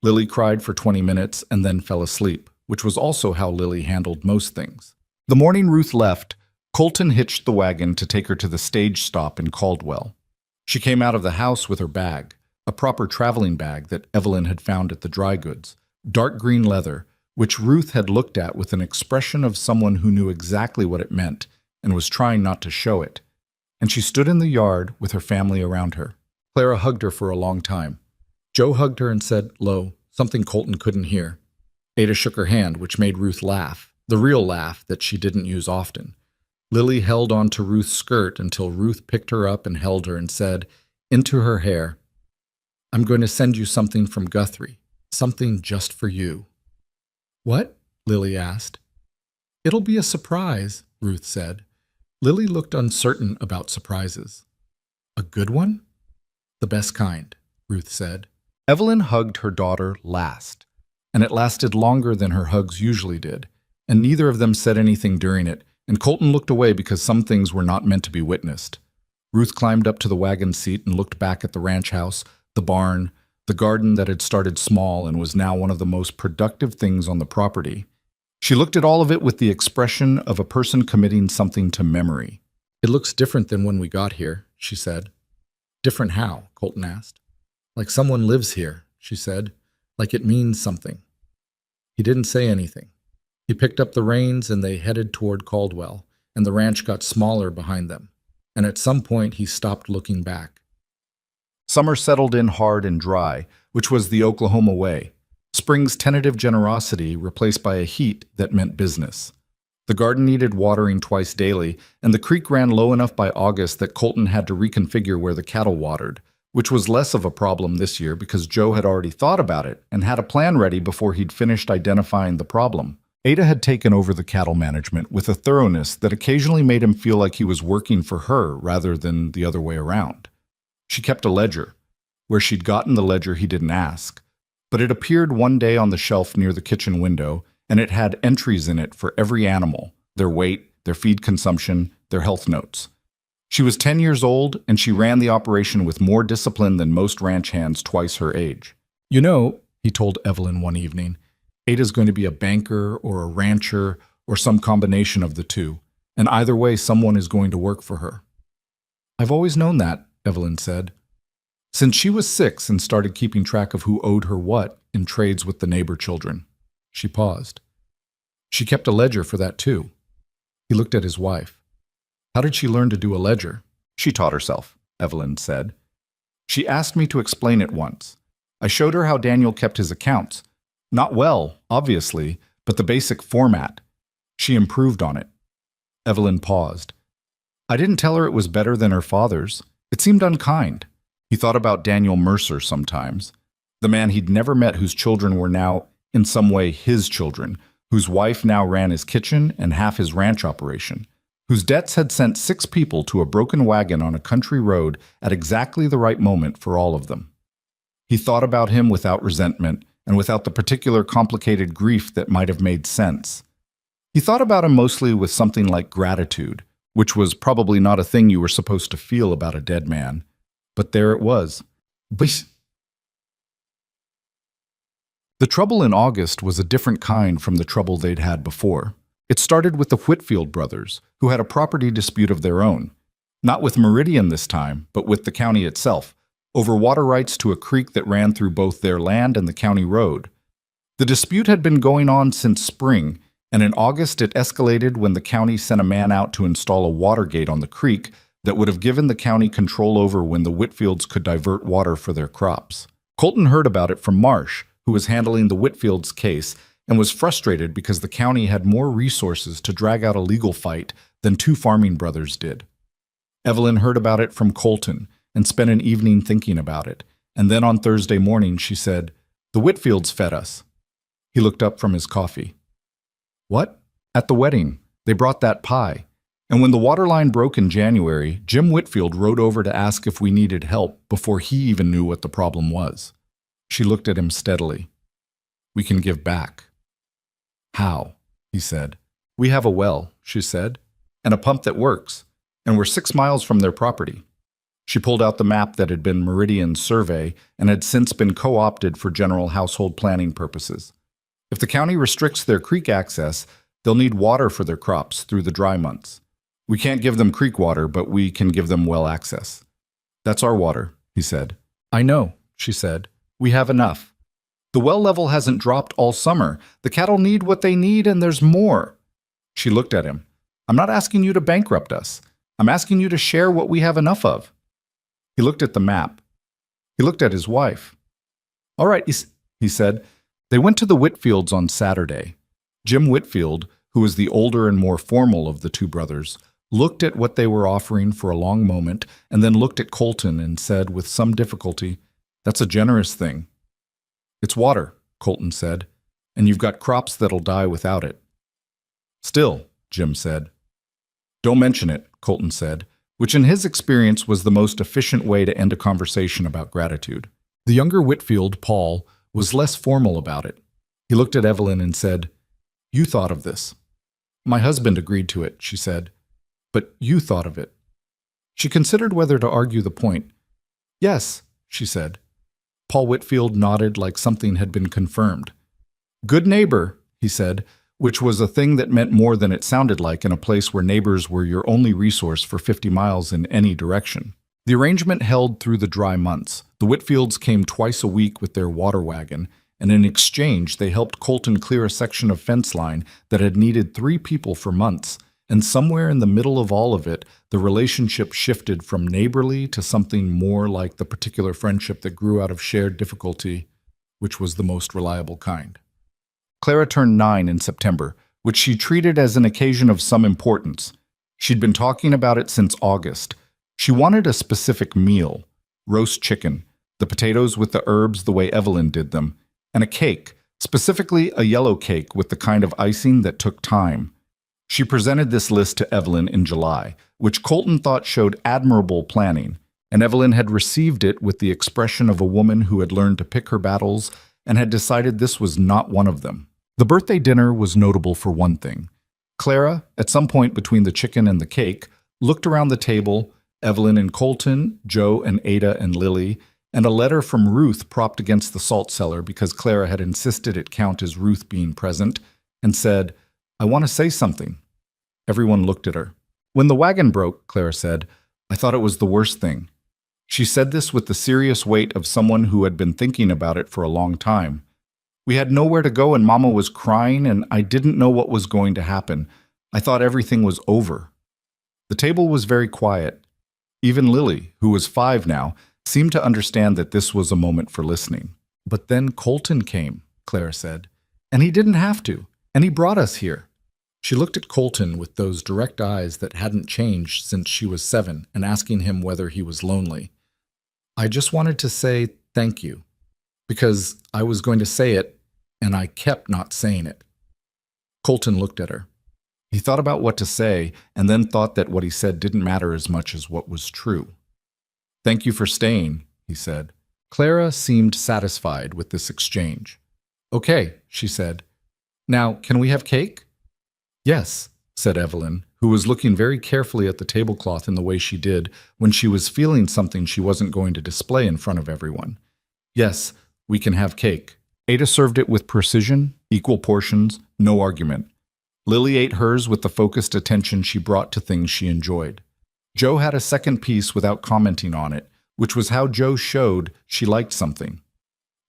A: Lily cried for 20 minutes and then fell asleep, which was also how Lily handled most things. The morning Ruth left, Colton hitched the wagon to take her to the stage stop in Caldwell. She came out of the house with her bag, a proper traveling bag that Evelyn had found at the dry goods, dark green leather, which Ruth had looked at with an expression of someone who knew exactly what it meant and was trying not to show it. And she stood in the yard with her family around her. Clara hugged her for a long time. Jo hugged her and said, low, something Colton couldn't hear. Ada shook her hand, which made Ruth laugh, the real laugh that she didn't use often. Lily held on to Ruth's skirt until Ruth picked her up and held her and said, into her hair, "I'm going to send you something from Guthrie, something just for you." "What?" Lily asked. "It'll be a surprise," Ruth said. Lily looked uncertain about surprises. "A good one?" "The best kind," Ruth said. Evelyn hugged her daughter last, and it lasted longer than her hugs usually did. and neither of them said anything during it, and Colton looked away because some things were not meant to be witnessed. Ruth climbed up to the wagon seat and looked back at the ranch house, the barn, the garden that had started small and was now one of the most productive things on the property. She looked at all of it with the expression of a person committing something to memory. "It looks different than when we got here," she said. "Different how?" Colton asked. "Like someone lives here," she said. "Like it means something." He didn't say anything. He picked up the reins and they headed toward Caldwell, and the ranch got smaller behind them. And at some point he stopped looking back. Summer settled in hard and dry, which was the Oklahoma way. Spring's tentative generosity replaced by a heat that meant business. The garden needed watering twice daily, and the creek ran low enough by August that Colton had to reconfigure where the cattle watered, which was less of a problem this year because Joe had already thought about it and had a plan ready before he'd finished identifying the problem. Ada had taken over the cattle management with a thoroughness that occasionally made him feel like he was working for her rather than the other way around. She kept a ledger. Where she'd gotten the ledger he didn't ask, but it appeared one day on the shelf near the kitchen window, and it had entries in it for every animal, their weight, their feed consumption, their health notes. She was 10 years old, and she ran the operation with more discipline than most ranch hands twice her age. "You know," he told Evelyn one evening, "Ada's going to be a banker or a rancher or some combination of the two, and either way someone is going to work for her." "I've always known that," Evelyn said. "Since she was 6 and started keeping track of who owed her what in trades with the neighbor children." She paused. "She kept a ledger for that too." He looked at his wife. "How did she learn to do a ledger?" "She taught herself," Evelyn said. "She asked me to explain it once. I showed her how Daniel kept his accounts. Not well, obviously, but the basic format. She improved on it." Evelyn paused. "I didn't tell her it was better than her father's. It seemed unkind." He thought about Daniel Mercer sometimes, the man he'd never met whose children were now, in some way, his children, whose wife now ran his kitchen and half his ranch operation, whose debts had sent 6 people to a broken wagon on a country road at exactly the right moment for all of them. He thought about him without resentment and without the particular complicated grief that might have made sense. He thought about him mostly with something like gratitude, which was probably not a thing you were supposed to feel about a dead man. But there it was. The trouble in August was a different kind from the trouble they'd had before. It started with the Whitfield brothers, who had a property dispute of their own. Not with Meridian this time, but with the county itself, over water rights to a creek that ran through both their land and the county road. The dispute had been going on since spring, and in August it escalated when the county sent a man out to install a water gate on the creek that would have given the county control over when the Whitfields could divert water for their crops. Colton heard about it from Marsh, who was handling the Whitfields' case, and was frustrated because the county had more resources to drag out a legal fight than 2 farming brothers did. Evelyn heard about it from Colton and spent an evening thinking about it, and then on Thursday morning she said, "The Whitfields fed us." He looked up from his coffee. "What?" "At the wedding. They brought that pie. And when the water line broke in January, Jim Whitfield rode over to ask if we needed help before he even knew what the problem was." She looked at him steadily. "We can give back." "How?" he said. "We have a well," she said, "and a pump that works, and we're 6 miles from their property." She pulled out the map that had been Meridian's survey and had since been co-opted for general household planning purposes. If the county restricts their creek access, they'll need water for their crops through the dry months. We can't give them creek water, but we can give them well access. "That's our water," he said. "I know," she said. "We have enough. The well level hasn't dropped all summer. The cattle need what they need, and there's more." She looked at him. "I'm not asking you to bankrupt us. I'm asking you to share what we have enough of." He looked at the map. He looked at his wife. "All right," he said. They went to the Whitfields on Saturday. Jim Whitfield, who was the older and more formal of the 2 brothers, looked at what they were offering for a long moment and then looked at Colton and said with some difficulty, "That's a generous thing." "It's water," Colton said, "and you've got crops that'll die without it." "Still," Jim said. "Don't mention it," Colton said, which in his experience was the most efficient way to end a conversation about gratitude. The younger Whitfield, Paul, was less formal about it. He looked at Evelyn and said, You thought of this. My husband agreed to it, she said. But you thought of it. She considered whether to argue the point. Yes, she said. Paul Whitfield nodded like something had been confirmed. Good neighbor, he said, which was a thing that meant more than it sounded like in a place where neighbors were your only resource for 50 miles in any direction. The arrangement held through the dry months. The Whitfields came twice a week with their water wagon, and in exchange they helped Colton clear a section of fence line that had needed 3 people for months, and somewhere in the middle of all of it, the relationship shifted from neighborly to something more like the particular friendship that grew out of shared difficulty, which was the most reliable kind. Clara turned 9 in September, which she treated as an occasion of some importance. She'd been talking about it since August. She wanted a specific meal, roast chicken, the potatoes with the herbs the way Evelyn did them, and a cake, specifically a yellow cake with the kind of icing that took time. She presented this list to Evelyn in July, which Colton thought showed admirable planning, and Evelyn had received it with the expression of a woman who had learned to pick her battles and had decided this was not one of them. The birthday dinner was notable for one thing. Clara, at some point between the chicken and the cake, looked around the table, Evelyn and Colton, Joe and Ada and Lily, and a letter from Ruth propped against the salt cellar because Clara had insisted it count as Ruth being present, and said, I want to say something. Everyone looked at her. When the wagon broke, Clara said, I thought it was the worst thing. She said this with the serious weight of someone who had been thinking about it for a long time. We had nowhere to go and Mama was crying and I didn't know what was going to happen. I thought everything was over. The table was very quiet. Even Lily, who was 5 now, seemed to understand that this was a moment for listening. But then Colton came, Clara said, and he didn't have to, and he brought us here. She looked at Colton with those direct eyes that hadn't changed since she was 7 and asking him whether he was lonely. I just wanted to say thank you, because I was going to say it, and I kept not saying it. Colton looked at her. He thought about what to say, and then thought that what he said didn't matter as much as what was true. Thank you for staying, he said. Clara seemed satisfied with this exchange. Okay, she said. Now, can we have cake? Yes, said Evelyn, who was looking very carefully at the tablecloth in the way she did when she was feeling something she wasn't going to display in front of everyone. Yes, we can have cake. Ada served it with precision, equal portions, no argument. Lily ate hers with the focused attention she brought to things she enjoyed. Joe had a second piece without commenting on it, which was how Joe showed she liked something.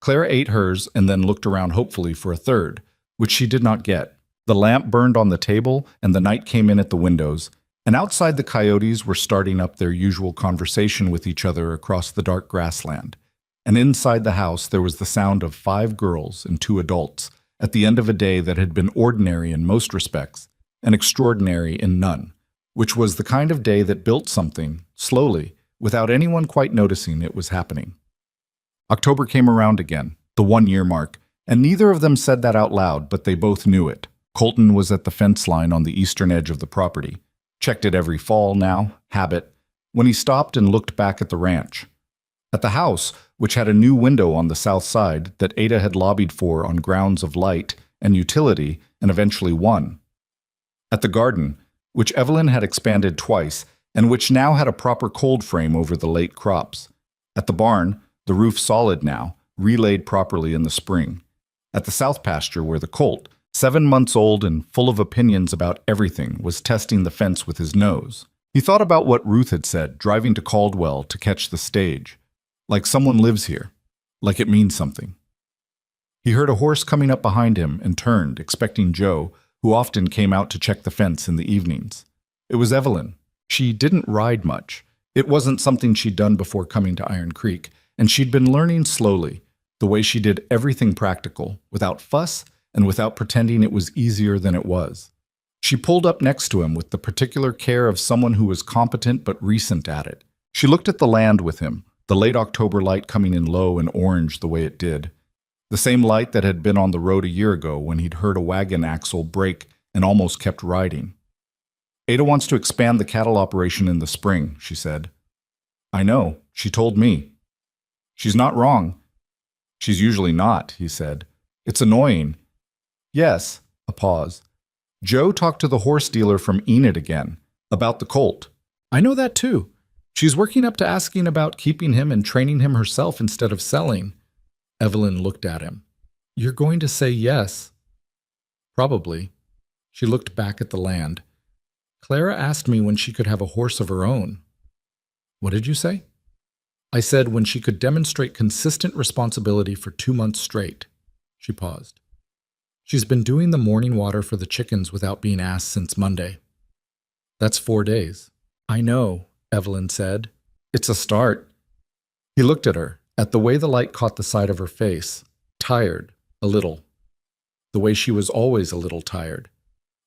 A: Clara ate hers and then looked around hopefully for a third, which she did not get. The lamp burned on the table and the night came in at the windows, and outside the coyotes were starting up their usual conversation with each other across the dark grassland. And inside the house there was the sound of 5 girls and 2 adults at the end of a day that had been ordinary in most respects and extraordinary in none, which was the kind of day that built something, slowly, without anyone quite noticing it was happening. October came around again, the 1-year mark, and neither of them said that out loud, but they both knew it. Colton was at the fence line on the eastern edge of the property. Checked it every fall now, habit, when he stopped and looked back at the ranch. At the house, which had a new window on the south side that Ada had lobbied for on grounds of light and utility and eventually won. At the garden, which Evelyn had expanded twice and which now had a proper cold frame over the late crops. At the barn, the roof solid now, relaid properly in the spring. At the south pasture where the colt, 7 months old and full of opinions about everything, was testing the fence with his nose. He thought about what Ruth had said, driving to Caldwell to catch the stage. Like someone lives here, like it means something. He heard a horse coming up behind him and turned, expecting Joe, who often came out to check the fence in the evenings. It was Evelyn. She didn't ride much. It wasn't something she'd done before coming to Iron Creek, and she'd been learning slowly, the way she did everything practical, without fuss and without pretending it was easier than it was. She pulled up next to him with the particular care of someone who was competent but recent at it. She looked at the land with him, the late October light coming in low and orange the way it did. The same light that had been on the road a year ago when he'd heard a wagon axle break and almost kept riding. Ada wants to expand the cattle operation in the spring, she said. I know, she told me. She's not wrong. She's usually not, he said. It's annoying. Yes, A pause. Joe talked to the horse dealer from Enid again, about the colt. I know that too. She's working up to asking about keeping him and training him herself instead of selling. Evelyn looked at him. You're going to say yes? Probably. She looked back at the land. Clara asked me when she could have a horse of her own. What did you say? I said when she could demonstrate consistent responsibility for 2 months straight. She paused. She's been doing the morning water for the chickens without being asked since Monday. That's 4 days. I know, Evelyn said. It's a start. He looked at her, at the way the light caught the side of her face, tired, a little. The way she was always a little tired.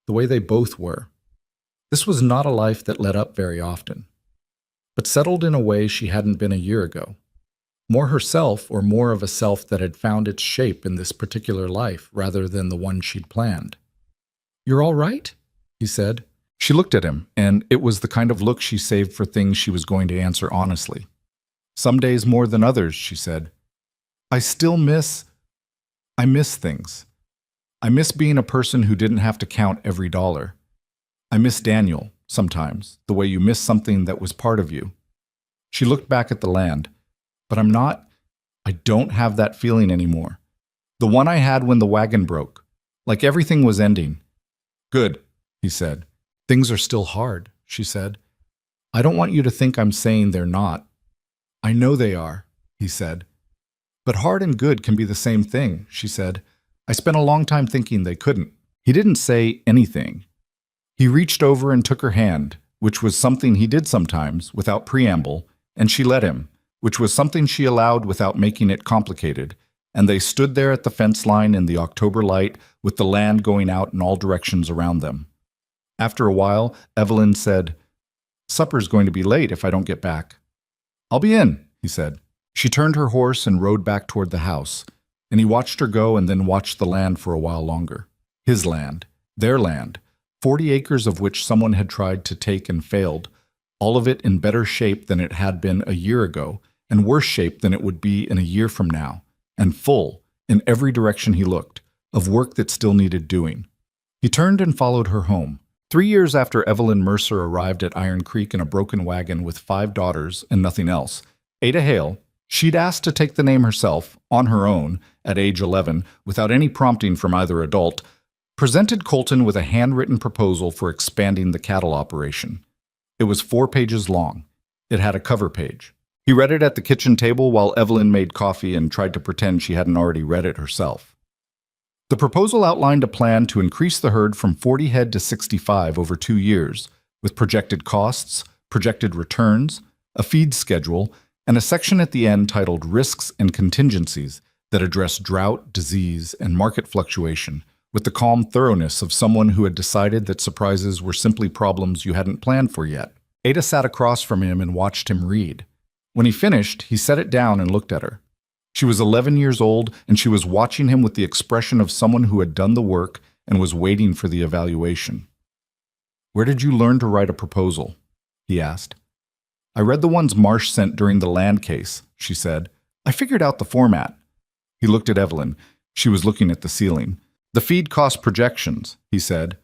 A: The way they both were. This was not a life that let up very often, but settled in a way she hadn't been a year ago. More herself, or more of a self that had found its shape in this particular life rather than the one she'd planned. You're all right? He said. She looked at him, and it was the kind of look she saved for things she was going to answer honestly. Some days more than others, she said. I miss things. I miss being a person who didn't have to count every dollar. I miss Daniel, sometimes, the way you miss something that was part of you. She looked back at the land. But I don't have that feeling anymore. The one I had when the wagon broke, like everything was ending. Good, he said. Things are still hard, she said. I don't want you to think I'm saying they're not. I know they are, he said. But hard and good can be the same thing, she said. I spent a long time thinking they couldn't. He didn't say anything. He reached over and took her hand, which was something he did sometimes, without preamble, and she let him, which was something she allowed without making it complicated, and they stood there at the fence line in the October light with the land going out in all directions around them. After a while, Evelyn said, Supper's going to be late if I don't get back. I'll be in, he said. She turned her horse and rode back toward the house, and he watched her go and then watched the land for a while longer. His land, their land, 40 acres of which someone had tried to take and failed, all of it in better shape than it had been a year ago, and worse shape than it would be in a year from now, and full, in every direction he looked, of work that still needed doing. He turned and followed her home. 3 years after Evelyn Mercer arrived at Iron Creek in a broken wagon with 5 daughters and nothing else, Ada Hale, she'd asked to take the name herself, on her own, at age 11, without any prompting from either adult, presented Colton with a handwritten proposal for expanding the cattle operation. It was 4 pages long. It had a cover page. He read it at the kitchen table while Evelyn made coffee and tried to pretend she hadn't already read it herself. The proposal outlined a plan to increase the herd from 40 head to 65 over 2 years, with projected costs, projected returns, a feed schedule, and a section at the end titled Risks and Contingencies that addressed drought, disease, and market fluctuation, with the calm thoroughness of someone who had decided that surprises were simply problems you hadn't planned for yet. Ada sat across from him and watched him read. When he finished, he set it down and looked at her. She was 11 years old, and she was watching him with the expression of someone who had done the work and was waiting for the evaluation. Where did you learn to write a proposal? He asked. I read the ones Marsh sent during the land case, she said. I figured out the format. He looked at Evelyn. She was looking at the ceiling. The feed cost projections, he said.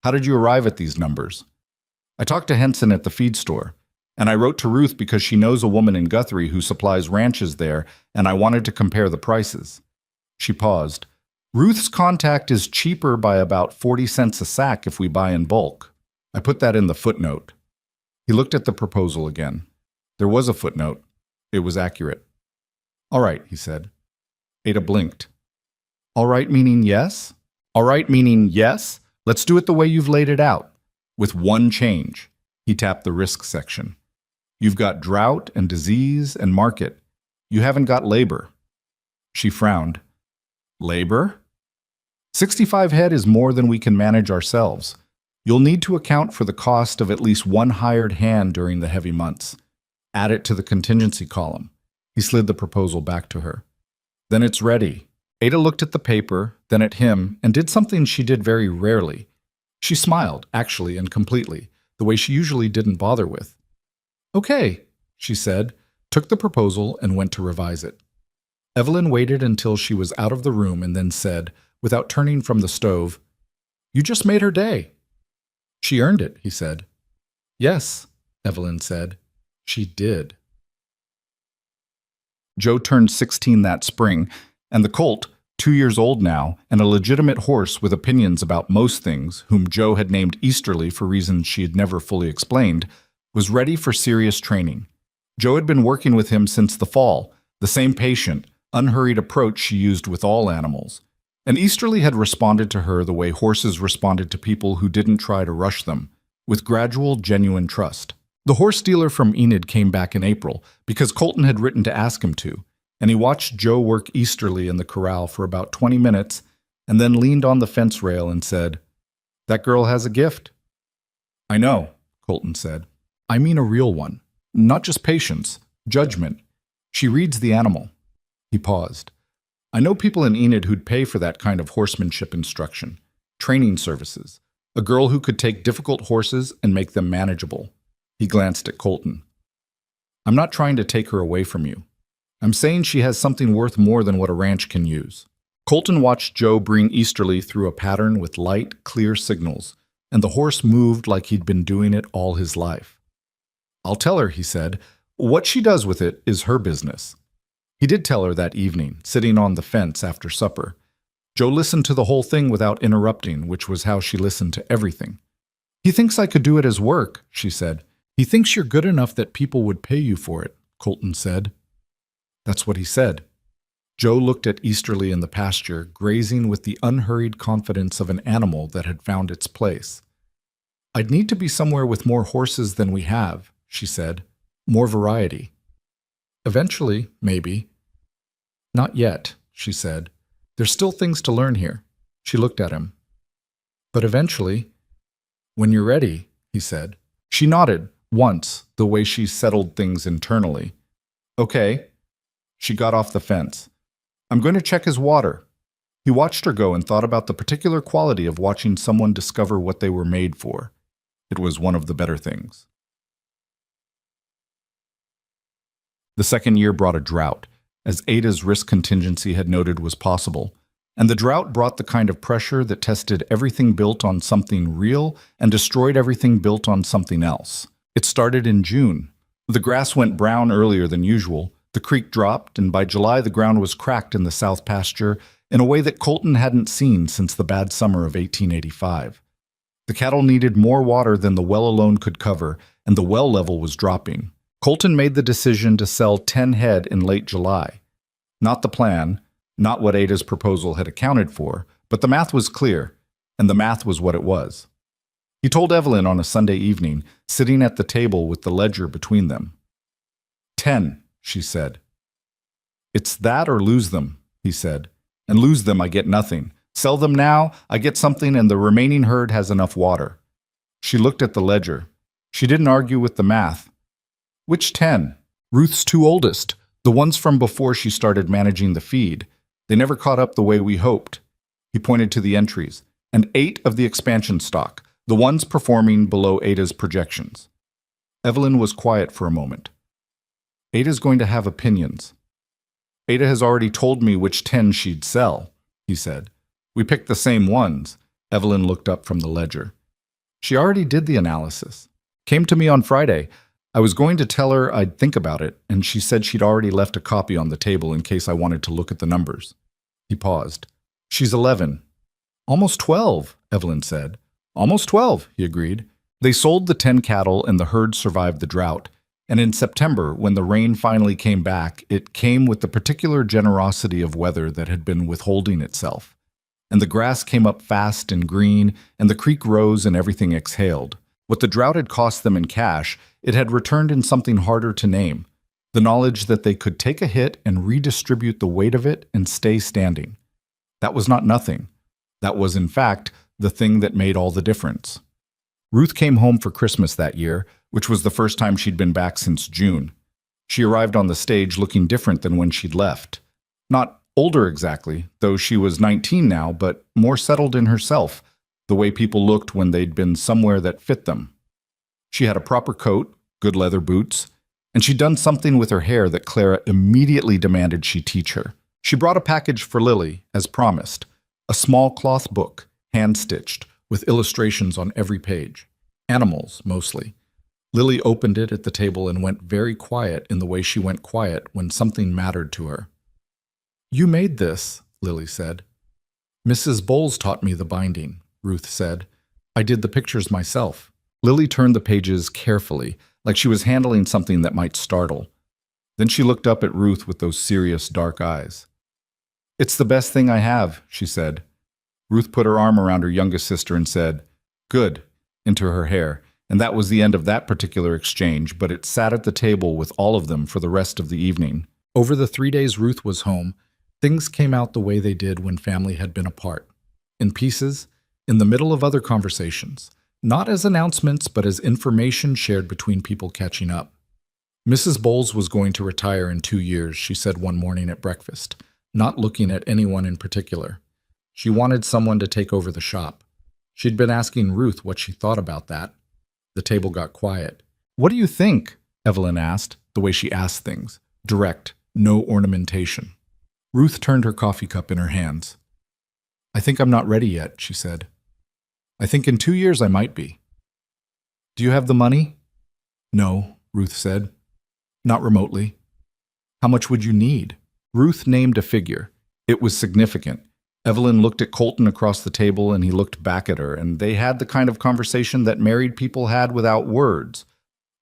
A: How did you arrive at these numbers? I talked to Henson at the feed store. And I wrote to Ruth because she knows a woman in Guthrie who supplies ranches there, and I wanted to compare the prices. She paused. Ruth's contact is cheaper by about 40 cents a sack if we buy in bulk. I put that in the footnote. He looked at the proposal again. There was a footnote. It was accurate. All right, he said. Ada blinked. All right meaning yes? All right meaning yes? Let's do it the way you've laid it out. With one change. He tapped the risk section. You've got drought and disease and market. You haven't got labor. She frowned. Labor? 65 head is more than we can manage ourselves. You'll need to account for the cost of at least one hired hand during the heavy months. Add it to the contingency column. He slid the proposal back to her. Then it's ready. Ada looked at the paper, then at him, and did something she did very rarely. She smiled, actually and completely, the way she usually didn't bother with. Okay, she said, took the proposal and went to revise it. Evelyn waited until she was out of the room and then said, without turning from the stove, You just made her day." "She earned it," he said. "Yes," Evelyn said. "She did." Joe turned 16 that spring, and the colt, 2 years old now, and a legitimate horse with opinions about most things, whom Joe had named Easterly for reasons she had never fully explained, was ready for serious training. Joe had been working with him since the fall, the same patient, unhurried approach she used with all animals. And Easterly had responded to her the way horses responded to people who didn't try to rush them, with gradual, genuine trust. The horse dealer from Enid came back in April because Colton had written to ask him to, and he watched Joe work Easterly in the corral for about 20 minutes and then leaned on the fence rail and said, "That girl has a gift." "I know," Colton said. "I mean a real one. Not just patience, judgment. She reads the animal." He paused. "I know people in Enid who'd pay for that kind of horsemanship instruction, training services, a girl who could take difficult horses and make them manageable." He glanced at Colton. "I'm not trying to take her away from you. I'm saying she has something worth more than what a ranch can use." Colton watched Joe bring Easterly through a pattern with light, clear signals, and the horse moved like he'd been doing it all his life. "I'll tell her," he said. "What she does with it is her business." He did tell her that evening, sitting on the fence after supper. Joe listened to the whole thing without interrupting, which was how she listened to everything. "He thinks I could do it as work," she said. "He thinks you're good enough that people would pay you for it," Colton said. "That's what he said." Joe looked at Easterly in the pasture, grazing with the unhurried confidence of an animal that had found its place. "I'd need to be somewhere with more horses than we have," she said. "More variety." "Eventually, maybe." "Not yet," she said. "There's still things to learn here." She looked at him. "But eventually." "When you're ready," he said. She nodded, once, the way she settled things internally. "Okay." She got off the fence. "I'm going to check his water." He watched her go and thought about the particular quality of watching someone discover what they were made for. It was one of the better things. The second year brought a drought, as Ada's risk contingency had noted was possible, and the drought brought the kind of pressure that tested everything built on something real and destroyed everything built on something else. It started in June. The grass went brown earlier than usual, the creek dropped, and by July the ground was cracked in the south pasture in a way that Colton hadn't seen since the bad summer of 1885. The cattle needed more water than the well alone could cover, and the well level was dropping. Colton made the decision to sell 10 head in late July. Not the plan, not what Ada's proposal had accounted for, but the math was clear, and the math was what it was. He told Evelyn on a Sunday evening, sitting at the table with the ledger between them. 10, she said. "It's that or lose them," he said. "And lose them, I get nothing. Sell them now, I get something, and the remaining herd has enough water." She looked at the ledger. She didn't argue with the math. "Which 10? Ruth's two oldest, the ones from before she started managing the feed. They never caught up the way we hoped." He pointed to the entries. "And 8 of the expansion stock, the ones performing below Ada's projections." Evelyn was quiet for a moment. "Ada's going to have opinions." "Ada has already told me which 10 she'd sell," he said. "We picked the same ones." Evelyn looked up from the ledger. "She already did the analysis. Came to me on Friday. I was going to tell her I'd think about it, and she said she'd already left a copy on the table in case I wanted to look at the numbers." He paused. "She's 11. "Almost 12, Evelyn said. "Almost 12, he agreed. They sold the 10 cattle and the herd survived the drought. And in September, when the rain finally came back, it came with the particular generosity of weather that had been withholding itself. And the grass came up fast and green, and the creek rose and everything exhaled. What the drought had cost them in cash, it had returned in something harder to name, the knowledge that they could take a hit and redistribute the weight of it and stay standing. That was not nothing. That was, in fact, the thing that made all the difference. Ruth came home for Christmas that year, which was the first time she'd been back since June. She arrived on the stage looking different than when she'd left. Not older exactly, though she was 19 now, but more settled in herself, the way people looked when they'd been somewhere that fit them. She had a proper coat, good leather boots, and she'd done something with her hair that Clara immediately demanded she teach her. She brought a package for Lily, as promised, a small cloth book, hand-stitched, with illustrations on every page. Animals, mostly. Lily opened it at the table and went very quiet in the way she went quiet when something mattered to her. "You made this," Lily said. "Mrs. Bowles taught me the binding," Ruth said. "I did the pictures myself." Lily turned the pages carefully, like she was handling something that might startle. Then she looked up at Ruth with those serious, dark eyes. "It's the best thing I have," she said. Ruth put her arm around her youngest sister and said, "Good," into her hair, and that was the end of that particular exchange, but it sat at the table with all of them for the rest of the evening. Over the 3 days Ruth was home, things came out the way they did when family had been apart. In pieces, in the middle of other conversations. Not as announcements, but as information shared between people catching up. Mrs. Bowles was going to retire in 2 years, she said one morning at breakfast, not looking at anyone in particular. She wanted someone to take over the shop. She'd been asking Ruth what she thought about that. The table got quiet. "What do you think?" Evelyn asked, the way she asked things. Direct, no ornamentation. Ruth turned her coffee cup in her hands. "I think I'm not ready yet," she said. "I think in 2 years I might be." "Do you have the money?" "No," Ruth said. "Not remotely." "How much would you need?" Ruth named a figure. It was significant. Evelyn looked at Colton across the table and he looked back at her, and they had the kind of conversation that married people had without words.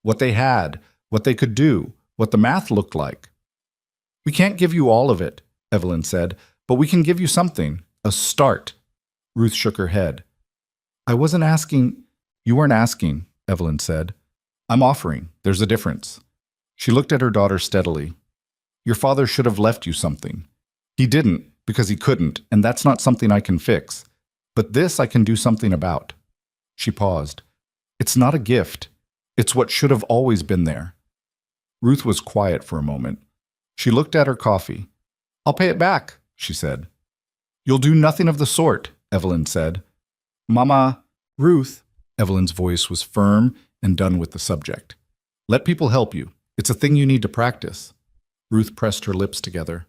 A: What they had, what they could do, what the math looked like. "We can't give you all of it," Evelyn said, "but we can give you something, a start." Ruth shook her head. "I wasn't asking." "You weren't asking," Evelyn said. "I'm offering. There's a difference." She looked at her daughter steadily. "Your father should have left you something. He didn't, because he couldn't, and that's not something I can fix. But this I can do something about." She paused. "It's not a gift. It's what should have always been there." Ruth was quiet for a moment. She looked at her coffee. "I'll pay it back," she said. "You'll do nothing of the sort," Evelyn said. "Mama." "Ruth," Evelyn's voice was firm and done with the subject. "Let people help you. It's a thing you need to practice." Ruth pressed her lips together.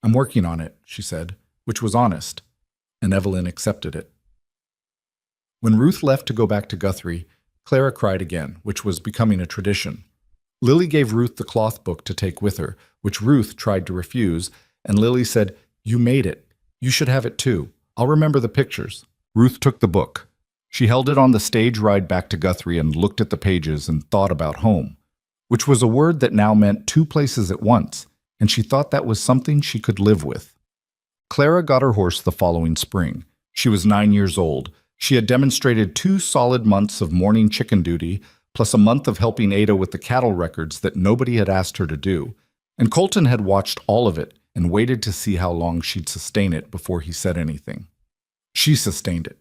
A: "I'm working on it," she said, which was honest, and Evelyn accepted it. When Ruth left to go back to Guthrie, Clara cried again, which was becoming a tradition. Lily gave Ruth the cloth book to take with her, which Ruth tried to refuse, and Lily said, "You made it. You should have it too. I'll remember the pictures." Ruth took the book. She held it on the stage ride back to Guthrie and looked at the pages and thought about home, which was a word that now meant 2 places at once, and she thought that was something she could live with. Clara got her horse the following spring. She was 9 years old. She had demonstrated 2 solid months of morning chicken duty, plus a month of helping Ada with the cattle records that nobody had asked her to do, and Colton had watched all of it and waited to see how long she'd sustain it before he said anything. She sustained it.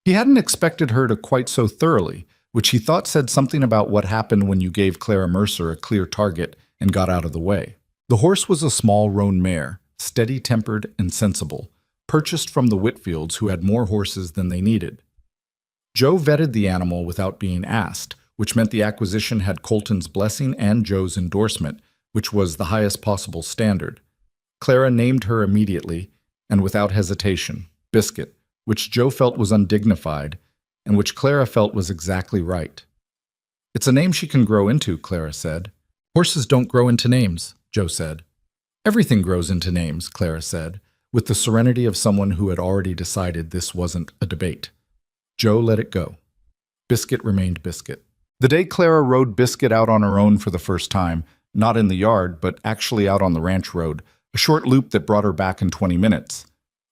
A: He hadn't expected her to quite so thoroughly, which he thought said something about what happened when you gave Clara Mercer a clear target and got out of the way. The horse was a small roan mare, steady-tempered and sensible, purchased from the Whitfields, who had more horses than they needed. Joe vetted the animal without being asked, which meant the acquisition had Colton's blessing and Joe's endorsement, which was the highest possible standard. Clara named her immediately, and without hesitation, Biscuit, which Joe felt was undignified, and which Clara felt was exactly right. "It's a name she can grow into," Clara said. "Horses don't grow into names," Joe said. "Everything grows into names," Clara said, with the serenity of someone who had already decided this wasn't a debate. Joe let it go. Biscuit remained Biscuit. The day Clara rode Biscuit out on her own for the first time, not in the yard, but actually out on the ranch road, a short loop that brought her back in 20 minutes.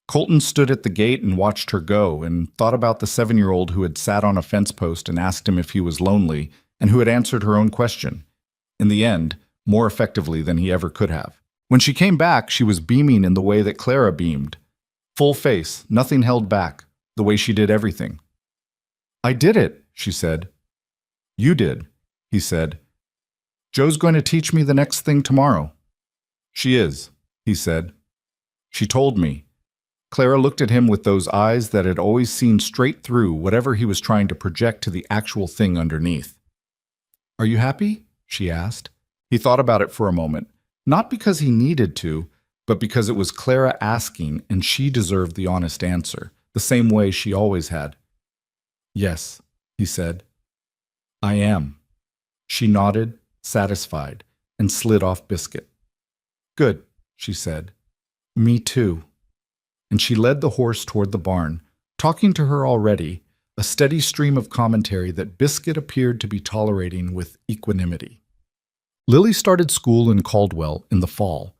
A: Colton stood at the gate and watched her go and thought about the 7-year-old who had sat on a fence post and asked him if he was lonely and who had answered her own question. In the end, more effectively than he ever could have. When she came back, she was beaming in the way that Clara beamed. Full face, nothing held back, the way she did everything. "I did it," she said. "You did," he said. "Joe's going to teach me the next thing tomorrow." "She is," he said. "She told me." Clara looked at him with those eyes that had always seen straight through whatever he was trying to project to the actual thing underneath. "Are you happy?" she asked. He thought about it for a moment, not because he needed to, but because it was Clara asking and she deserved the honest answer, the same way she always had. Yes, he said. I am. She nodded, satisfied, and slid off Biscuit. Good, she said. Me too. And she led the horse toward the barn, talking to her already, a steady stream of commentary that Biscuit appeared to be tolerating with equanimity. Lily started school in Caldwell in the fall,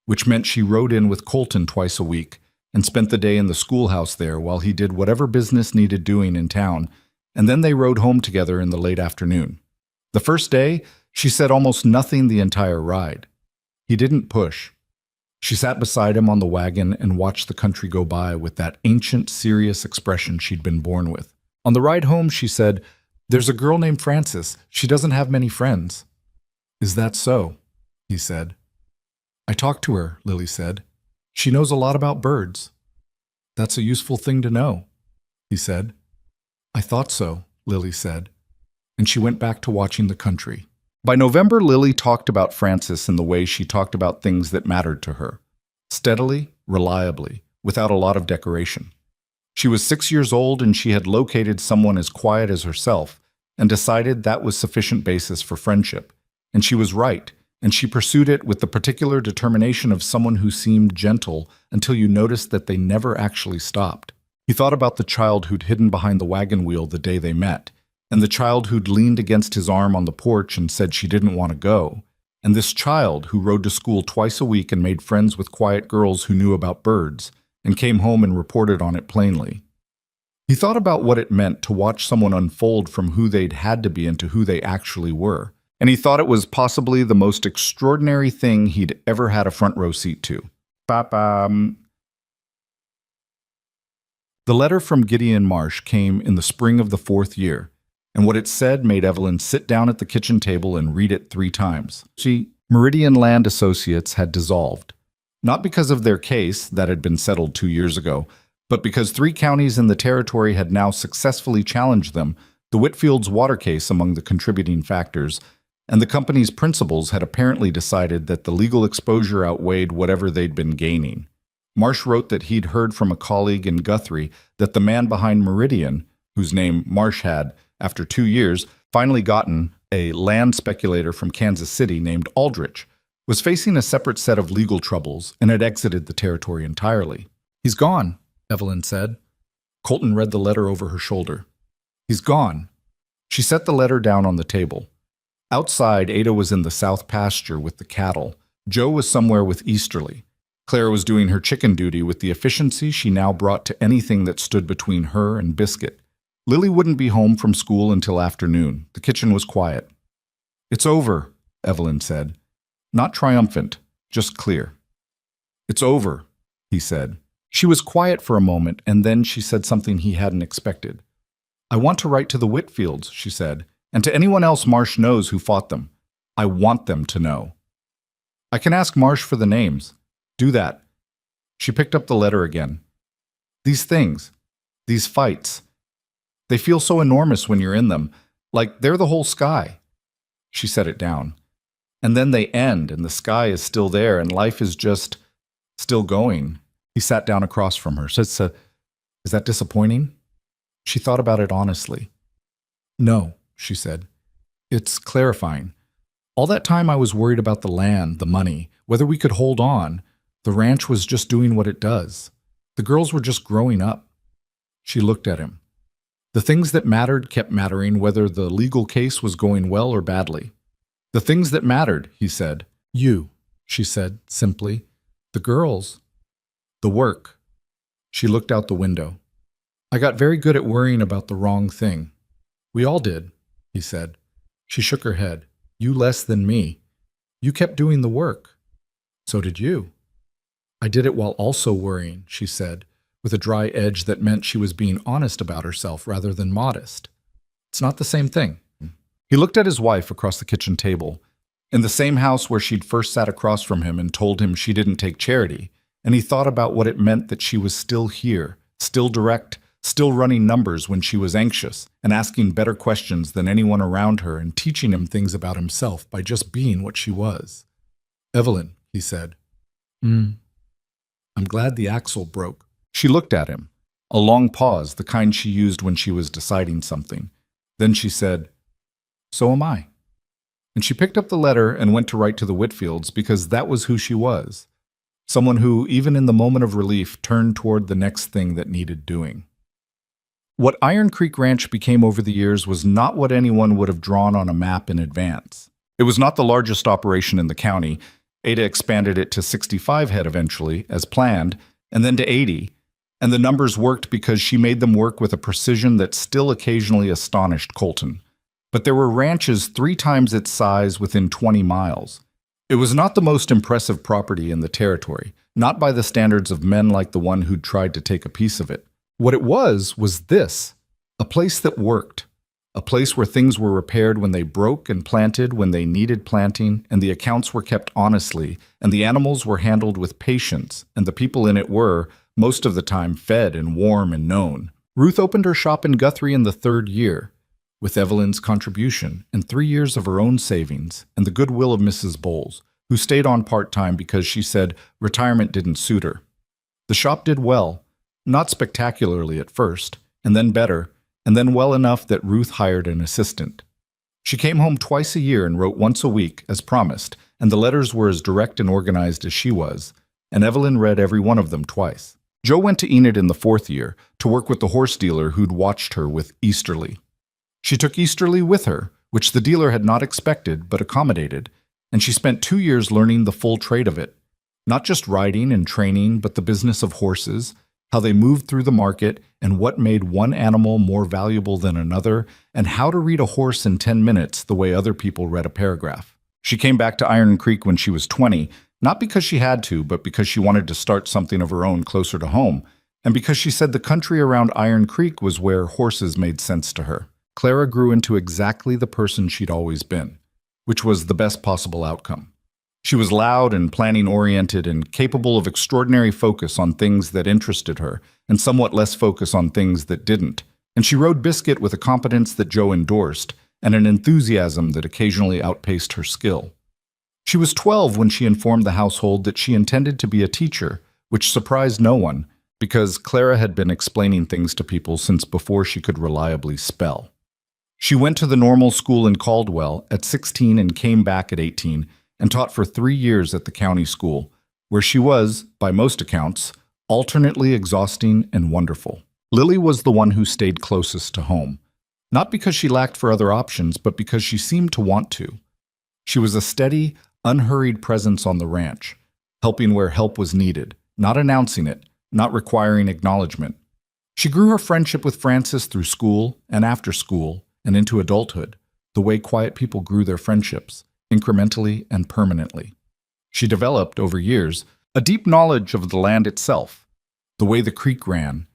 A: which meant she rode in with Colton twice a week and spent the day in the schoolhouse there while he did whatever business needed doing in town, and then they rode home together in the late afternoon. The first day, she said almost nothing the entire ride. He didn't push. She sat beside him on the wagon and watched the country go by with that ancient, serious expression she'd been born with. On the ride home, she said, "There's a girl named Frances. She doesn't have many friends." "Is that so?" he said. "I talked to her," Lily said. "She knows a lot about birds." "That's a useful thing to know," he said. "I thought so," Lily said, and she went back to watching the country. By November, Lily talked about Frances in the way she talked about things that mattered to her. Steadily, reliably, without a lot of decoration. She was 6 years old and she had located someone as quiet as herself and decided that was sufficient basis for friendship. And she was right, and she pursued it with the particular determination of someone who seemed gentle until you noticed that they never actually stopped. He thought about the child who'd hidden behind the wagon wheel the day they met, and the child who'd leaned against his arm on the porch and said she didn't want to go, and this child who rode to school twice a week and made friends with quiet girls who knew about birds, and came home and reported on it plainly. He thought about what it meant to watch someone unfold from who they'd had to be into who they actually were, and he thought it was possibly the most extraordinary thing he'd ever had a front row seat to. Papa. The letter from Gideon Marsh came in the spring of the 4th year, and what it said made Evelyn sit down at the kitchen table and read it 3 times. Meridian Land Associates had dissolved, not because of their case that had been settled 2 years ago, but because 3 counties in the territory had now successfully challenged them, the Whitfield's water case among the contributing factors, and the company's principals had apparently decided that the legal exposure outweighed whatever they'd been gaining. Marsh wrote that he'd heard from a colleague in Guthrie that the man behind Meridian, whose name Marsh had, after 2 years, finally gotten, a land speculator from Kansas City named Aldrich, was facing a separate set of legal troubles and had exited the territory entirely. "He's gone," Evelyn said. Colton read the letter over her shoulder. "He's gone." She set the letter down on the table. Outside, Ada was in the south pasture with the cattle. Joe was somewhere with Easterly. Clara was doing her chicken duty with the efficiency she now brought to anything that stood between her and Biscuit. Lily wouldn't be home from school until afternoon. The kitchen was quiet. "It's over," Evelyn said. Not triumphant, just clear. "It's over," he said. She was quiet for a moment, and then she said something he hadn't expected. "I want to write to the Whitfields," she said, "and to anyone else Marsh knows who fought them. I want them to know." "I can ask Marsh for the names." "Do that." She picked up the letter again. "These things, these fights, they feel so enormous when you're in them, like they're the whole sky." She set it down. "And then they end, and the sky is still there, and life is just still going." He sat down across from her. "Is that disappointing?" She thought about it honestly. "No," she said. "It's clarifying. All that time I was worried about the land, the money, whether we could hold on. The ranch was just doing what it does. The girls were just growing up." She looked at him. The things that mattered kept mattering whether the legal case was going well or badly. "The things that mattered," he said. "You," she said simply. "The girls. The work." She looked out the window. "I got very good at worrying about the wrong thing." "We all did," he said. She shook her head. "You less than me. You kept doing the work." "So did you." "I did it while also worrying," she said, with a dry edge that meant she was being honest about herself rather than modest. "It's not the same thing." He looked at his wife across the kitchen table, in the same house where she'd first sat across from him and told him she didn't take charity, and he thought about what it meant that she was still here, still direct, still running numbers when she was anxious, and asking better questions than anyone around her and teaching him things about himself by just being what she was. "Evelyn," he said. I'm glad the axle broke." She looked at him. A long pause, the kind she used when she was deciding something. Then she said, "So am I." And she picked up the letter and went to write to the Whitfields because that was who she was. Someone who, even in the moment of relief, turned toward the next thing that needed doing. What Iron Creek Ranch became over the years was not what anyone would have drawn on a map in advance. It was not the largest operation in the county. Ada expanded it to 65 head eventually, as planned, and then to 80. And the numbers worked because she made them work with a precision that still occasionally astonished Colton. But there were ranches 3 times its size within 20 miles. It was not the most impressive property in the territory, not by the standards of men like the one who'd tried to take a piece of it. What it was this, a place that worked, a place where things were repaired when they broke and planted when they needed planting, and the accounts were kept honestly, and the animals were handled with patience, and the people in it were, most of the time, fed and warm and known. Ruth opened her shop in Guthrie in the 3rd year, with Evelyn's contribution and 3 years of her own savings and the goodwill of Mrs. Bowles, who stayed on part-time because she said retirement didn't suit her. The shop did well, not spectacularly at first, and then better, and then well enough that Ruth hired an assistant. She came home twice a year and wrote once a week, as promised, and the letters were as direct and organized as she was, and Evelyn read every one of them twice. Joe went to Enid in the 4th year to work with the horse dealer who'd watched her with Easterly. She took Easterly with her, which the dealer had not expected but accommodated, and she spent 2 years learning the full trade of it. Not just riding and training, but the business of horses, how they moved through the market, and what made one animal more valuable than another, and how to read a horse in 10 minutes the way other people read a paragraph. She came back to Iron Creek when she was 20, not because she had to, but because she wanted to start something of her own closer to home, and because she said the country around Iron Creek was where horses made sense to her. Clara grew into exactly the person she'd always been, which was the best possible outcome. She was loud and planning-oriented and capable of extraordinary focus on things that interested her and somewhat less focus on things that didn't. And she rode Biscuit with a competence that Joe endorsed and an enthusiasm that occasionally outpaced her skill. She was 12 when she informed the household that she intended to be a teacher, which surprised no one because Clara had been explaining things to people since before she could reliably spell. She went to the normal school in Caldwell at 16 and came back at 18 and taught for 3 years at the county school, where she was, by most accounts, alternately exhausting and wonderful. Lily was the one who stayed closest to home, not because she lacked for other options, but because she seemed to want to. She was a steady, unhurried presence on the ranch, helping where help was needed, not announcing it, not requiring acknowledgement. She grew her friendship with Frances through school and after school and into adulthood, the way quiet people grew their friendships, incrementally and permanently. She developed, over years, a deep knowledge of the land itself, the way the creek ran,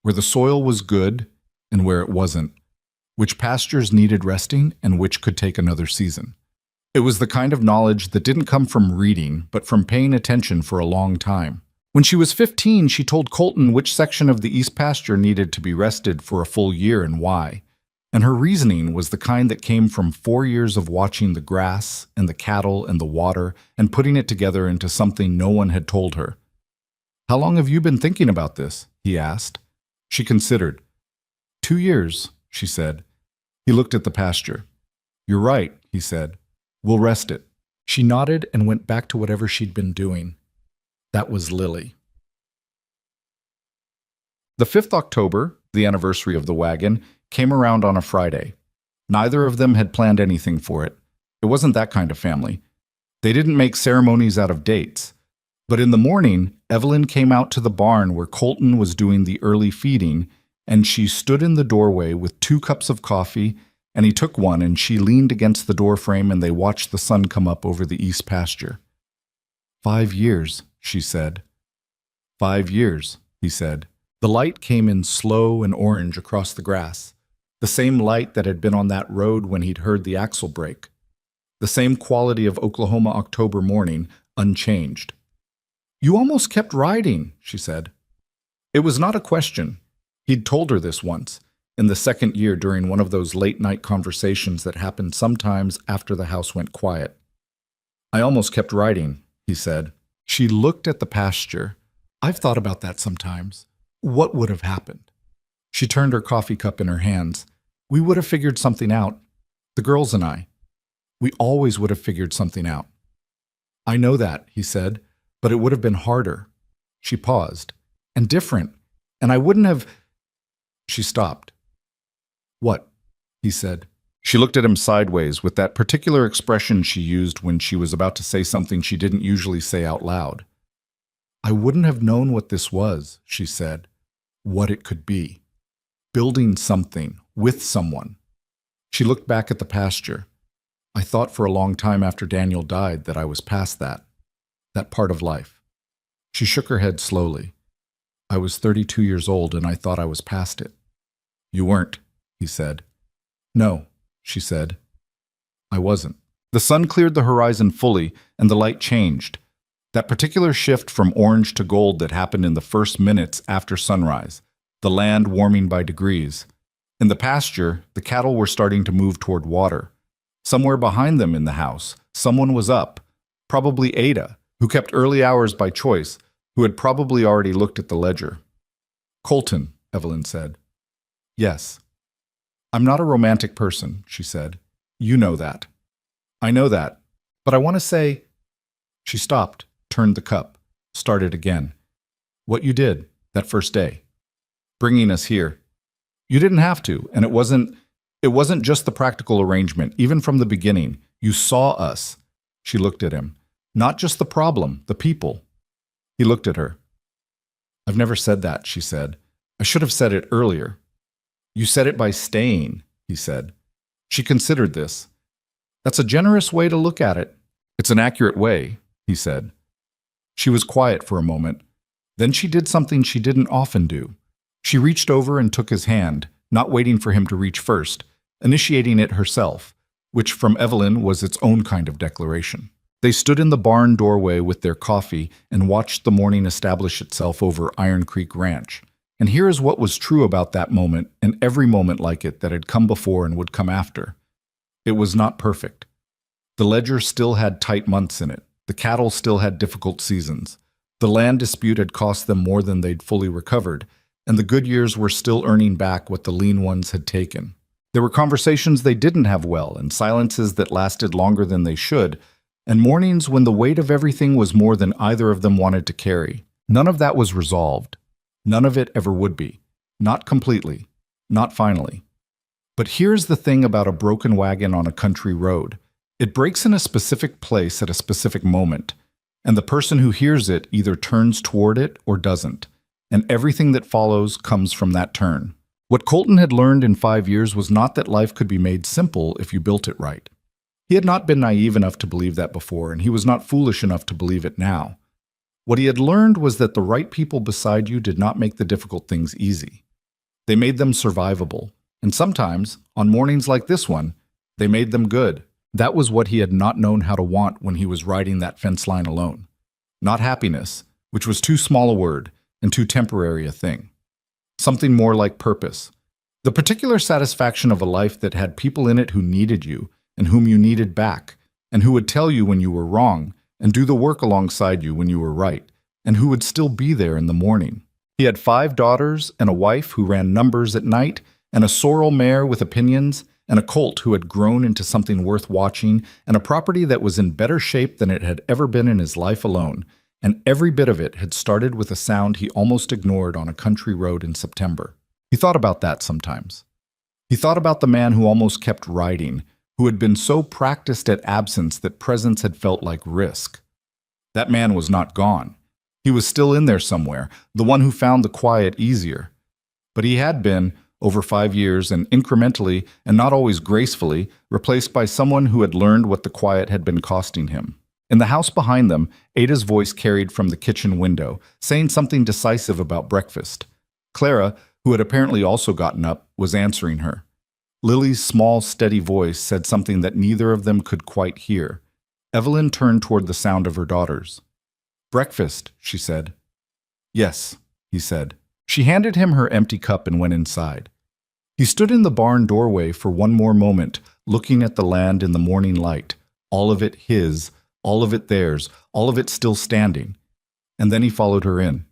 A: where the soil was good and where it wasn't, which pastures needed resting and which could take another season. It was the kind of knowledge that didn't come from reading, but from paying attention for a long time. When she was 15, she told Colton which section of the east pasture needed to be rested for a full year and why. And her reasoning was the kind that came from 4 years of watching the grass and the cattle and the water and putting it together into something no one had told her. "How long have you been thinking about this?" he asked. She considered. 2 years, she said. He looked at the pasture. "You're right," he said. "We'll rest it." She nodded and went back to whatever she'd been doing. That was Lily. The 5th October, the anniversary of the wagon, came around on a Friday. Neither of them had planned anything for it. It wasn't that kind of family. They didn't make ceremonies out of dates. But in the morning, Evelyn came out to the barn where Colton was doing the early feeding, and she stood in the doorway with 2 cups of coffee, and he took one, and she leaned against the doorframe, and they watched the sun come up over the east pasture. 5 years, she said. 5 years, he said. The light came in slow and orange across the grass, the same light that had been on that road when he'd heard the axle break, the same quality of Oklahoma October morning, unchanged. "You almost kept riding," she said. It was not a question. He'd told her this once, in the 2nd year during one of those late-night conversations that happened sometimes after the house went quiet. "I almost kept riding," he said. She looked at the pasture. "I've thought about that sometimes. What would have happened? She turned her coffee cup in her hands. We would have figured something out. The girls and I. We always would have figured something out. I know that, he said, but it would have been harder. She paused. And different. And I wouldn't have... She stopped. What? He said. She looked at him sideways with that particular expression she used when she was about to say something she didn't usually say out loud. I wouldn't have known what this was, she said. What it could be. Building something with someone. She looked back at the pasture. I thought for a long time after Daniel died that I was past that part of life. She shook her head slowly. I was 32 years old and I thought I was past it. You weren't, he said. No, she said. I wasn't. The sun cleared the horizon fully and the light changed. That particular shift from orange to gold that happened in the first minutes after sunrise, the land warming by degrees. In the pasture, the cattle were starting to move toward water. Somewhere behind them in the house, someone was up, probably Ada, who kept early hours by choice, who had probably already looked at the ledger. Colton, Evelyn said. Yes. I'm not a romantic person, she said. You know that. I know that. But I want to say... She stopped, turned the cup, started again. What you did, that first day. Bringing us here. You didn't have to, and it wasn't just the practical arrangement. Even from the beginning, you saw us. She looked at him. Not just the problem, the people. He looked at her. I've never said that, she said. I should have said it earlier. You said it by staying, he said. She considered this. That's a generous way to look at it. It's an accurate way, he said. She was quiet for a moment. Then she did something she didn't often do. She reached over and took his hand, not waiting for him to reach first, initiating it herself, which from Evelyn was its own kind of declaration. They stood in the barn doorway with their coffee and watched the morning establish itself over Iron Creek Ranch. And here is what was true about that moment and every moment like it that had come before and would come after. It was not perfect. The ledger still had tight months in it. The cattle still had difficult seasons. The land dispute had cost them more than they'd fully recovered, and the good years were still earning back what the lean ones had taken. There were conversations they didn't have well, and silences that lasted longer than they should, and mornings when the weight of everything was more than either of them wanted to carry. None of that was resolved. None of it ever would be. Not completely. Not finally. But here's the thing about a broken wagon on a country road. It breaks in a specific place at a specific moment, and the person who hears it either turns toward it or doesn't, and everything that follows comes from that turn. What Colton had learned in 5 years was not that life could be made simple if you built it right. He had not been naive enough to believe that before, and he was not foolish enough to believe it now. What he had learned was that the right people beside you did not make the difficult things easy. They made them survivable, and sometimes, on mornings like this one, they made them good. That was what he had not known how to want when he was riding that fence line alone. Not happiness, which was too small a word and too temporary a thing. Something more like purpose. The particular satisfaction of a life that had people in it who needed you and whom you needed back, and who would tell you when you were wrong and do the work alongside you when you were right, and who would still be there in the morning. He had 5 daughters and a wife who ran numbers at night, and a sorrel mare with opinions, and a colt who had grown into something worth watching, and a property that was in better shape than it had ever been in his life alone, and every bit of it had started with a sound he almost ignored on a country road in September. He thought about that sometimes. He thought about the man who almost kept riding, who had been so practiced at absence that presence had felt like risk. That man was not gone. He was still in there somewhere, the one who found the quiet easier. But he had been, over 5 years and incrementally, and not always gracefully, replaced by someone who had learned what the quiet had been costing him. In the house behind them, Ada's voice carried from the kitchen window, saying something decisive about breakfast. Clara, who had apparently also gotten up, was answering her. Lily's small, steady voice said something that neither of them could quite hear. Evelyn turned toward the sound of her daughters. "Breakfast," she said. "Yes," he said. She handed him her empty cup and went inside. He stood in the barn doorway for one more moment, looking at the land in the morning light, all of it his, all of it theirs, all of it still standing. And then he followed her in.